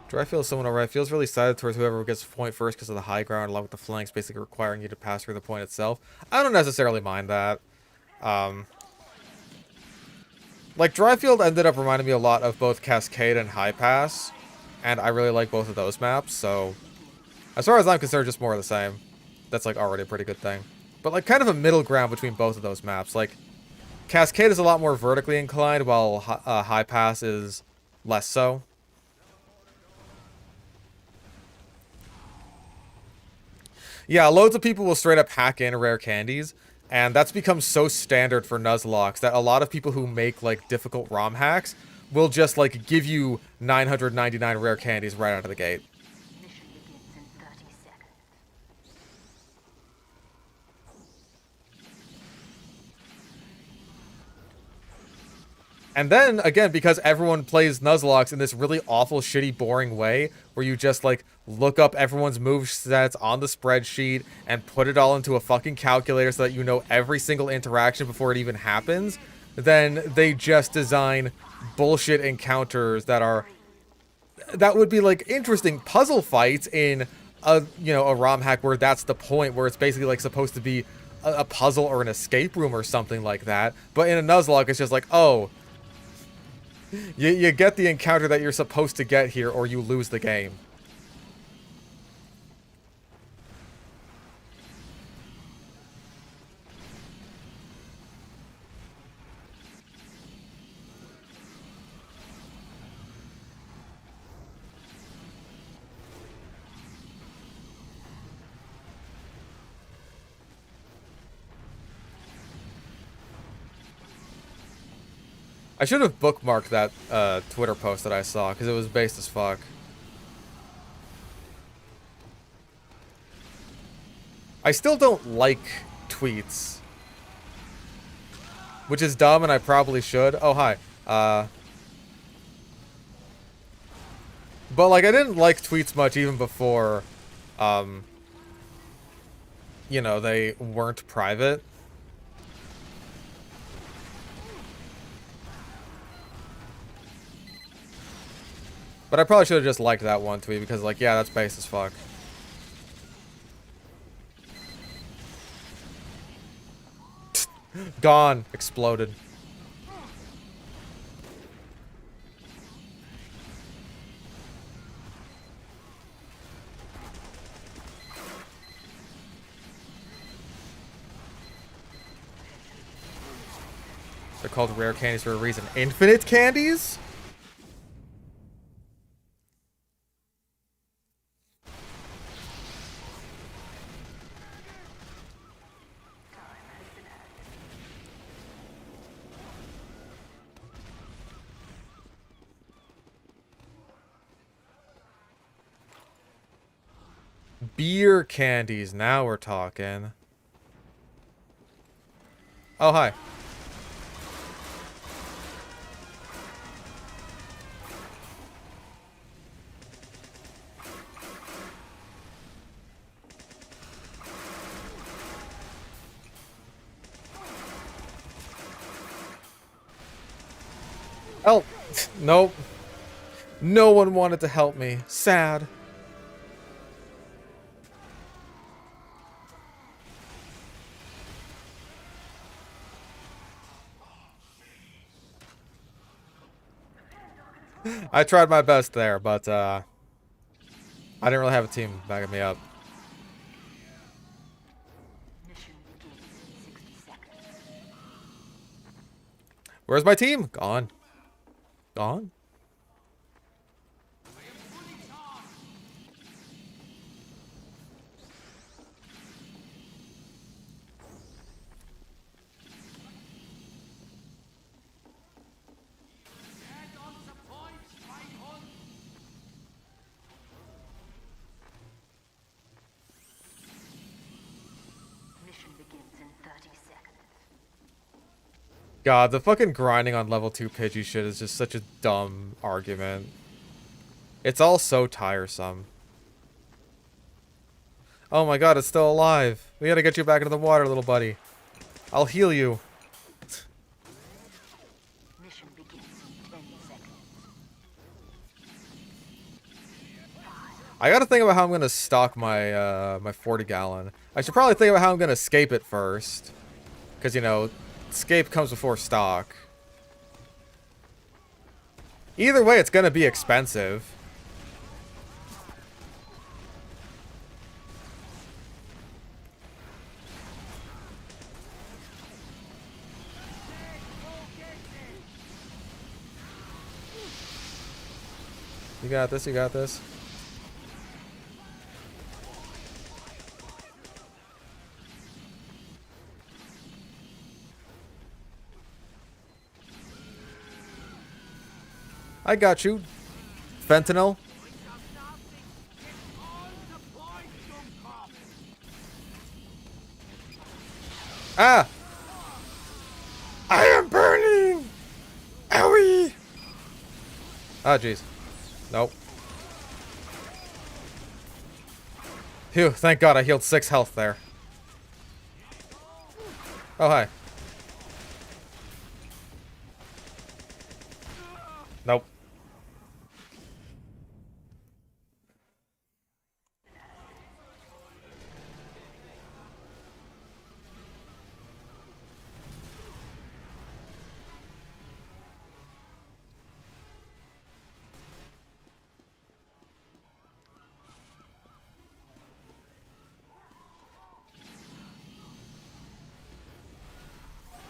Dryfield is someone alright. Feels really sided towards whoever gets the point first because of the high ground, along with the flanks basically requiring you to pass through the point itself. I don't necessarily mind that. Like, Dryfield ended up reminding me a lot of both Cascade and High Pass, and I really like both of those maps, so as far as I'm concerned, just more of the same. That's, like, already a pretty good thing. But, like, kind of a middle ground between both of those maps. Like, Cascade is a lot more vertically inclined, while High Pass is less so. Yeah, loads of people will straight up hack in rare candies, and that's become so standard for Nuzlocke that a lot of people who make, like, difficult ROM hacks will just, like, give you 999 rare candies right out of the gate. Mission begins in 30 seconds. And then, again, because everyone plays Nuzlocke in this really awful, shitty, boring way, where you just, like, look up everyone's movesets on the spreadsheet and put it all into a fucking calculator so that you know every single interaction before it even happens, then they just design bullshit encounters that would be, like, interesting puzzle fights in a, you know, a ROM hack where that's the point, where it's basically, like, supposed to be a puzzle or an escape room or something like that. But in a Nuzlocke, it's just like, oh, you get the encounter that you're supposed to get here, or you lose the game. I should have bookmarked that Twitter post that I saw, because it was based as fuck. I still don't like tweets. Which is dumb, and I probably should. Oh, hi. But, like, I didn't like tweets much even before, you know, they weren't private. But I probably should have just liked that one tweet, because, like, yeah, that's base as fuck. Gone. Exploded. They're called rare candies for a reason. Infinite candies? Beer candies. Now we're talking. Oh, hi. Oh, nope. No one wanted to help me. Sad. I tried my best there, but I didn't really have a team backing me up. Mission begins in 60 seconds. Where's my team? Gone. Gone? Mission begins in 30 seconds. God, the fucking grinding on level 2 Pidgey shit is just such a dumb argument. It's all so tiresome. Oh my god, it's still alive. We gotta get you back into the water, little buddy. I'll heal you. Mission begins in 10 seconds. I gotta think about how I'm gonna stock my my 40 gallon. I should probably think about how I'm gonna escape it first. Because, you know, escape comes before stock. Either way, it's gonna be expensive. You got this, you got this. I got you. Fentanyl. Ah! I am burning! Owie! Oh, jeez. Nope. Phew, thank God I healed 6 health there. Oh, hi. Nope.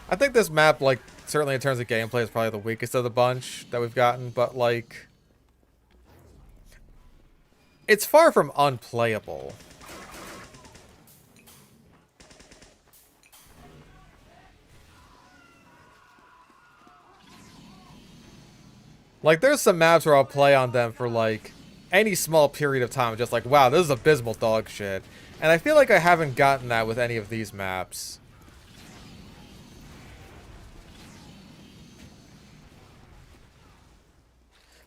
I think this map, like, certainly in terms of gameplay, is probably the weakest of the bunch that we've gotten, but, like, it's far from unplayable. Like, there's some maps where I'll play on them for, like, any small period of time, just like, wow, this is abysmal dog shit. And I feel like I haven't gotten that with any of these maps.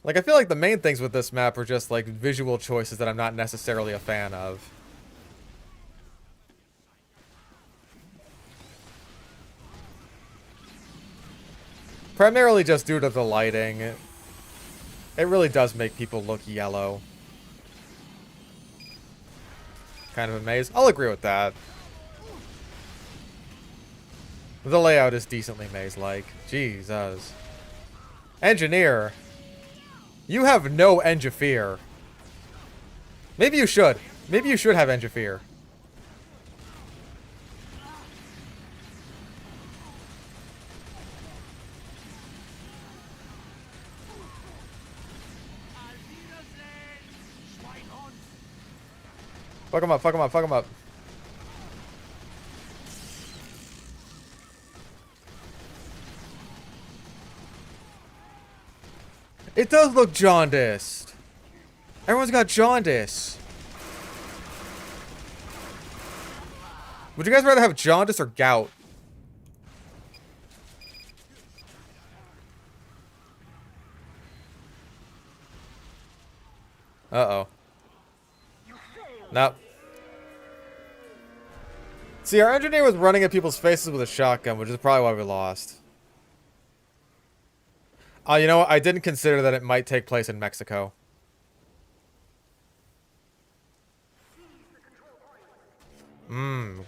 Like, I feel like the main things with this map are just, like, visual choices that I'm not necessarily a fan of. Primarily just due to the lighting. It really does make people look yellow. Kind of a maze. I'll agree with that. The layout is decently maze-like. Jesus. Engineer. You have no Engifear. Maybe you should. Maybe you should have Engifear. Fuck him up, fuck him up, fuck him up. It does look jaundiced. Everyone's got jaundice. Would you guys rather have jaundice or gout? Uh-oh. Nope. See, our engineer was running at people's faces with a shotgun, which is probably why we lost. You know what? I didn't consider that it might take place in Mexico.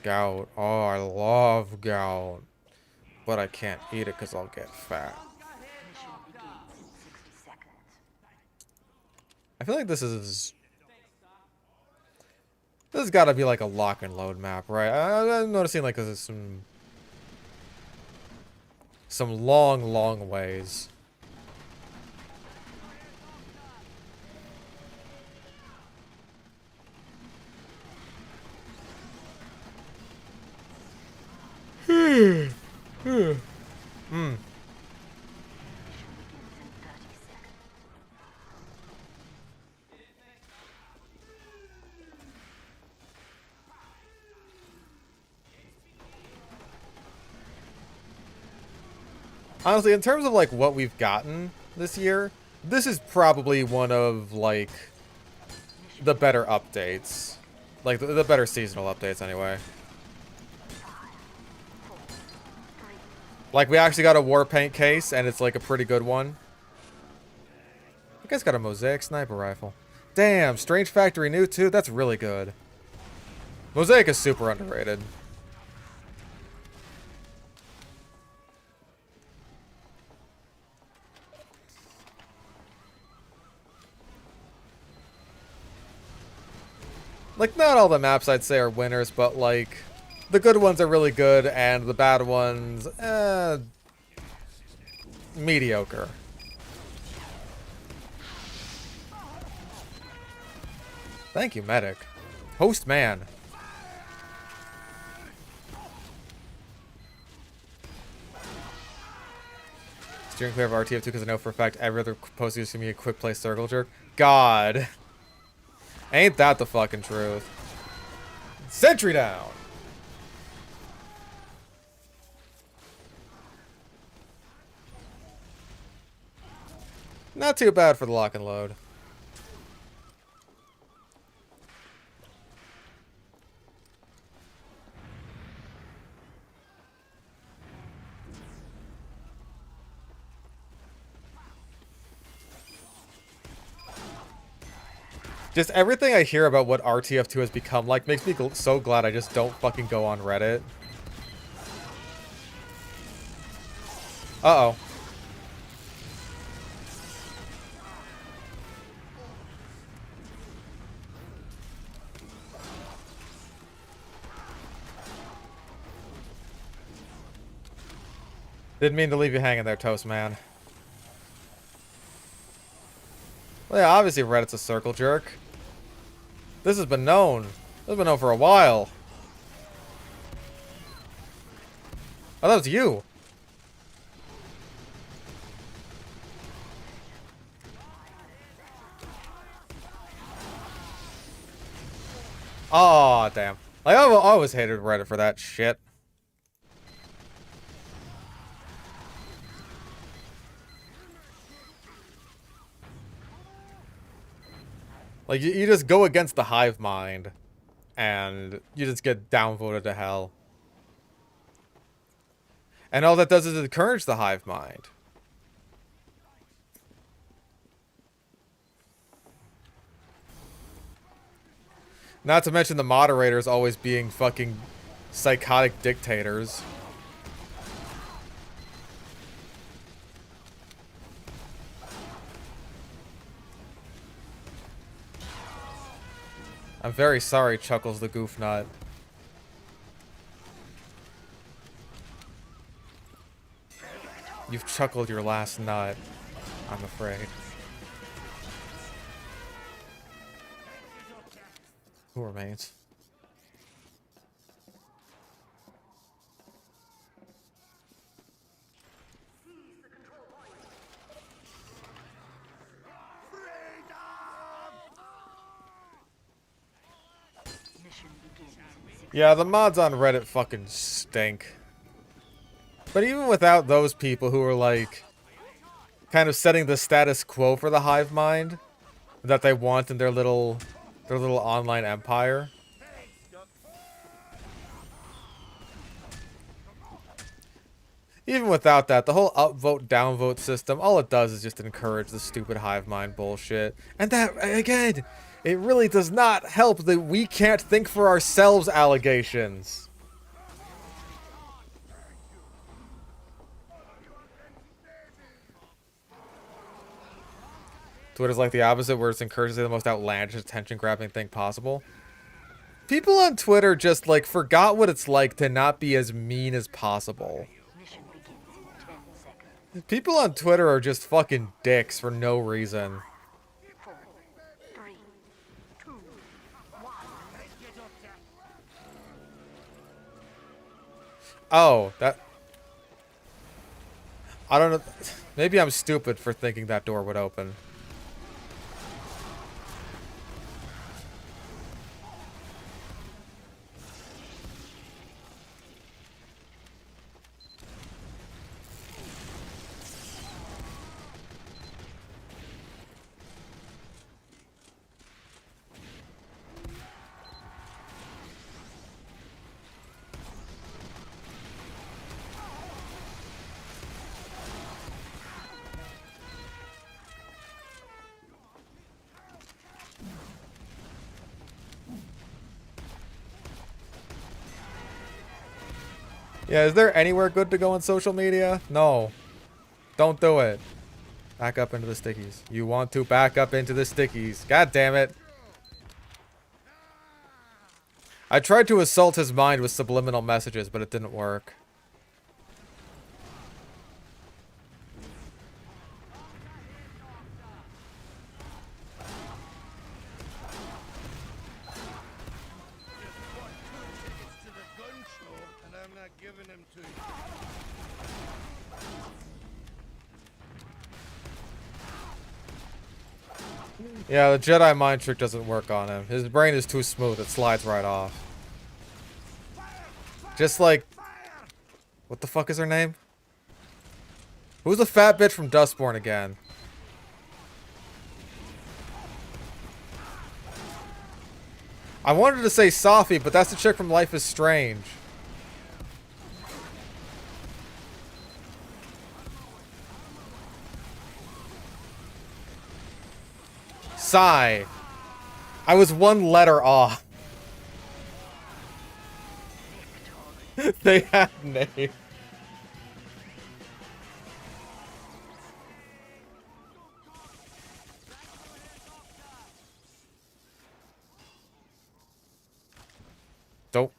Gout. Oh, I love gout. But I can't eat it because I'll get fat. Mission begins in 60 seconds. I feel like this is... This has got to be like a lock and load map, right? I'm noticing like this is some long ways. Honestly, in terms of like what we've gotten this year, this is probably one of like the better updates. Like the better seasonal updates anyway. Like we actually got a war paint case and it's like a pretty good one. You guys got a Mosaic sniper rifle. Damn, Strange Factory new too? That's really good. Mosaic is super underrated. Like, not all the maps I'd say are winners, but, like, the good ones are really good, and the bad ones, mediocre. Thank you, medic. Host man. Steering clear of RTF2 because I know for a fact every other post used to be a quick play circle jerk. God. Ain't that the fucking truth. Sentry down! Not too bad for the lock and load. Just everything I hear about what RTF2 has become like makes me so glad I just don't fucking go on Reddit. Uh-oh. Didn't mean to leave you hanging there, Toast Man. Well, yeah, obviously Reddit's a circle jerk. This has been known. This has been known for a while. Oh, that was you. Aw, damn. Like, I've always hated Reddit for that shit. Like, you just go against the hive mind, and you just get downvoted to hell. And all that does is encourage the hive mind. Not to mention the moderators always being fucking psychotic dictators. I'm very sorry, Chuckles the Goof Nut. You've chuckled your last nut, I'm afraid. Who remains? Mission begins in 6 Yeah, the mods on Reddit fucking stink. But even without those people who are like kind of setting the status quo for the hive mind that they want in their little online empire. Even without that, the whole upvote downvote system, all it does is just encourage the stupid hive mind bullshit. And that, again, it really does not help the we can't think for ourselves allegations. Twitter's like the opposite, where it's encouraged to say the most outlandish, attention-grabbing thing possible. People on Twitter just, like, forgot what it's like to not be as mean as possible. Mission begins in 10 seconds. People on Twitter are just fucking dicks for no reason. 4, 3, 2, 1. Oh, that... I don't know. Maybe I'm stupid for thinking that door would open. Yeah, is there anywhere good to go on social media? No. Don't do it. Back up into the stickies. You want to back up into the stickies. God damn it. I tried to assault his mind with subliminal messages, but it didn't work. Yeah, the Jedi mind trick doesn't work on him. His brain is too smooth, it slides right off. Just like... What the fuck is her name? Who's the fat bitch from Dustborn again? I wanted to say Safi, but that's the chick from Life is Strange. Sigh. I was one letter off. They have names. Don't.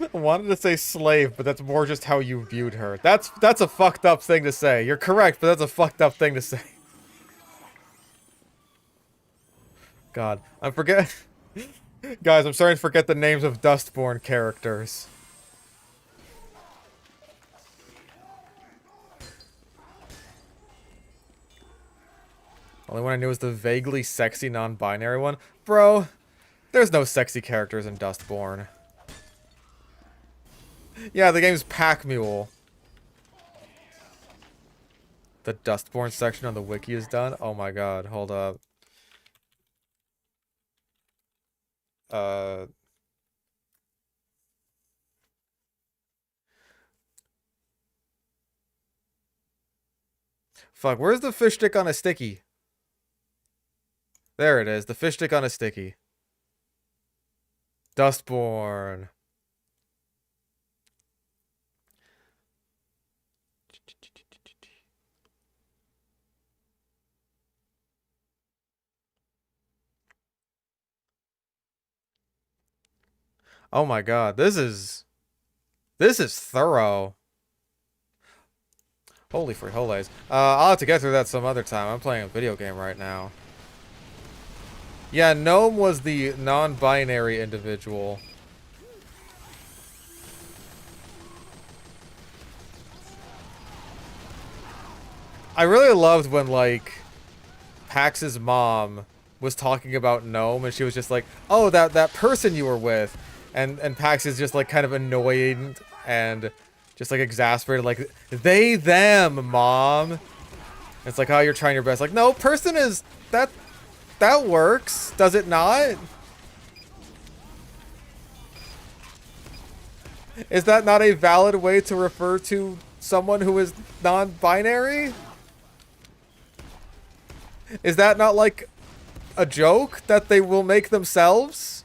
I wanted to say slave, but that's more just how you viewed her. That's a fucked up thing to say. You're correct, but that's a fucked up thing to say. God, I'm forget. Guys, I'm starting to forget the names of Dustborn characters. Only one I knew was the vaguely sexy non-binary one. Bro, there's no sexy characters in Dustborn. Yeah, the game's Pack Mule. The Dustborn section on the wiki is done? Oh my god, hold up. Fuck, where's the fish stick on a sticky? There it is, the fish stick on a sticky. Dustborn. Oh my god, this is thorough. Holy frijoles. I'll have to get through that some other time. I'm playing a video game right now. Yeah, Gnome was the non-binary individual. I really loved when, like, Pax's mom was talking about Gnome, and she was just like, oh, that person you were with. And Pax is just, like, kind of annoyed and just, like, exasperated, like, they, them, mom. It's like, oh, you're trying your best. Like, no, person is, that works, does it not? Is that not a valid way to refer to someone who is non-binary? Is that not like a joke that they will make themselves?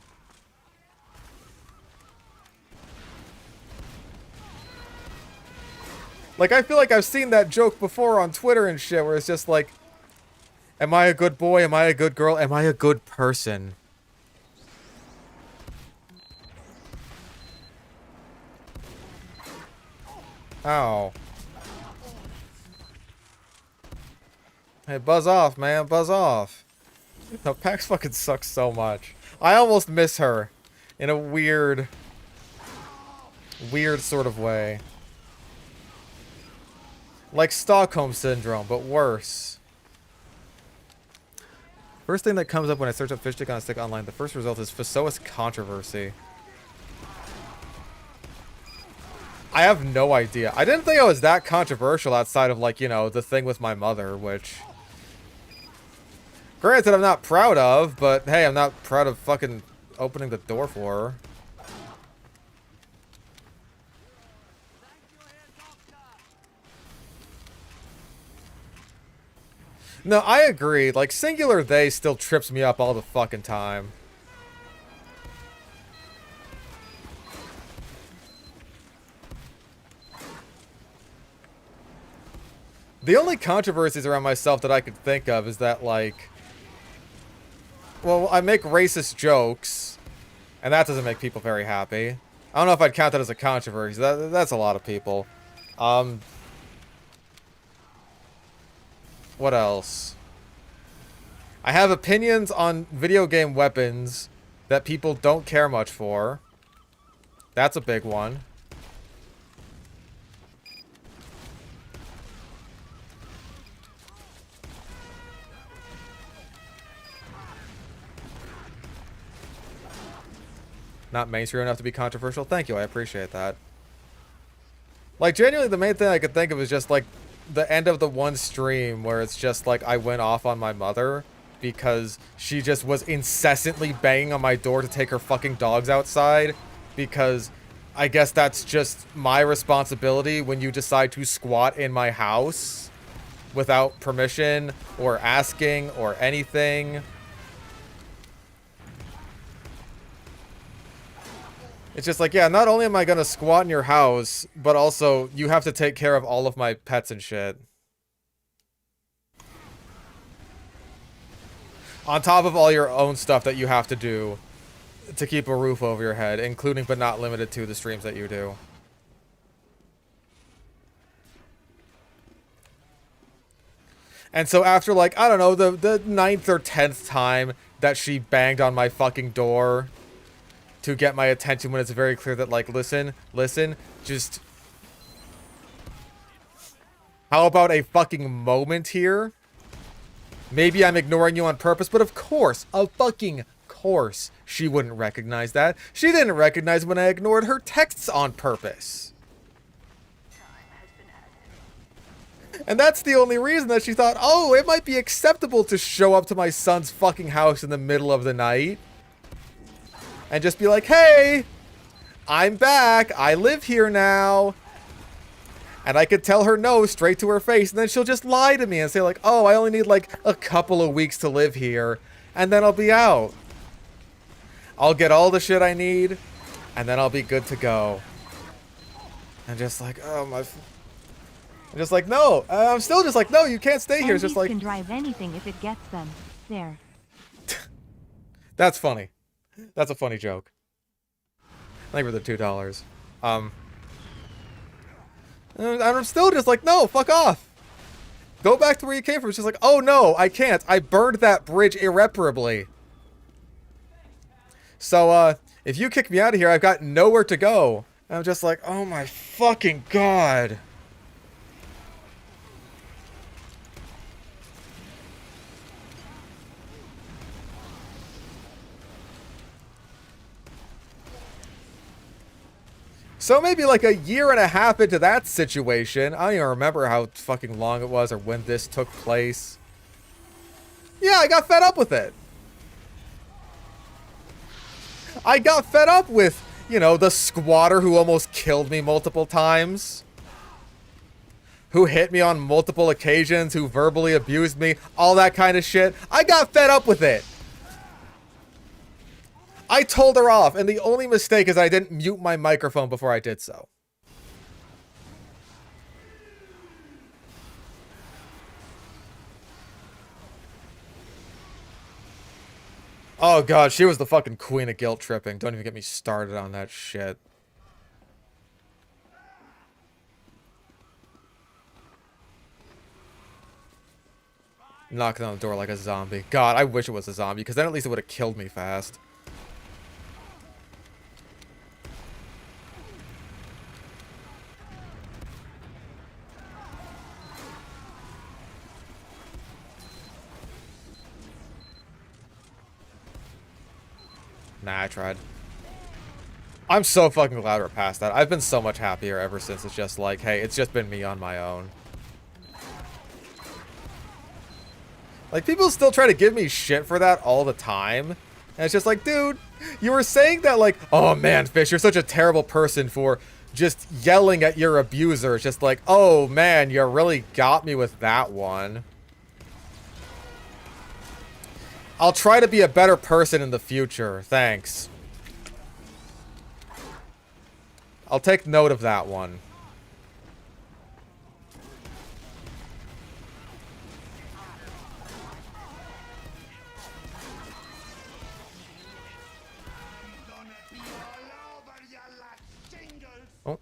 Like, I feel like I've seen that joke before on Twitter and shit, where it's just like, am I a good boy? Am I a good girl? Am I a good person? Ow. Hey, buzz off, man. Buzz off. No, Pax fucking sucks so much. I almost miss her. In a weird sort of way. Like Stockholm Syndrome, but worse. First thing that comes up when I search up fish stick on a stick online, the first result is Fasoas controversy. I have no idea. I didn't think it was that controversial outside of, like, you know, the thing with my mother, which... Granted, I'm not proud of, but hey, I'm not proud of fucking opening the door for her. No, I agree. Like, singular they still trips me up all the fucking time. The only controversies around myself that I could think of is that, like... Well, I make racist jokes, and that doesn't make people very happy. I don't know if I'd count that as a controversy. That's a lot of people. What else? I have opinions on video game weapons that people don't care much for. That's a big one. Not mainstream enough to be controversial. Thank you, I appreciate that. Like, genuinely, the main thing I could think of is just, like, the end of the one stream where it's just, like, I went off on my mother because she just was incessantly banging on my door to take her fucking dogs outside because I guess that's just my responsibility when you decide to squat in my house without permission or asking or anything. It's just like, yeah, not only am I gonna squat in your house, but also you have to take care of all of my pets and shit. On top of all your own stuff that you have to do to keep a roof over your head, including but not limited to the streams that you do. And so after, like, I don't know, the 9th or 10th time that she banged on my fucking door to get my attention when it's very clear that, like, listen, just... How about a fucking moment here? Maybe I'm ignoring you on purpose, but of course, course, she wouldn't recognize that. She didn't recognize when I ignored her texts on purpose. And that's the only reason that she thought, oh, it might be acceptable to show up to my son's fucking house in the middle of the night. And just be like, hey, I'm back. I live here now. And I could tell her no straight to her face. And then she'll just lie to me and say like, oh, I only need like a couple of weeks to live here. And then I'll be out. I'll get all the shit I need. And then I'll be good to go. And just like, oh my... I'm just like, no. I'm still just like, no, you can't stay here. It's just like... can drive anything if it gets them. There. That's funny. That's a funny joke. Thank you for the $2. And I'm still just like, no, fuck off. Go back to where you came from. It's just like, oh no, I can't. I burned that bridge irreparably. So, if you kick me out of here, I've got nowhere to go. And I'm just like, oh my fucking god. So maybe like a year and a half into that situation, I don't even remember how fucking long it was or when this took place. Yeah, I got fed up with it. I got fed up with, you know, the squatter who almost killed me multiple times. Who hit me on multiple occasions, who verbally abused me, all that kind of shit. I got fed up with it. I told her off, and the only mistake is I didn't mute my microphone before I did so. Oh god, she was the fucking queen of guilt tripping. Don't even get me started on that shit. Knocking on the door like a zombie. God, I wish it was a zombie, because then at least it would have killed me fast. Nah, I tried. I'm so fucking glad we're past that. I've been so much happier ever since it's just like, hey, it's just been me on my own. Like, people still try to give me shit for that all the time. And it's just like, dude, you were saying that like, oh man, Fish, you're such a terrible person for just yelling at your abuser. It's just like, oh man, you really got me with that one. I'll try to be a better person in the future. Thanks. I'll take note of that one. Oh.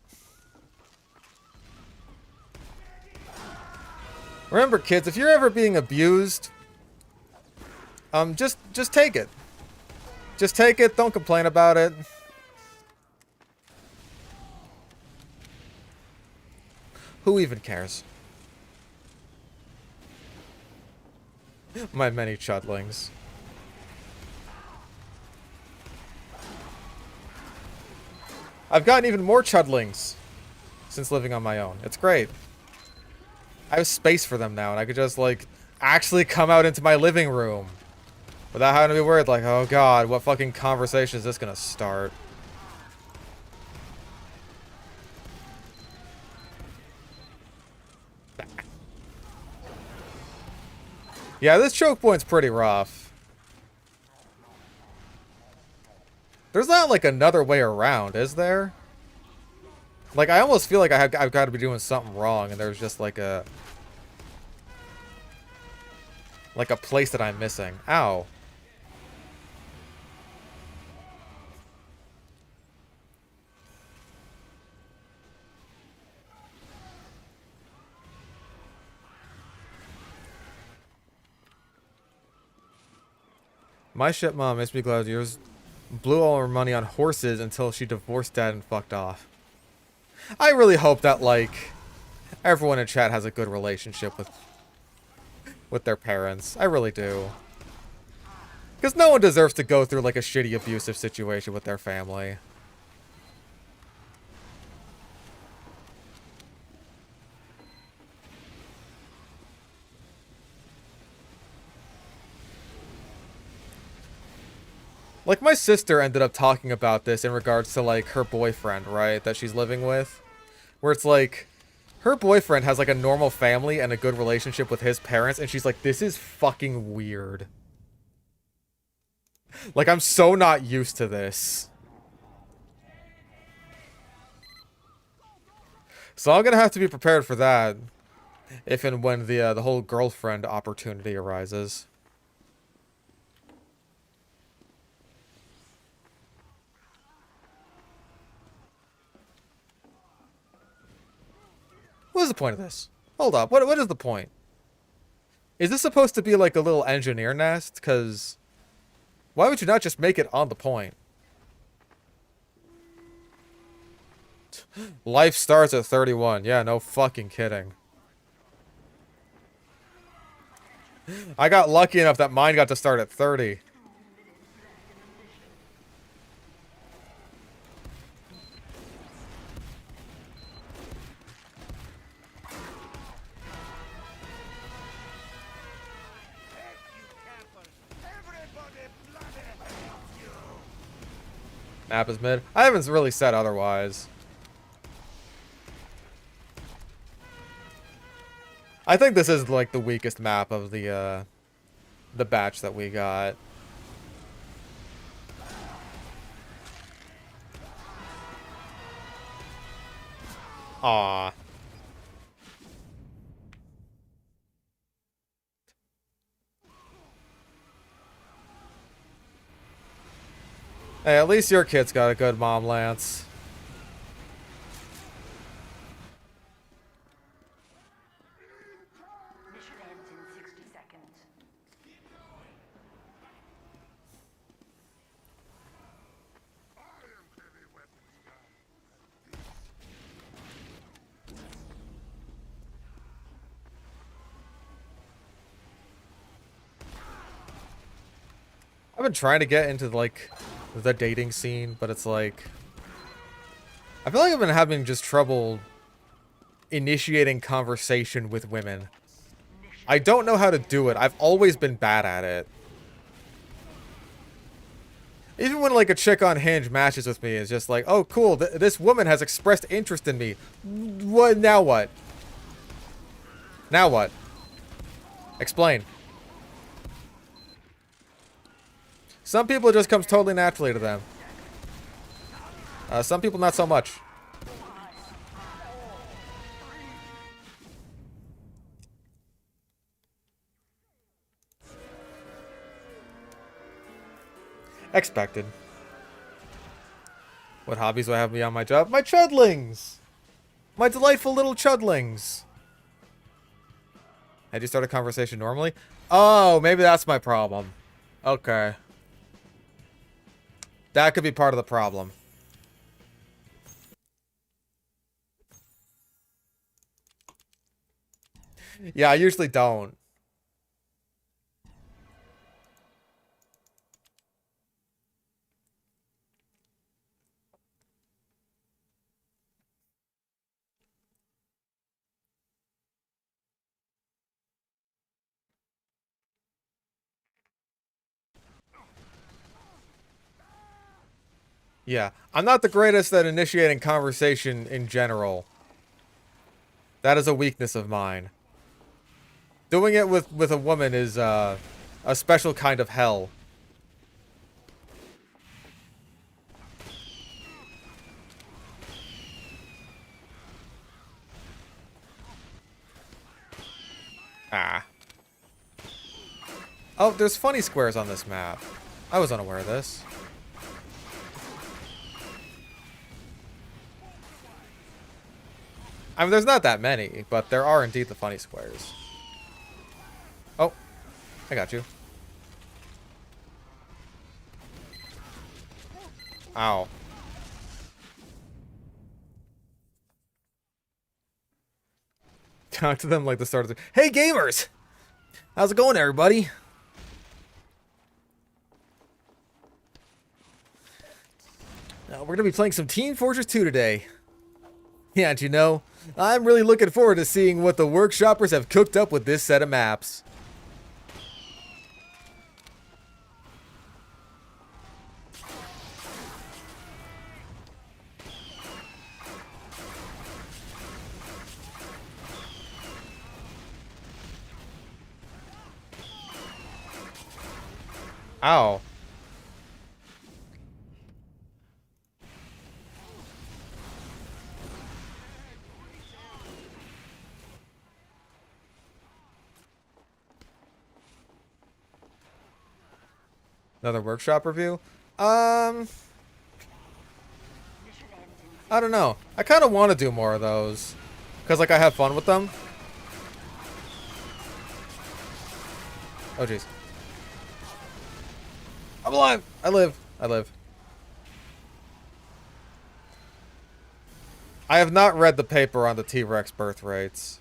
Remember, kids, if you're ever being abused, just take it. Just take it. Don't complain about it. Who even cares? My many chudlings. I've gotten even more chudlings since living on my own. It's great. I have space for them now, and I could just, like, actually come out into my living room without having to be worried, like, oh god, what fucking conversation is this gonna start? Yeah, this choke point's pretty rough. There's not, like, another way around, is there? Like, I almost feel like I've got to be doing something wrong, and there's just, like a place that I'm missing. Ow. My shit mom makes me glad yours blew all her money on horses until she divorced dad and fucked off. I really hope that, like, everyone in chat has a good relationship with their parents. I really do. Because no one deserves to go through, like, a shitty abusive situation with their family. Like, my sister ended up talking about this in regards to, like, her boyfriend, right? That she's living with. Where it's like, her boyfriend has, like, a normal family and a good relationship with his parents, and she's like, this is fucking weird. Like, I'm so not used to this. So I'm gonna have to be prepared for that. If and when the whole girlfriend opportunity arises. What is the point of this? Hold up. What is the point? Is this supposed to be like a little engineer nest? Because why would you not just make it on the point? Life starts at 31. Yeah, no fucking kidding. I got lucky enough that mine got to start at 30. Map is mid. I haven't really said otherwise. I think this is like the weakest map of the batch that we got. Aw. Hey, at least your kid's got a good mom, Lance. Mission ends in 60 seconds. I've been trying to get into like the dating scene, but it's like I feel like I've been having just trouble initiating conversation with women. I don't know how to do it. I've always been bad at it. Even when like a chick on Hinge matches with me, it's just like, oh cool, this woman has expressed interest in me. What now? What? Now what? Explain. Some people it just comes totally naturally to them. Some people not so much. Expected. What hobbies do I have beyond my job? My chudlings! My delightful little chudlings! Had you start a conversation normally? Oh, maybe that's my problem. Okay. That could be part of the problem. Yeah, I usually don't. Yeah, I'm not the greatest at initiating conversation in general. That is a weakness of mine. Doing it with a woman is a special kind of hell. Ah. Oh, there's funny squares on this map. I was unaware of this. I mean, there's not that many, but there are indeed the funny squares. Oh, I got you. Ow. Talk to them like the start of the... Hey, gamers! How's it going, everybody? We're gonna be playing some Team Fortress 2 today. Yeah, and you know, I'm really looking forward to seeing what the workshoppers have cooked up with this set of maps. Ow. Another workshop review? I don't know. I kind of want to do more of those. Because, like, I have fun with them. Oh, jeez. I'm alive! I live. I live. I have not read the paper on the T-Rex birth rates.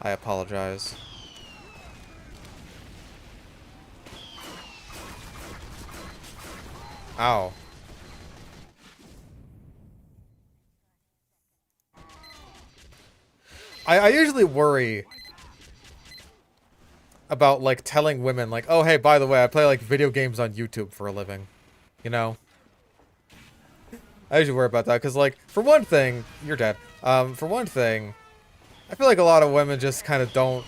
I apologize. Ow. I usually worry about, like, telling women, like, oh, hey, by the way, I play, like, video games on YouTube for a living. You know? I usually worry about that, because, like, for one thing, you're dead. For one thing, I feel like a lot of women just kind of don't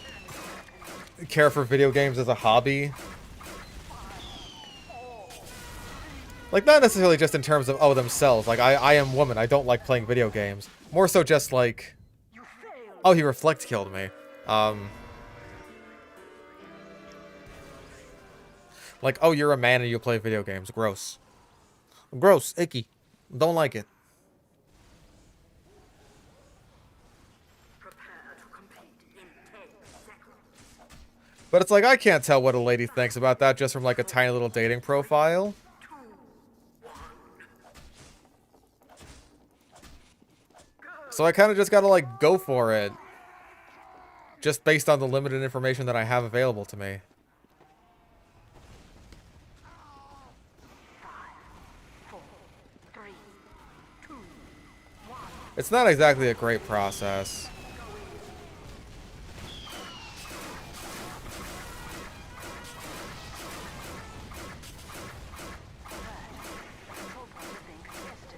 care for video games as a hobby. Like, not necessarily just in terms of, oh, themselves. Like, I am woman. I don't like playing video games. More so just, like... Oh, he reflect killed me. Like, oh, you're a man and you play video games. Gross. Gross. Icky. Don't like it. But it's like, I can't tell what a lady thinks about that just from, like, a tiny little dating profile. So I kind of just gotta, like, go for it. Just based on the limited information that I have available to me. It's not exactly a great process.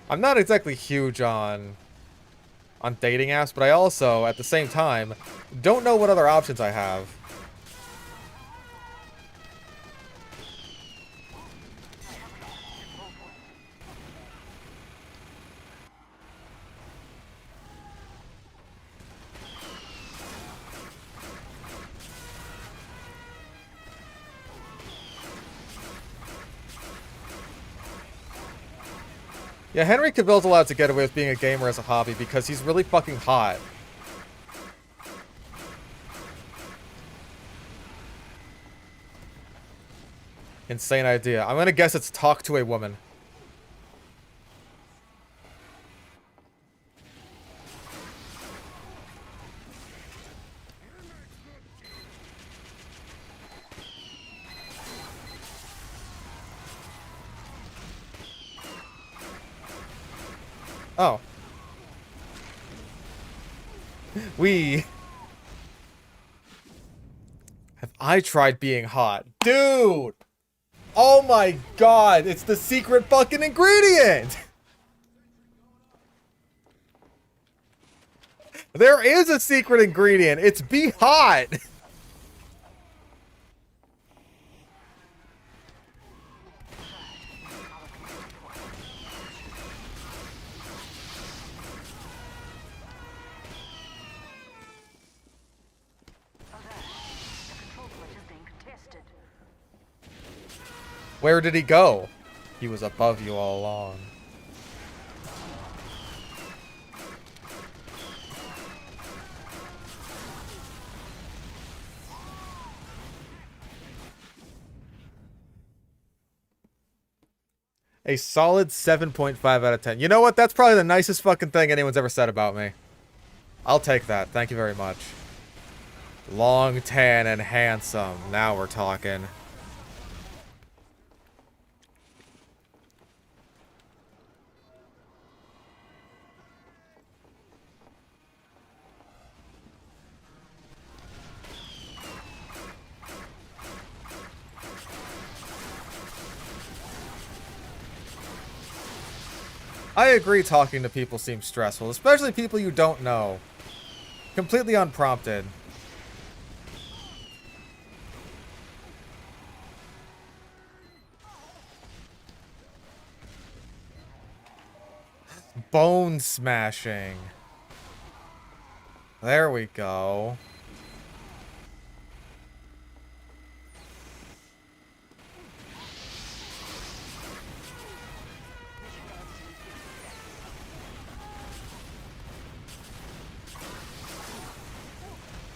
I'm not exactly huge on dating apps, but I also, at the same time, don't know what other options I have. Yeah, Henry Cavill's allowed to get away with being a gamer as a hobby because he's really fucking hot. Insane idea. I'm gonna guess it's talk to a woman. Oh. Have I tried being hot? Dude! Oh my god, it's the secret fucking ingredient! There is a secret ingredient. It's be hot. Where did he go? He was above you all along. A solid 7.5 out of 10. You know what? That's probably the nicest fucking thing anyone's ever said about me. I'll take that. Thank you very much. Long, tan, and handsome. Now we're talking. I agree talking to people seems stressful, especially people you don't know. Completely unprompted. Bone smashing. There we go.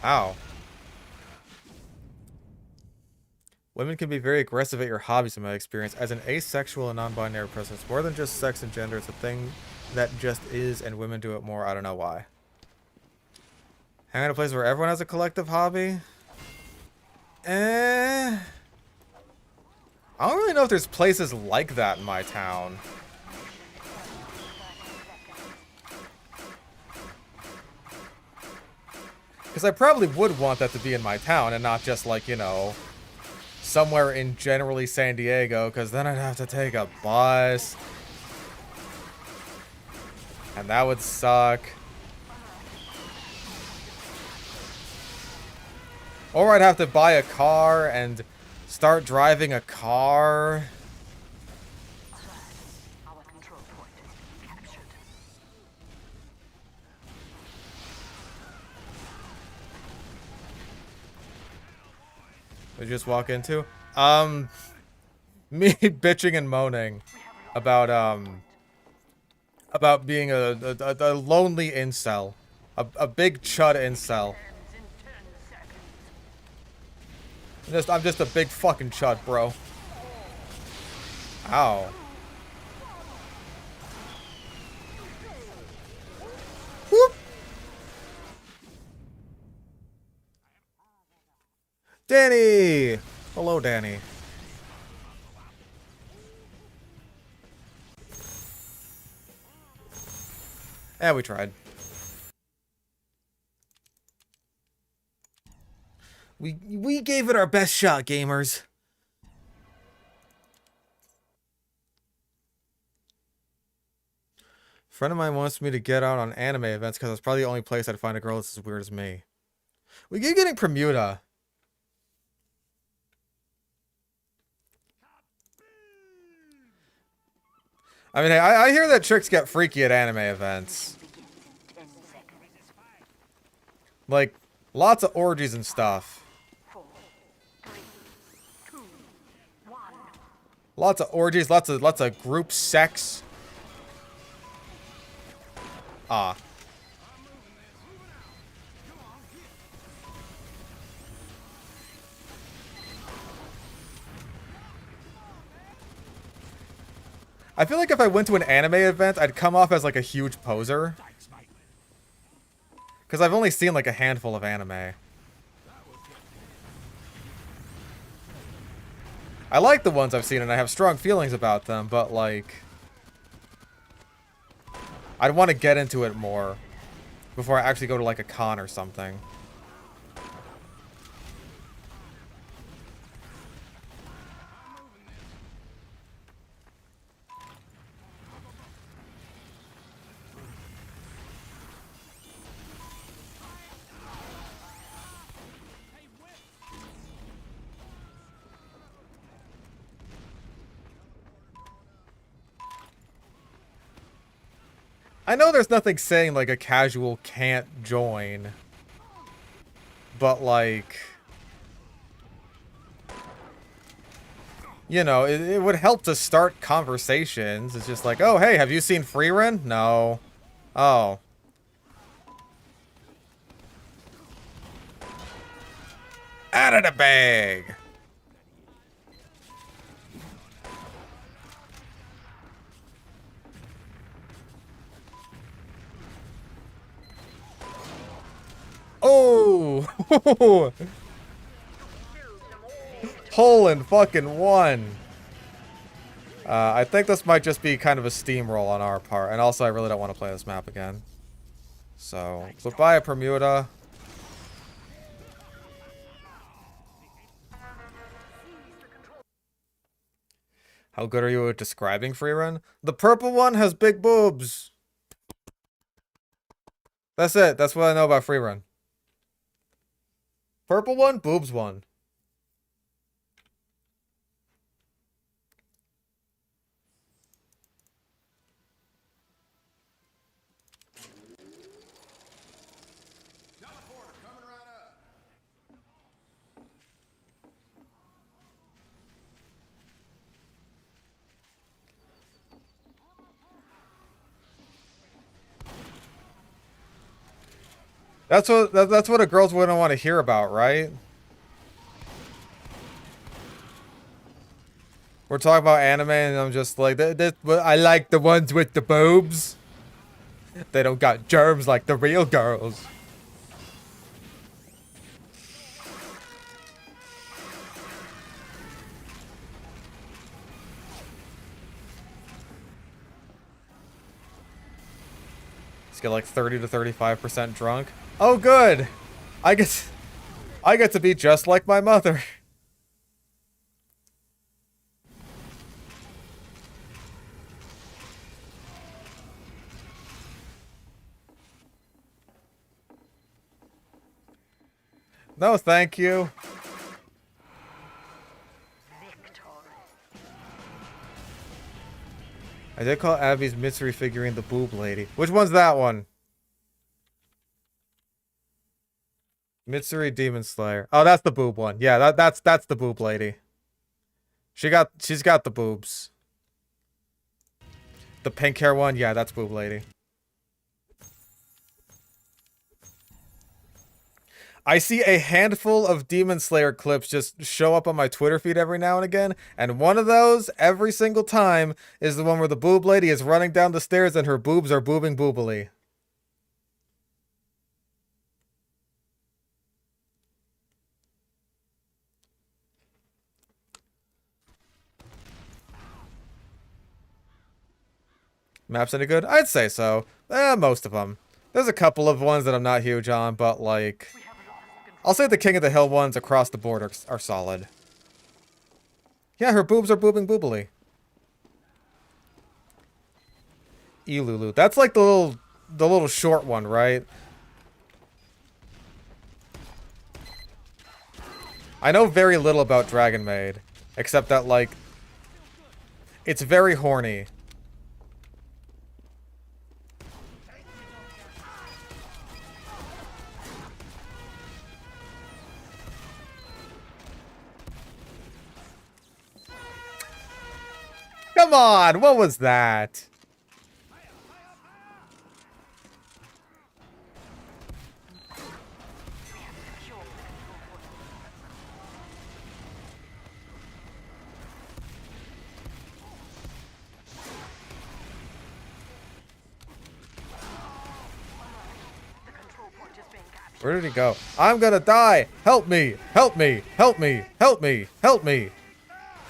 Ow. Women can be very aggressive at your hobbies in my experience. As an asexual and non-binary person, it's more than just sex and gender. It's a thing that just is, and women do it more. I don't know why. Hang out a place where everyone has a collective hobby? I don't really know if there's places like that in my town. Because I probably would want that to be in my town and not just like, you know, somewhere in generally San Diego, because then I'd have to take a bus. And that would suck. Or I'd have to buy a car and start driving a car. Our control point is being captured. We just walk into? Me bitching and moaning about being a lonely incel. A big chud incel. I'm just a big fucking chud, bro. Ow. Whoop. Danny! Hello, Danny. Yeah, we tried. We gave it our best shot, gamers. A friend of mine wants me to get out on anime events because it's probably the only place I'd find a girl that's as weird as me. We keep getting Bermuda. I mean, I hear that chicks get freaky at anime events. Like, lots of orgies and stuff. 4, 3, 2, 1. Lots of orgies, lots of group sex. Ah. I feel like if I went to an anime event, I'd come off as like a huge poser. Because I've only seen like a handful of anime. I like the ones I've seen and I have strong feelings about them, but like... I'd want to get into it more before I actually go to like a con or something. I know there's nothing saying like a casual can't join, but like, you know, it would help to start conversations. It's just like, oh, hey, have you seen Freerun? No. Oh. Out of the bag. Oh! Hole in fucking one. I think this might just be kind of a steamroll on our part. And also, I really don't want to play this map again. So, goodbye, Bermuda. How good are you at describing Freerun? The purple one has big boobs. That's it. That's what I know about Freerun. Purple one, boobs one. That's what a girls wouldn't want to hear about, right? We're talking about anime, and I'm just like, I like the ones with the boobs. They don't got germs like the real girls. Let's get like 30 to 35% drunk. Oh, good. I get to be just like my mother. No, thank you. I did call Abby's Mitsuri figurine the boob lady. Which one's that one? Mitsuri Demon Slayer. Oh, that's the boob one. Yeah, that's the boob lady. She's got the boobs. The pink hair one, yeah, that's boob lady. I see a handful of Demon Slayer clips just show up on my Twitter feed every now and again, and one of those, every single time, is the one where the boob lady is running down the stairs and her boobs are boobing boobily. Maps any good? I'd say so. Most of them. There's a couple of ones that I'm not huge on, but like, I'll say the King of the Hill ones across the board are solid. Yeah, her boobs are boobing boobily. Ilulu. That's like the little short one, right? I know very little about Dragon Maid, except that like, it's very horny. Come on, what was that? Where did he go? I'm gonna die! Help me! Help me! Help me! Help me! Help me!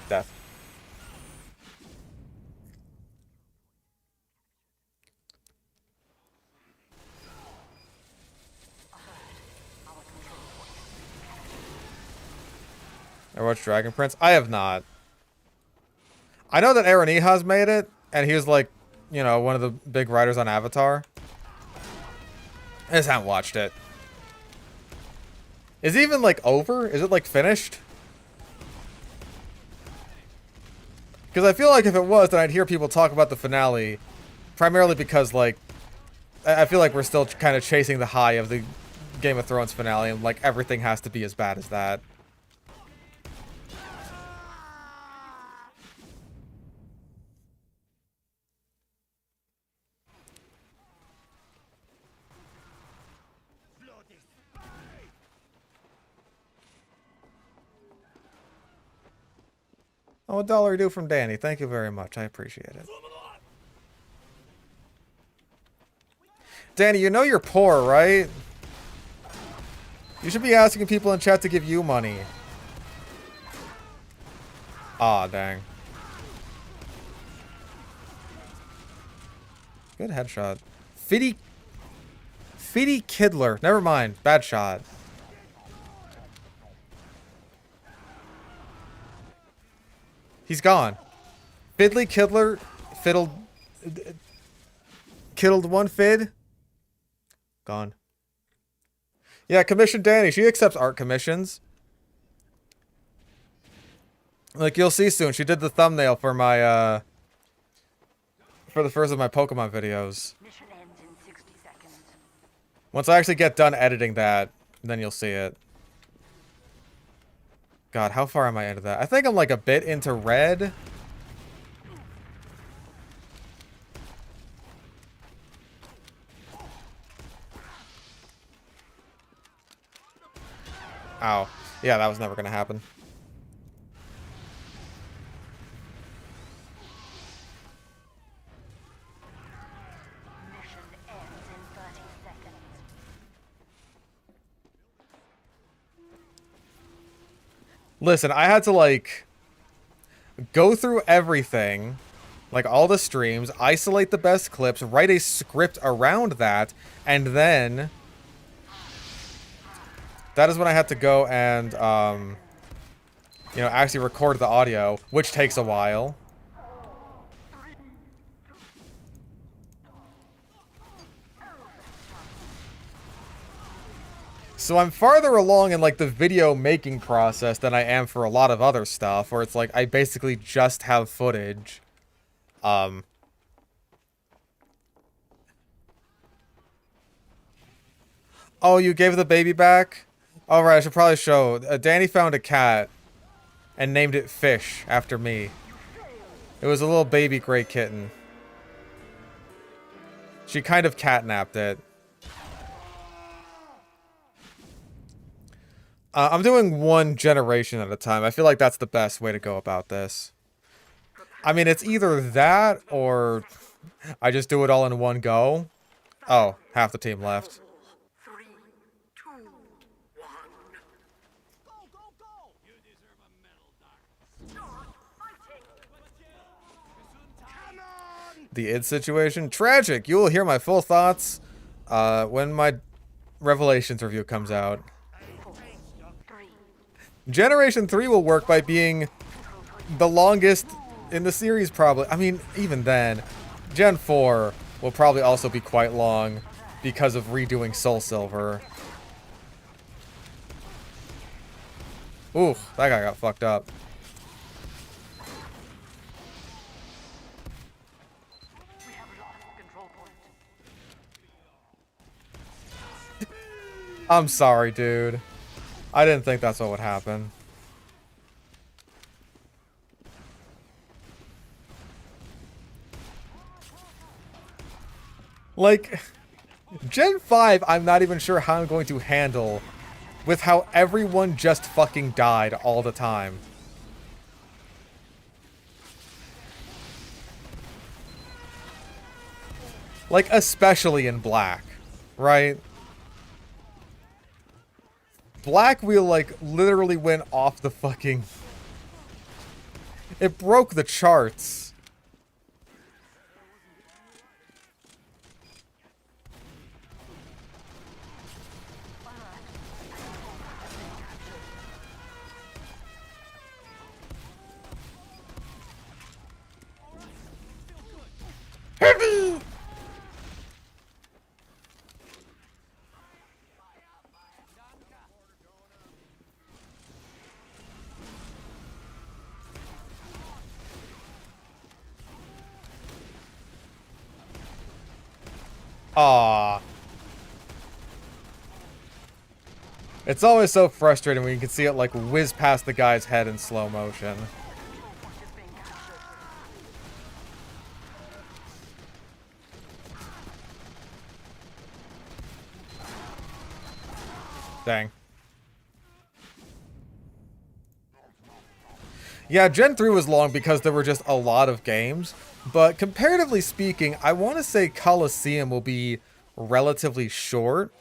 Death. I watched Dragon Prince? I have not. I know that Aaron Ehas made it, and he was like, you know, one of the big writers on Avatar. I just haven't watched it. Is it even like over? Is it like finished? Because I feel like if it was, then I'd hear people talk about the finale. Primarily because like, I feel like we're still kind of chasing the high of the Game of Thrones finale, and like everything has to be as bad as that. Oh, $1 due from Danny. Thank you very much. I appreciate it. Danny, you know you're poor, right? You should be asking people in chat to give you money. Aw, dang. Good headshot. Fitty Kidler. Never mind. Bad shot. He's gone. Fiddly Kidler kiddled one fid. Gone. Yeah, commission Danny. She accepts art commissions. Like, you'll see soon. She did the thumbnail for my, for the first of my Pokemon videos. Mission ends in 60 seconds. Once I actually get done editing that, then you'll see it. God, how far am I into that? I think I'm like a bit into red. Ow. Yeah, that was never gonna happen. Mission ends in 30 seconds. Listen, I had to, like, go through everything, like all the streams, isolate the best clips, write a script around that, and then that is when I had to go and, you know, actually record the audio, which takes a while. So I'm farther along in, like, the video making process than I am for a lot of other stuff, where it's like, I basically just have footage. Oh, you gave the baby back? Alright, I should probably show. Danny found a cat and named it Fish after me. It was a little baby gray kitten. She kind of catnapped it. I'm doing one generation at a time. I feel like that's the best way to go about this. I mean, it's either that or I just do it all in one go. Oh, half the team left. 3, 2, 1. Go, go, go! You deserve a medal, Doc. Start fighting! Come on! The id situation? Tragic! You will hear my full thoughts when my Revelations review comes out. 4, 3. Generation 3 will work by being the longest in the series, probably. I mean, even then, Gen 4 will probably also be quite long because of redoing Soul Silver. Ooh, that guy got fucked up. We have lost the control point. I'm sorry, dude. I didn't think that's what would happen. Like, Gen 5, I'm not even sure how I'm going to handle with how everyone just fucking died all the time. Like, especially in Black, right? Black Wheel, like, literally went off the fucking... It broke the charts. Heavy! Aw. It's always so frustrating when you can see it like whiz past the guy's head in slow motion. Dang. Yeah, Gen 3 was long because there were just a lot of games, but comparatively speaking, I want to say Coliseum will be relatively short.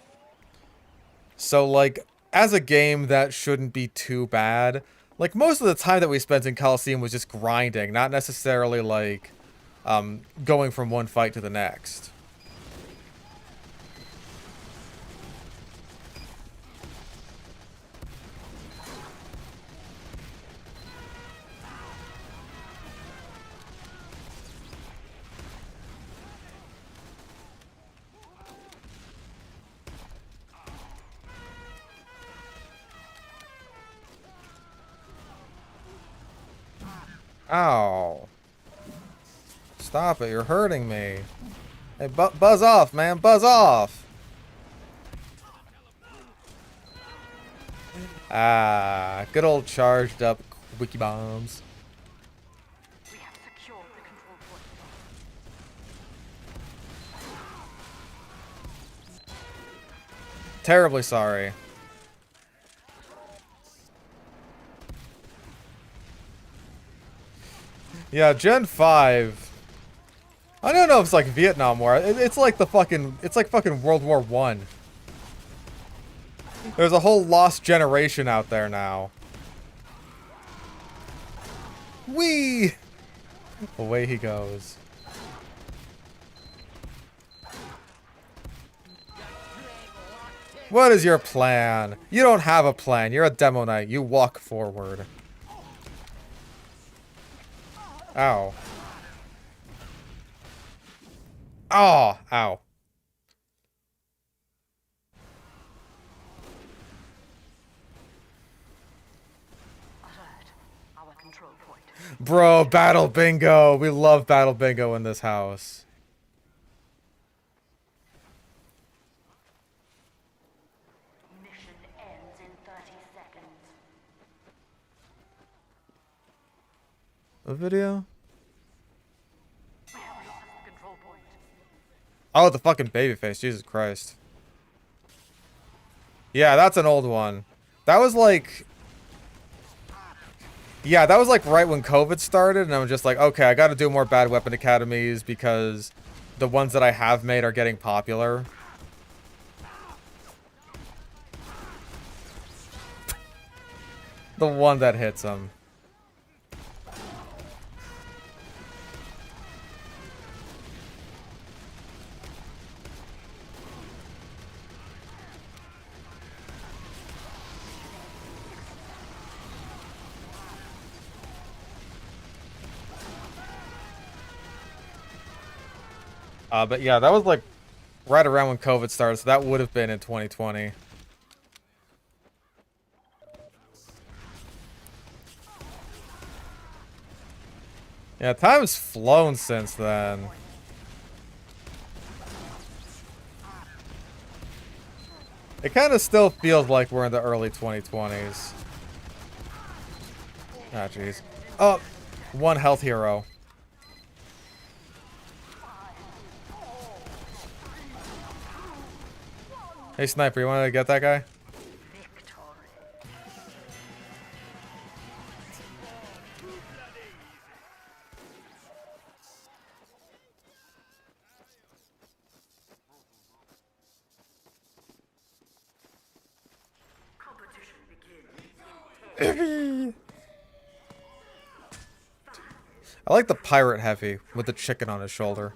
So, like, as a game, that shouldn't be too bad. Like, most of the time that we spent in Coliseum was just grinding, not necessarily, like, going from one fight to the next. Ow. Stop it, you're hurting me. Hey, buzz off, man, buzz off! Ah, good old charged up wiki bombs. We have secured the control point. Terribly sorry. Yeah, Gen 5. I don't know if it's like Vietnam War. It's like the fucking, it's like fucking World War I. There's a whole lost generation out there now. Whee! Away he goes. What is your plan? You don't have a plan. You're a demo knight. You walk forward. Ow. Oh, ow. Alert. Our control point. Bro, battle bingo. We love battle bingo in this house. Mission ends in 30 seconds. A video? We have lost the control point. Oh, the fucking babyface. Jesus Christ. Yeah, that's an old one. That was like... Yeah, that was like right when COVID started, and I was just like, okay, I gotta do more Bad Weapon Academies because the ones that I have made are getting popular. The one that hits him. But yeah, that was like right around when COVID started, so that would have been in 2020. Yeah, time's flown since then. It kind of still feels like we're in the early 2020s. Ah, jeez. Oh, one health hero. Hey, Sniper, you want to get that guy? I like the pirate heavy with the chicken on his shoulder.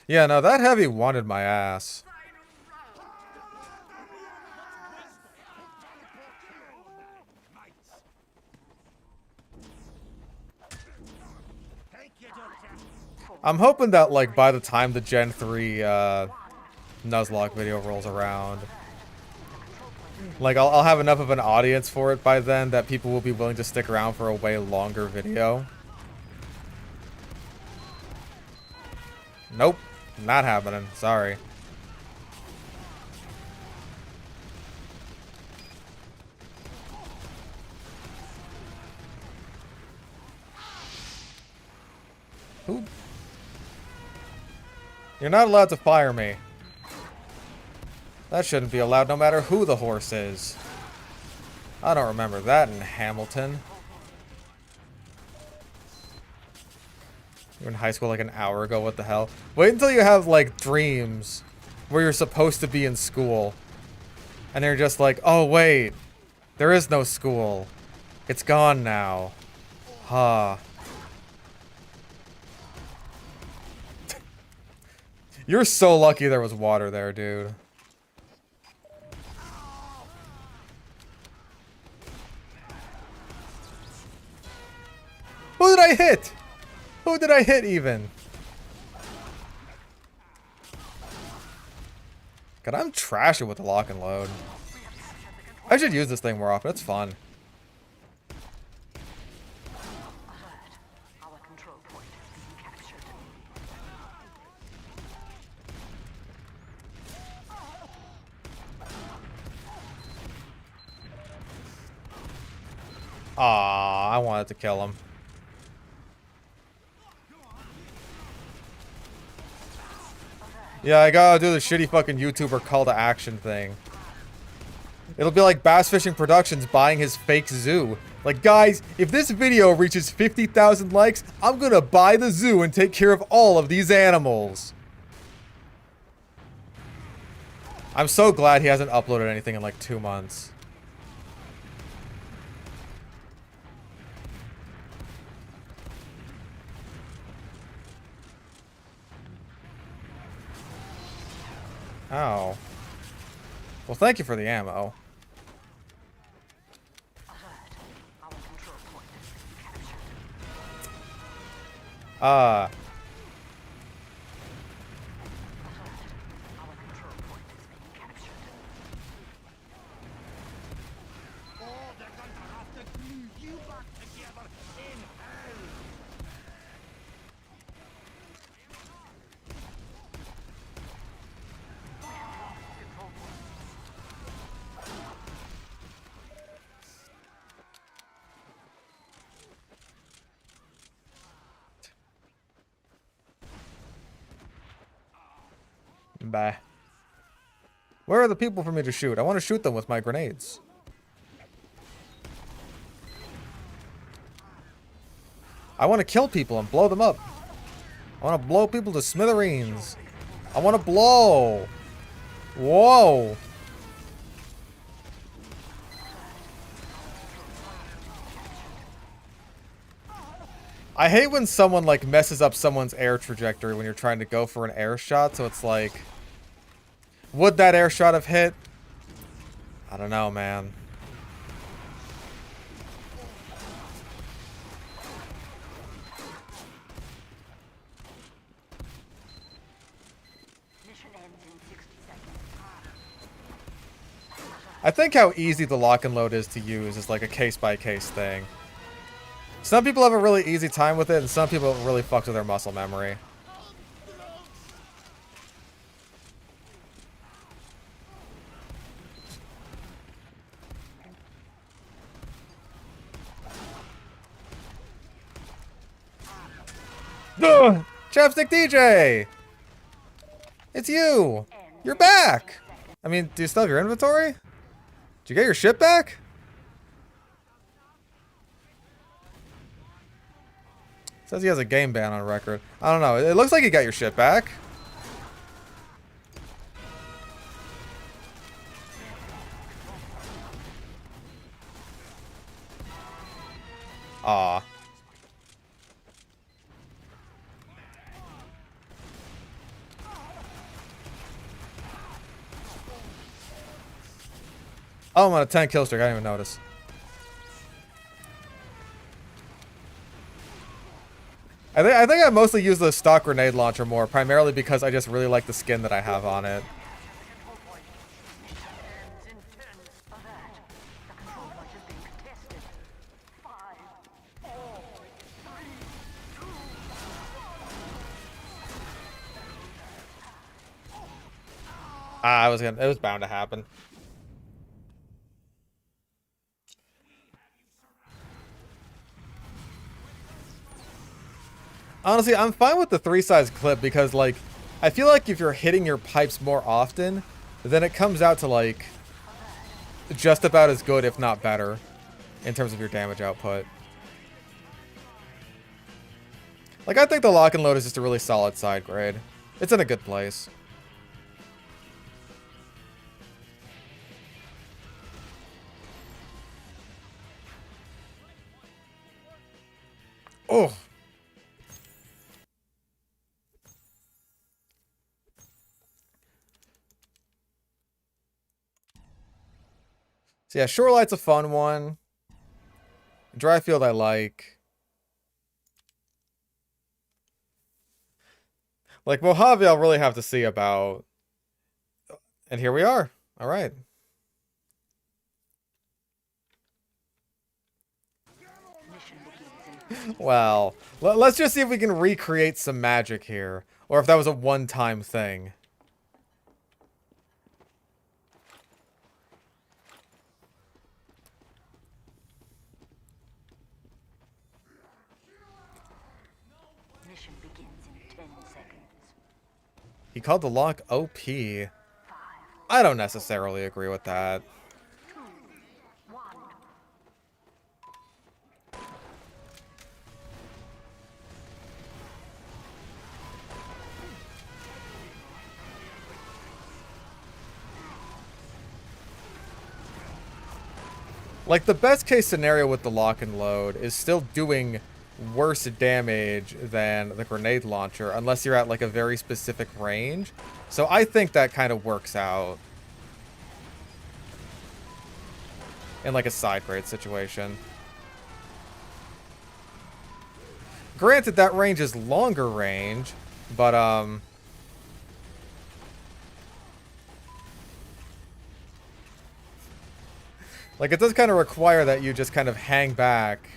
Yeah, no, that heavy wanted my ass. I'm hoping that, like, by the time the Gen 3 Nuzlocke video rolls around, like, I'll have enough of an audience for it by then that people will be willing to stick around for a way longer video. Nope. Not happening. Sorry. Who? You're not allowed to fire me. That shouldn't be allowed no matter who the horse is. I don't remember that in Hamilton. You were in high school like an hour ago, what the hell? Wait until you have like dreams where you're supposed to be in school. And you're just like, oh wait, there is no school. It's gone now. Ha. You're so lucky there was water there, dude. Who did I hit? Who did I hit even? God, I'm trashing with the lock and load. I should use this thing more often. It's fun. Our control point is being captured. Aw, I wanted to kill him. Yeah, I gotta do the shitty fucking YouTuber call to action thing. It'll be like Bass Fishing Productions buying his fake zoo. Like, guys, if this video reaches 50,000 likes, I'm gonna buy the zoo and take care of all of these animals. I'm so glad he hasn't uploaded anything in like 2 months. Oh. Well, thank you for the ammo. Alert. Our control point is being captured. Uh. Our control point is being captured. Oh, they're gonna have to glue you back together in hell. Bye. Where are the people for me to shoot? I want to shoot them with my grenades. I want to kill people and blow them up. I want to blow people to smithereens. I want to blow. Whoa. I hate when someone like messes up someone's air trajectory when you're trying to go for an air shot, so it's like, would that air shot have hit? I don't know, man. Mission ends in 60 seconds. I think how easy the lock and load is to use is like a case-by-case thing. Some people have a really easy time with it, and some people really fucked with their muscle memory. Ugh! Chapstick DJ! It's you! You're back! I mean, do you still have your inventory? Did you get your shit back? Says he has a game ban on record. I don't know. It looks like you got your shit back. Aw. Oh, I'm on a 10 kill streak. I didn't even notice. I think I mostly use the stock grenade launcher more, primarily because I just really like the skin that I have on it. Mission ends in 10. Alert. The control point is being contested. 5, 4, 3, 2. It was bound to happen. Honestly, I'm fine with the 3-size clip because, like, I feel like if you're hitting your pipes more often, then it comes out to, like, just about as good, if not better, in terms of your damage output. Like, I think the lock and load is just a really solid side grade. It's in a good place. Oh. So yeah, Shorelight's a fun one. Dryfield I like. Like, Mojave I'll really have to see about. And here we are. All right. Well, let's just see if we can recreate some magic here. Or if that was a one-time thing. Mission begins in 10 seconds. He called the lock OP. I don't necessarily agree with that. 2, 1. Like, the best case scenario with the lock and load is still doing worse damage than the grenade launcher, unless you're at, like, a very specific range. So I think that kind of works out in, like, a side grade situation. Granted, that range is longer range, but, like, it does kind of require that you just kind of hang back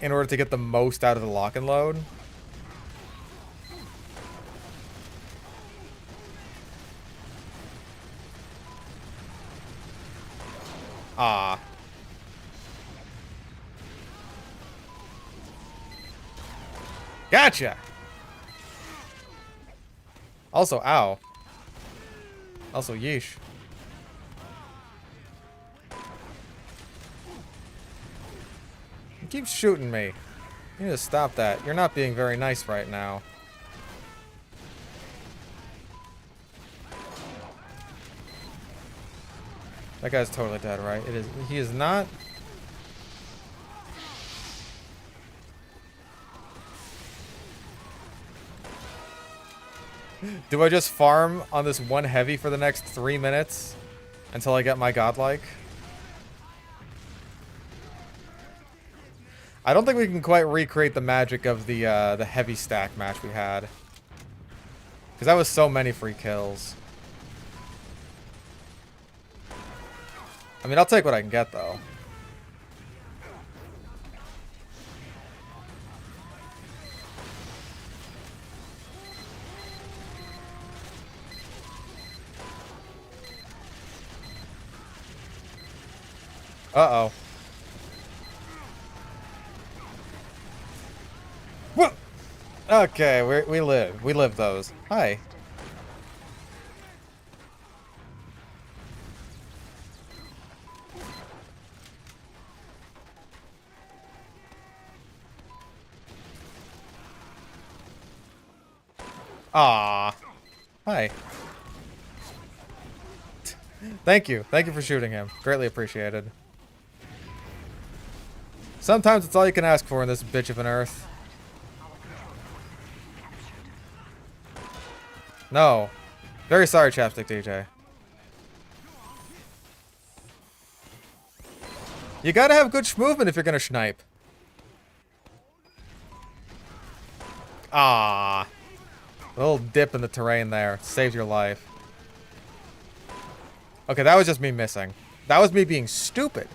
in order to get the most out of the lock and load. Ah. Gotcha! Also, ow. Also, yeesh. You keep shooting me. You need to stop that. You're not being very nice right now. That guy's totally dead, right? It is. He is not. Do I just farm on this one heavy for the next 3 minutes until I get my godlike? I don't think we can quite recreate the magic of the heavy stack match we had, because that was so many free kills. I mean, I'll take what I can get, though. Uh-oh. What? Okay, we live. We live those. Hi. Ah. Hi. Thank you. Thank you for shooting him. Greatly appreciated. Sometimes it's all you can ask for in this bitch of an earth. No. Very sorry, Chapstick DJ. You gotta have good movement if you're gonna snipe. Ah. A little dip in the terrain there. Saved your life. Okay, that was just me missing. That was me being stupid.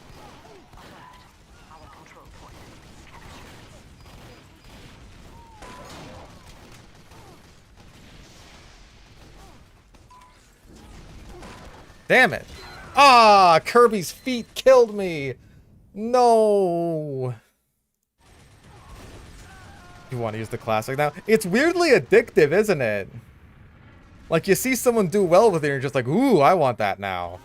Damn it. Ah, Kirby's feet killed me. No. You want to use the classic now? It's weirdly addictive, isn't it? Like, you see someone do well with it and you're just like, ooh, I want that now.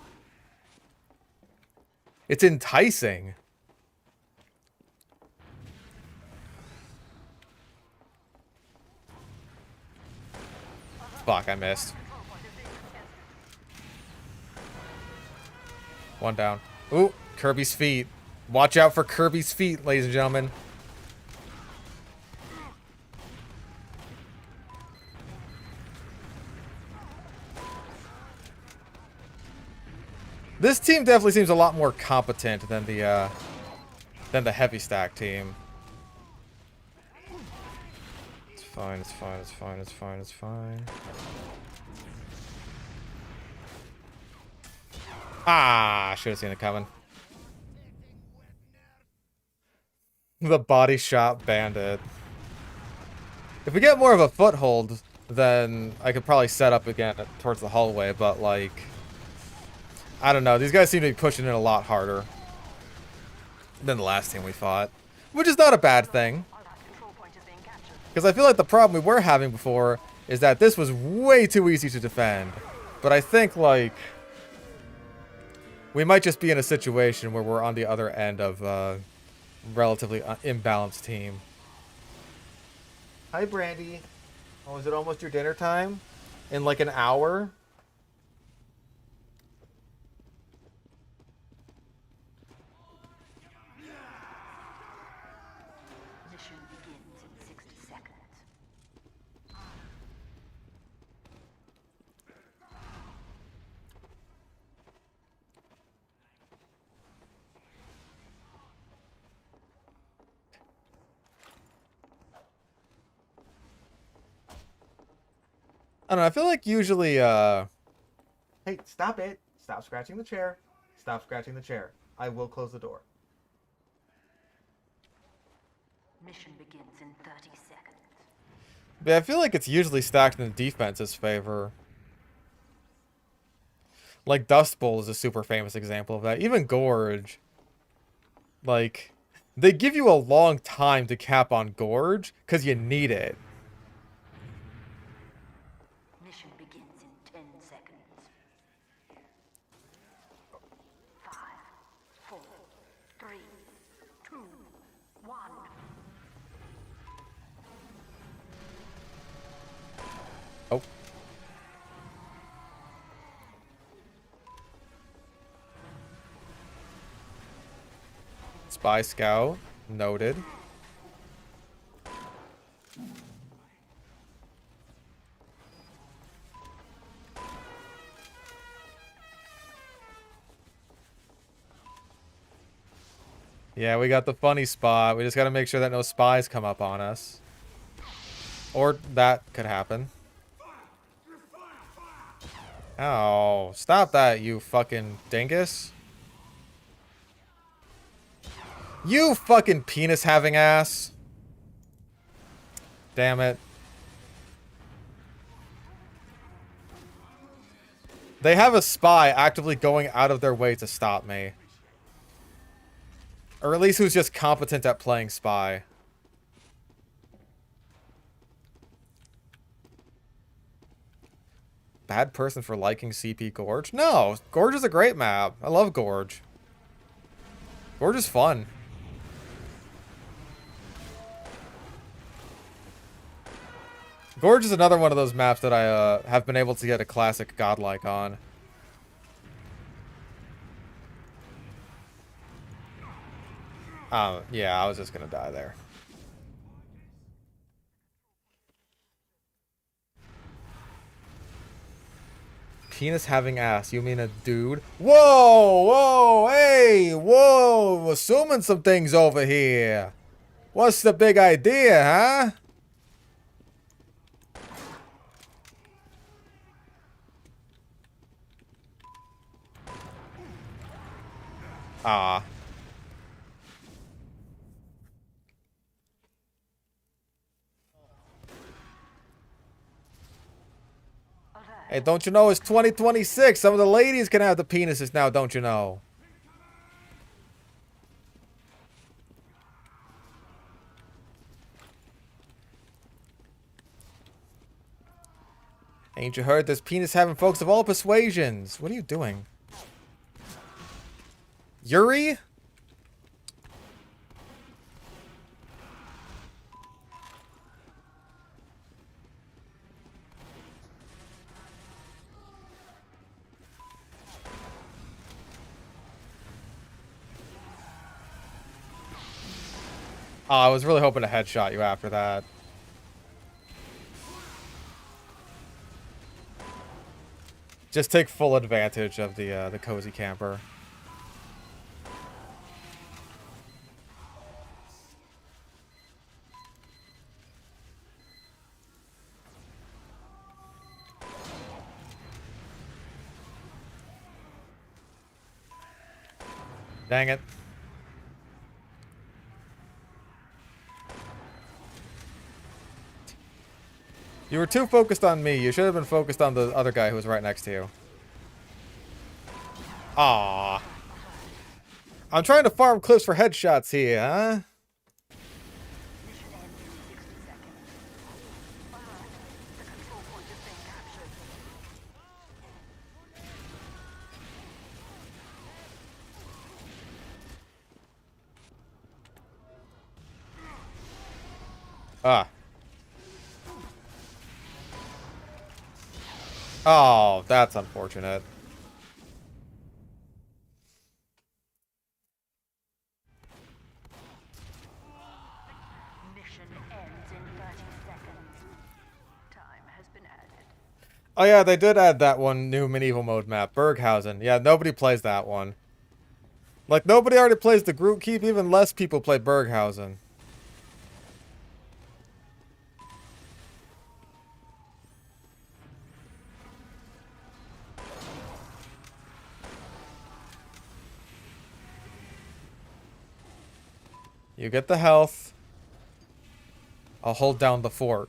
It's enticing. Fuck, I missed. One down. Ooh, Kirby's feet. Watch out for Kirby's feet, ladies and gentlemen. This team definitely seems a lot more competent than the heavy stack team. It's fine, it's fine, it's fine, it's fine, it's fine. Ah, should have seen it coming. The body shot bandit. If we get more of a foothold, then I could probably set up again towards the hallway, but like, I don't know. These guys seem to be pushing in a lot harder than the last team we fought, which is not a bad thing. Because I feel like the problem we were having before is that this was way too easy to defend. But I think, like, we might just be in a situation where we're on the other end of a relatively imbalanced team. Hi, Brandy. Oh, is it almost your dinner time? In like an hour? Mission begins in 60 seconds. I don't know, I feel like usually, Hey, stop it. Stop scratching the chair. Stop scratching the chair. I will close the door. Mission begins in 30 seconds. But I feel like it's usually stacked in the defense's favor. Like, Dust Bowl is a super famous example of that. Even Gorge. Like, they give you a long time to cap on Gorge, because you need it. Mission begins in 10 seconds. 5, 4, 3, 2, 1. Oh. Spy Scout. Noted. Yeah, we got the funny spot. We just gotta make sure that no spies come up on us. Or that could happen. Oh, stop that, you fucking dingus. You fucking penis-having ass. Damn it. They have a spy actively going out of their way to stop me. Or at least who's just competent at playing spy. Bad person for liking CP Gorge? No, Gorge is a great map. I love Gorge. Gorge is fun. Gorge is another one of those maps that I have been able to get a classic godlike on. Yeah, I was just gonna die there. Penis having ass, you mean a dude? Whoa, whoa, hey, whoa, assuming some things over here. What's the big idea, huh? Ah. Alert. Hey, don't you know it's 2026? Some of the ladies can have the penises now, don't you know? Ain't you heard this penis having folks of all persuasions? What are you doing? Yuri? Oh, I was really hoping to headshot you after that. Just take full advantage of the cozy camper. Dang it. You were too focused on me. You should have been focused on the other guy who was right next to you. Aww. I'm trying to farm clips for headshots here, huh? Mission ends in 60 seconds. Alert. The control point is being captured. Ah. Oh, that's unfortunate. Mission ends in 30 seconds. Time has been added. Oh yeah, they did add that one new medieval mode map, Berghausen. Yeah, nobody plays that one. Like, nobody already plays the group keep, even less people play Berghausen. You get the health. I'll hold down the fort.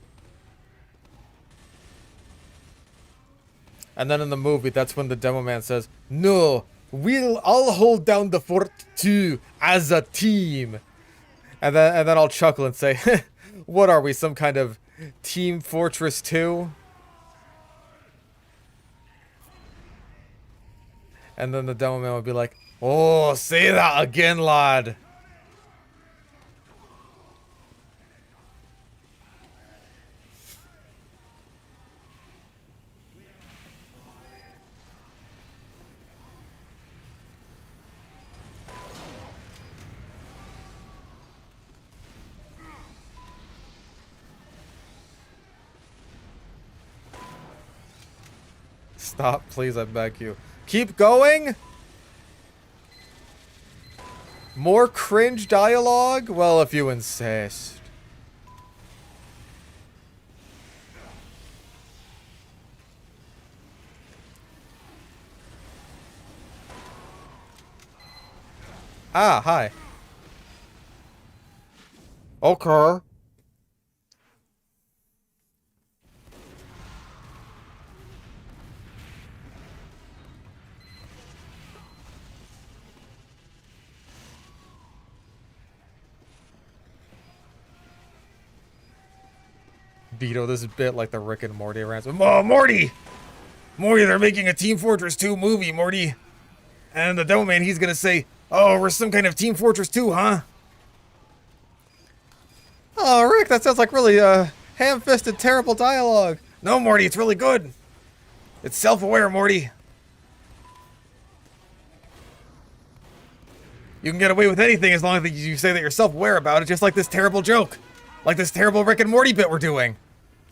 And then in the movie, that's when the demo man says, "No, I'll hold down the fort too, as a team." And then I'll chuckle and say, "What are we, some kind of Team Fortress 2?" And then the demo man would be like, "Oh, say that again, lad." Stop, please, I beg you. Keep going? More cringe dialogue? Well, if you insist. Ah, hi. Okay. Beto this bit like the Rick and Morty rants. Oh, Morty! Morty, they're making a Team Fortress 2 movie, Morty. And the demo man, he's gonna say, "Oh, we're some kind of Team Fortress 2, huh?" Oh, Rick, that sounds like really, ham-fisted, terrible dialogue. No, Morty, it's really good. It's self-aware, Morty. You can get away with anything as long as you say that you're self-aware about it, just like this terrible joke. Like this terrible Rick and Morty bit we're doing.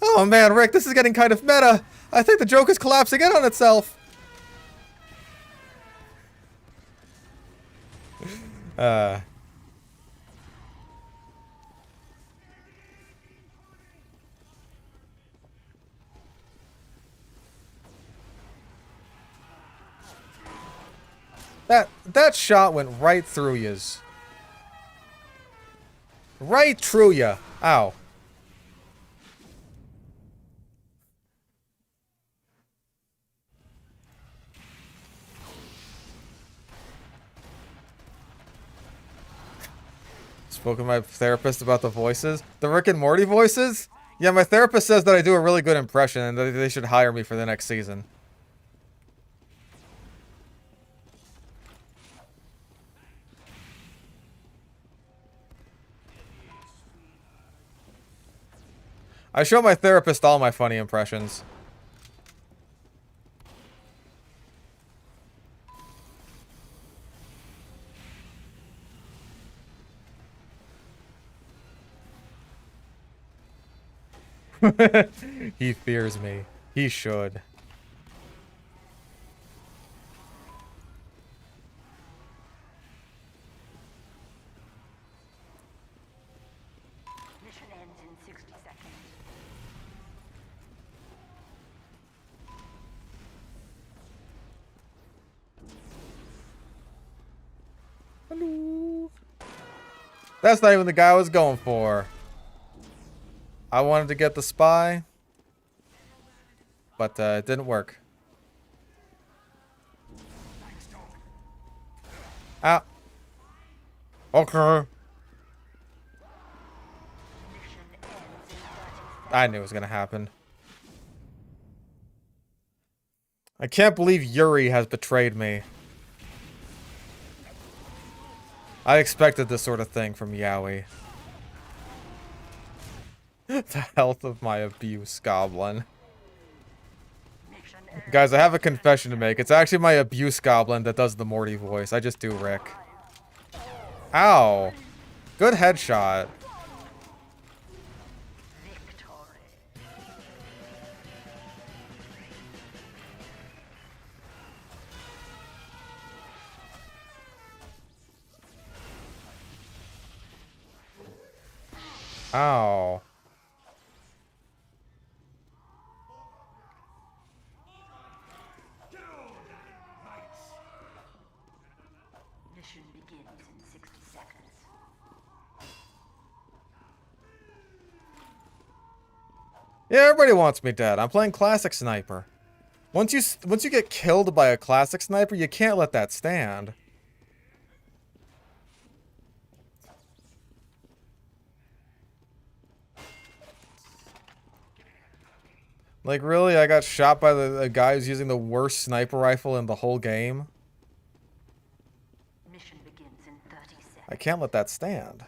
Oh man, Rick, this is getting kind of meta. I think the joke is collapsing in on itself. That shot went right through yous. Right through ya. Ow. Spoke with my therapist about the voices. The Rick and Morty voices? Yeah, my therapist says that I do a really good impression and that they should hire me for the next season. I show my therapist all my funny impressions. He fears me. He should. Mission ends in 60 seconds. Hello. That's not even the guy I was going for. I wanted to get the spy, but it didn't work. Ah. Okay. Mission ends in 30 seconds. I knew it was gonna happen. I can't believe Yuri has betrayed me. I expected this sort of thing from Yowie. The health of my abuse goblin. Mission ends. Guys, I have a confession to make. It's actually my abuse goblin that does the Morty voice. I just do Rick. Ow. Good headshot. Victory. Ow. Mission begins in 60 seconds. Yeah, everybody wants me dead. I'm playing classic sniper. Once you get killed by a classic sniper, you can't let that stand. Like, really? I got shot by the guy who's using the worst sniper rifle in the whole game? Mission begins in 30 seconds. I can't let that stand.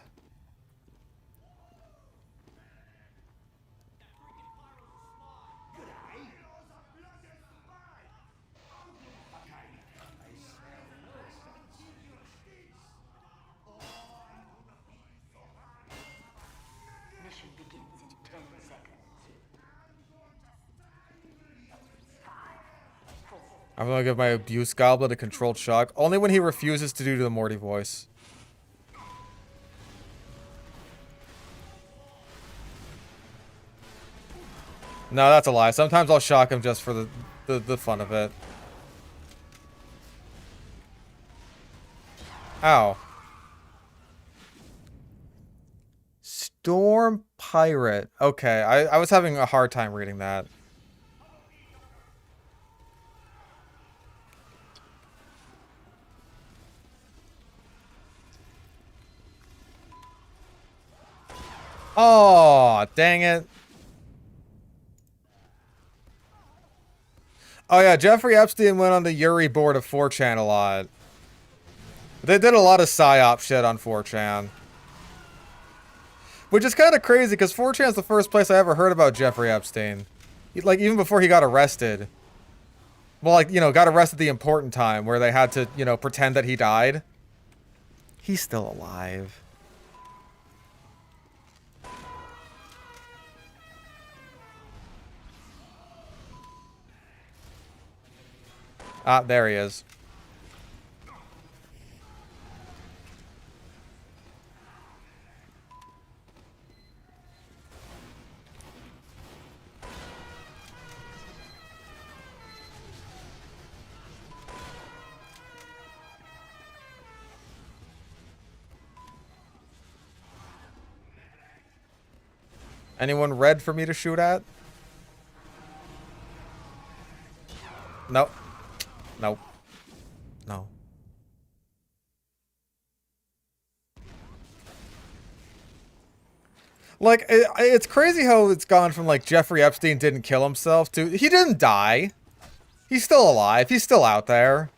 Mission begins in 10 seconds. 5, 4, I'm gonna give my abuse goblin a controlled shock. Only when he refuses to do the Morty voice. No, that's a lie. Sometimes I'll shock him just for the fun of it. Ow. Storm Pirate. Okay, I was having a hard time reading that. Oh, dang it. Oh yeah, Jeffrey Epstein went on the Yuri board of 4chan a lot. They did a lot of psyop shit on 4chan. Which is kind of crazy, because 4chan is the first place I ever heard about Jeffrey Epstein. Like, even before he got arrested. Well, like, you know, got arrested the important time, where they had to, you know, pretend that he died. He's still alive. Ah, there he is. Anyone red for me to shoot at? Nope. Nope. No. Like, it's crazy how it's gone from, like, Jeffrey Epstein didn't kill himself to... He didn't die. He's still alive. He's still out there.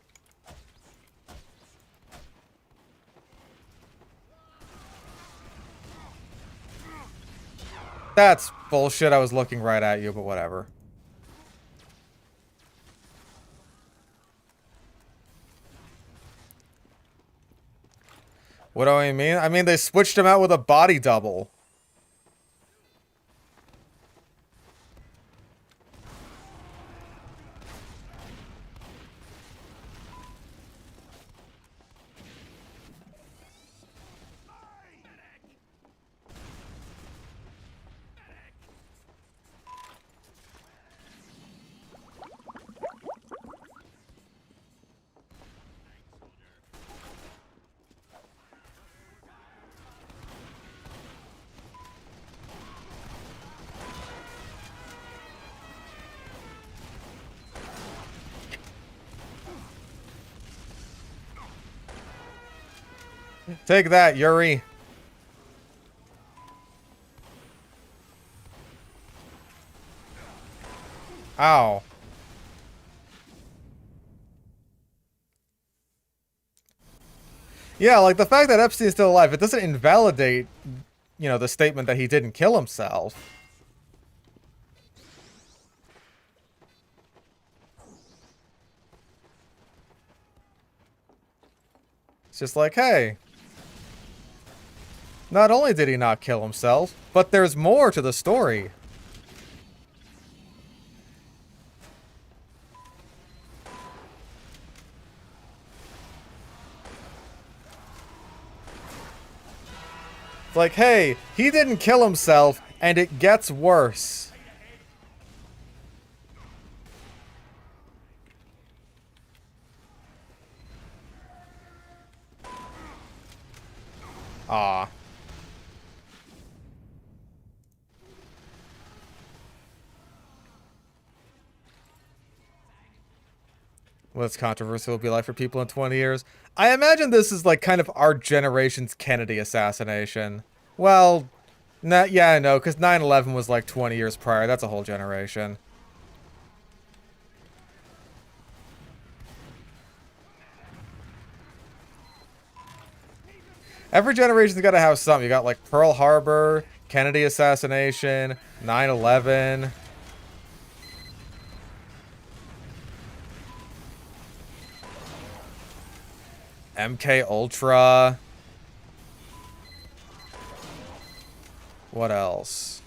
That's bullshit. I was looking right at you, but whatever. What do I mean? I mean, they switched him out with a body double. Take that, Yuri. Ow. Yeah, like the fact that Epstein's still alive, it doesn't invalidate, you know, the statement that he didn't kill himself. It's just like, hey, not only did he not kill himself, but there's more to the story. It's like, hey, he didn't kill himself, and it gets worse. Ah. What's controversial will be like for people in 20 years? I imagine this is like kind of our generation's Kennedy assassination. Well, yeah, no, because 9/11 was like 20 years prior. That's a whole generation. Every generation's got to have something. You got like Pearl Harbor, Kennedy assassination, 9/11. MK Ultra. What else?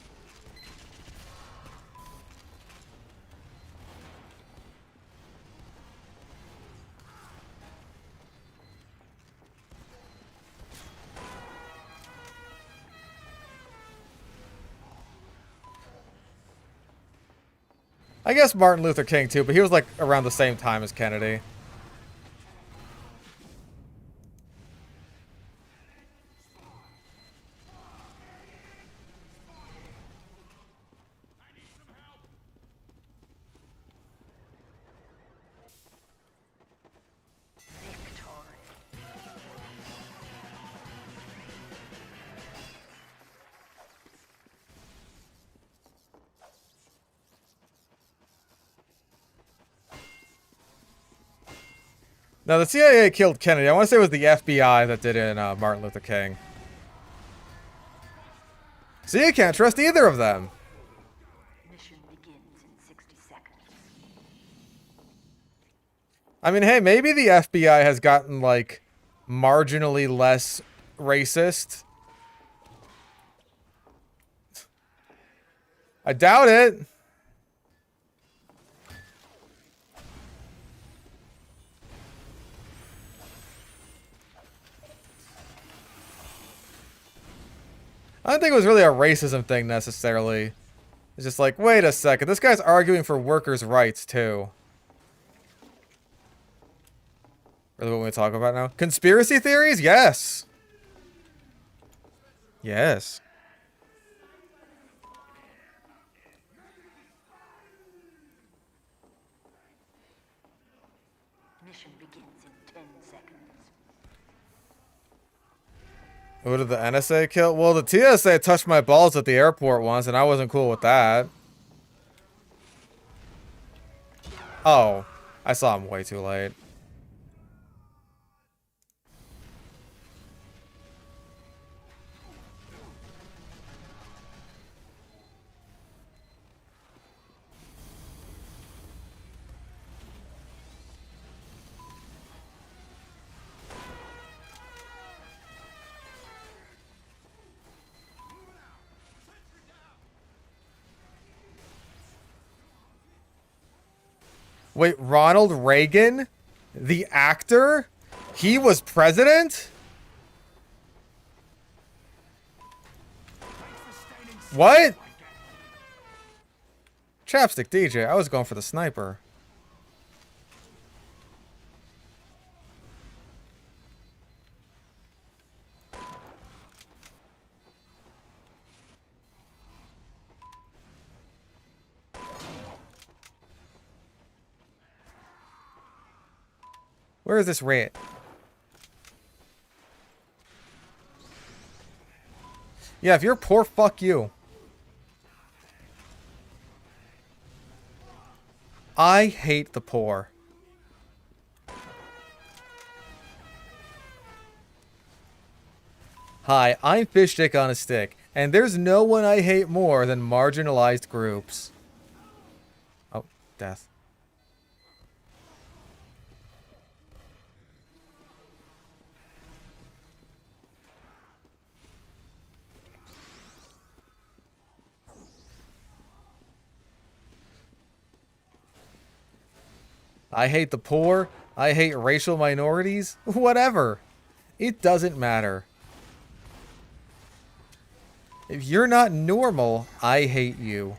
I guess Martin Luther King too, but he was like around the same time as Kennedy. Now, the CIA killed Kennedy. I want to say it was the FBI that did in Martin Luther King. So you can't trust either of them. Mission begins in 60 seconds. I mean, hey, maybe the FBI has gotten, like, marginally less racist. I doubt it. I don't think it was really a racism thing, necessarily. It's just like, wait a second, this guy's arguing for workers' rights, too. Really what we talk about now? Conspiracy theories? Yes. Yes. Mission begins in 10 seconds. Who did the NSA kill? Well, the TSA touched my balls at the airport once, and I wasn't cool with that. Oh, I saw him way too late. Wait, Ronald Reagan? The actor? He was president? What? Chapstick DJ, I was going for the sniper. Where is this rat? Yeah, if you're poor, fuck you. I hate the poor. Hi, I'm Fish Dick on a Stick, and there's no one I hate more than marginalized groups. Oh, death. I hate the poor. I hate racial minorities. Whatever. It doesn't matter. If you're not normal, I hate you.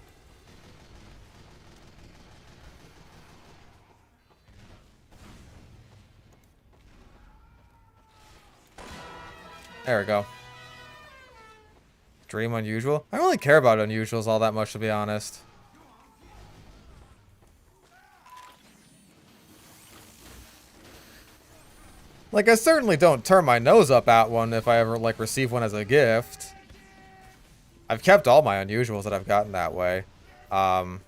There we go. Dream unusual? I don't really care about unusuals all that much, to be honest. Like, I certainly don't turn my nose up at one if I ever, like, receive one as a gift. I've kept all my unusuals that I've gotten that way. But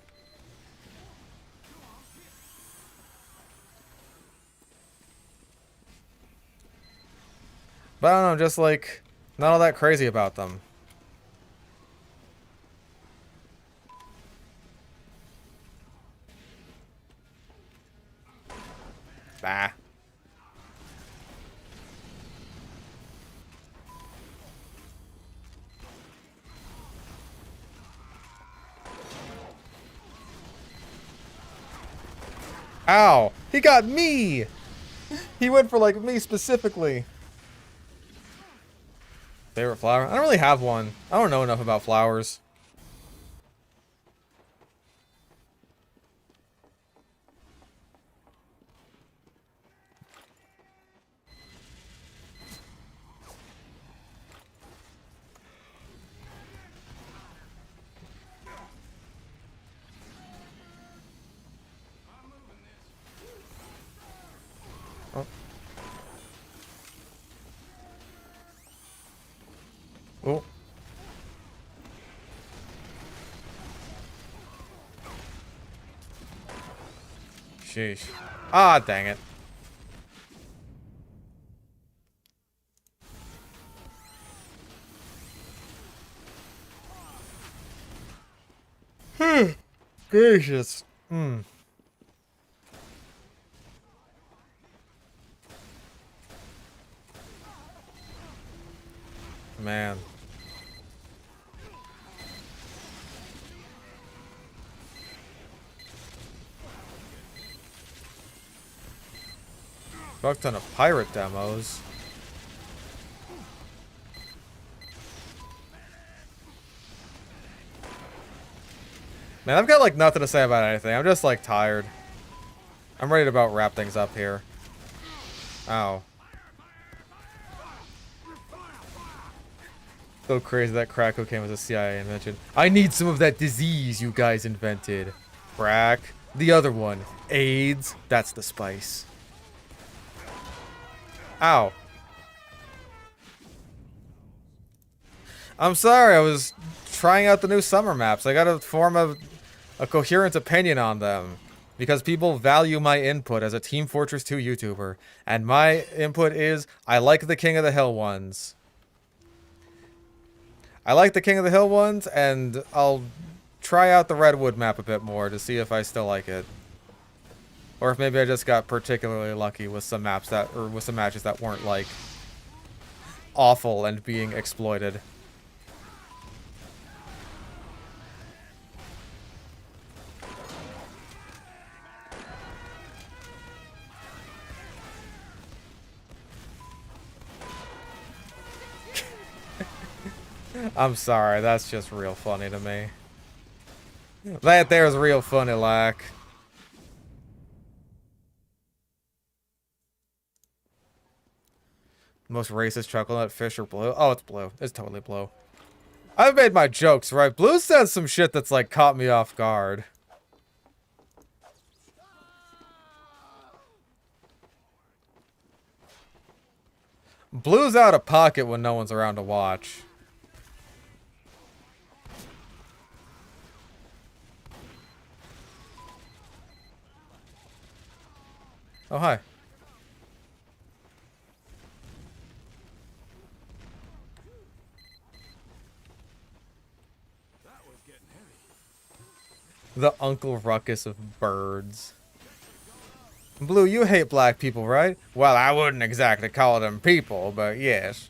I don't know, just, like, not all that crazy about them. Bah. Ow! He got me! He went for, like, me specifically. Favorite flower? I don't really have one. I don't know enough about flowers. Oh. Oh. Sheesh. Ah, dang it. Gracious. Man. Fuck ton of pirate demos. Man, I've got like nothing to say about anything. I'm just like tired. I'm ready to about wrap things up here. Ow. So crazy that crack cocaine was a CIA invention. I need some of that disease you guys invented. Crack. The other one. AIDS. That's the spice. Ow. I'm sorry, I was trying out the new summer maps. I gotta form a coherent opinion on them. Because people value my input as a Team Fortress 2 YouTuber. And my input is, I like the King of the Hill ones. I like the King of the Hill ones, and I'll try out the Redwood map a bit more to see if I still like it. Or if maybe I just got particularly lucky with some maps that, or with some matches that weren't, like, awful and being exploited. I'm sorry, that's just real funny to me. That there's real funny, like. Most racist chocolate nut fish are blue? Oh, it's blue. It's totally blue. I've made my jokes, right? Blue says some shit that's like caught me off guard. Blue's out of pocket when no one's around to watch. Oh, hi. The Uncle Ruckus of birds. Blue, you hate black people, right? Well, I wouldn't exactly call them people, but yes.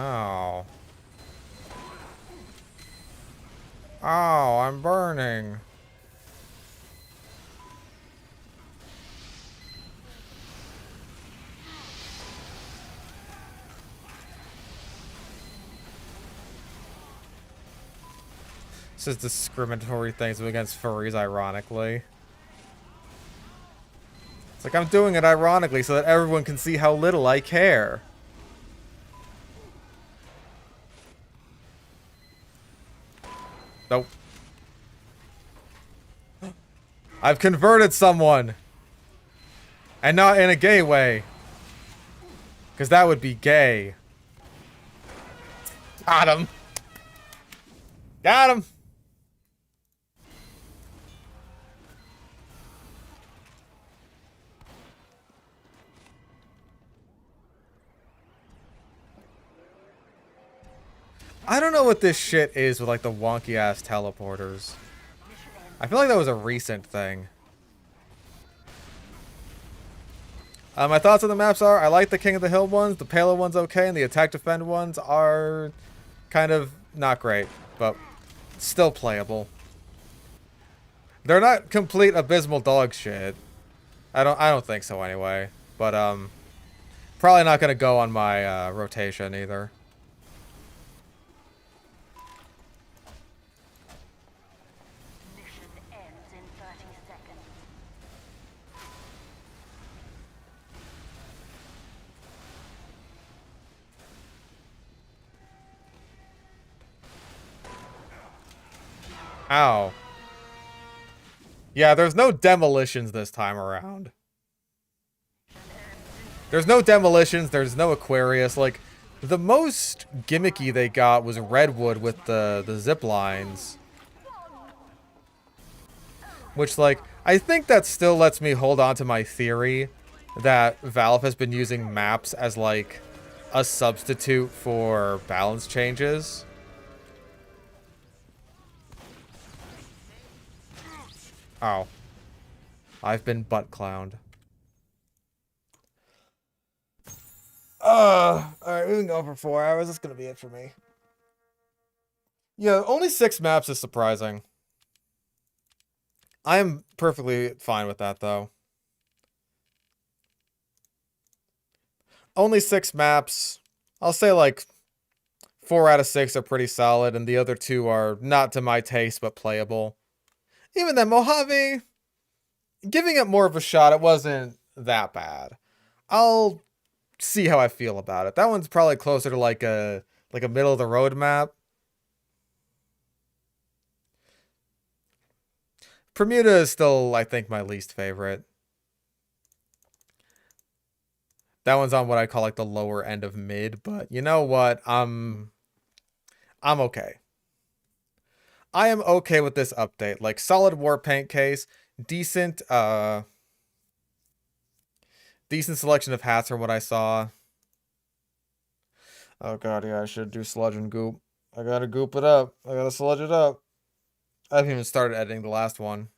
Oh. Oh, I'm burning. This is discriminatory things against furries, ironically. It's like I'm doing it ironically so that everyone can see how little I care. Nope. I've converted someone. And not in a gay way. Because that would be gay. Got him. Got him. I don't know what this shit is with like the wonky ass teleporters. I feel like that was a recent thing. My thoughts on the maps are, I like the King of the Hill ones, the Palo one's okay, and the Attack Defend ones are kind of not great, but still playable. They're not complete abysmal dog shit. I don't think so anyway. But probably not gonna go on my rotation either. Mission ends in 30 seconds. Ow. Yeah, there's no demolitions this time around. There's no demolitions, there's no Aquarius. Like, the most gimmicky they got was Redwood with the zip lines. Which, like, I think that still lets me hold on to my theory that Valve has been using maps as, like, a substitute for balance changes. Oh. I've been butt clowned. Alright, we can go for 4 hours. That's gonna be it for me. Yeah, only 6 maps is surprising. I am perfectly fine with that, though. Only 6 maps. I'll say, like, 4 out of 6 are pretty solid, and the other 2 are not to my taste, but playable. Even then, Mojave, giving it more of a shot, it wasn't that bad. I'll see how I feel about it. That one's probably closer to like a Like a middle of the road map. Bermuda is still, I think, my least favorite. That one's on what I call like the lower end of mid, but you know what? I'm okay. I am okay with this update. Like solid war paint case, decent decent selection of hats from what I saw. Oh god, yeah, I should do sludge and goop. I gotta goop it up. I gotta sludge it up. I haven't even started editing the last one.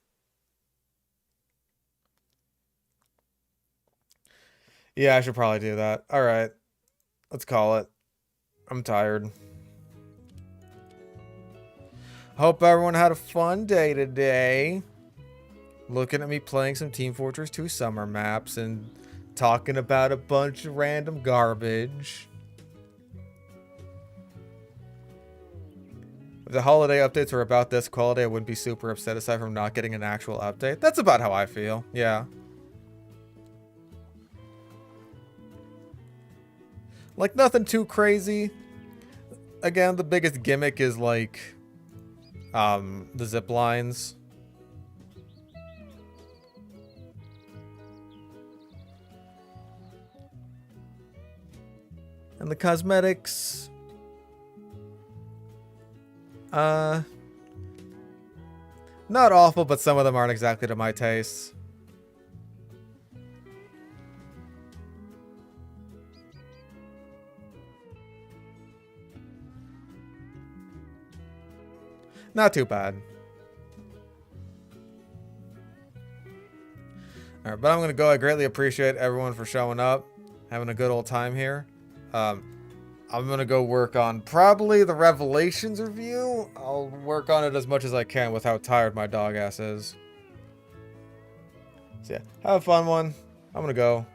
Yeah, I should probably do that. Alright. Let's call it. I'm tired. Hope everyone had a fun day today. Looking at me playing some Team Fortress 2 summer maps and talking about a bunch of random garbage. If the holiday updates were about this quality, I wouldn't be super upset aside from not getting an actual update. That's about how I feel. Yeah. Like nothing too crazy. Again, the biggest gimmick is like the zip lines. And the cosmetics, not awful, but some of them aren't exactly to my taste. Not too bad. Alright, but I'm gonna go. I greatly appreciate everyone for showing up, having a good old time here. I'm gonna go work on probably the Revelations review. I'll work on it as much as I can with how tired my dog ass is. So yeah, have a fun one. I'm gonna go.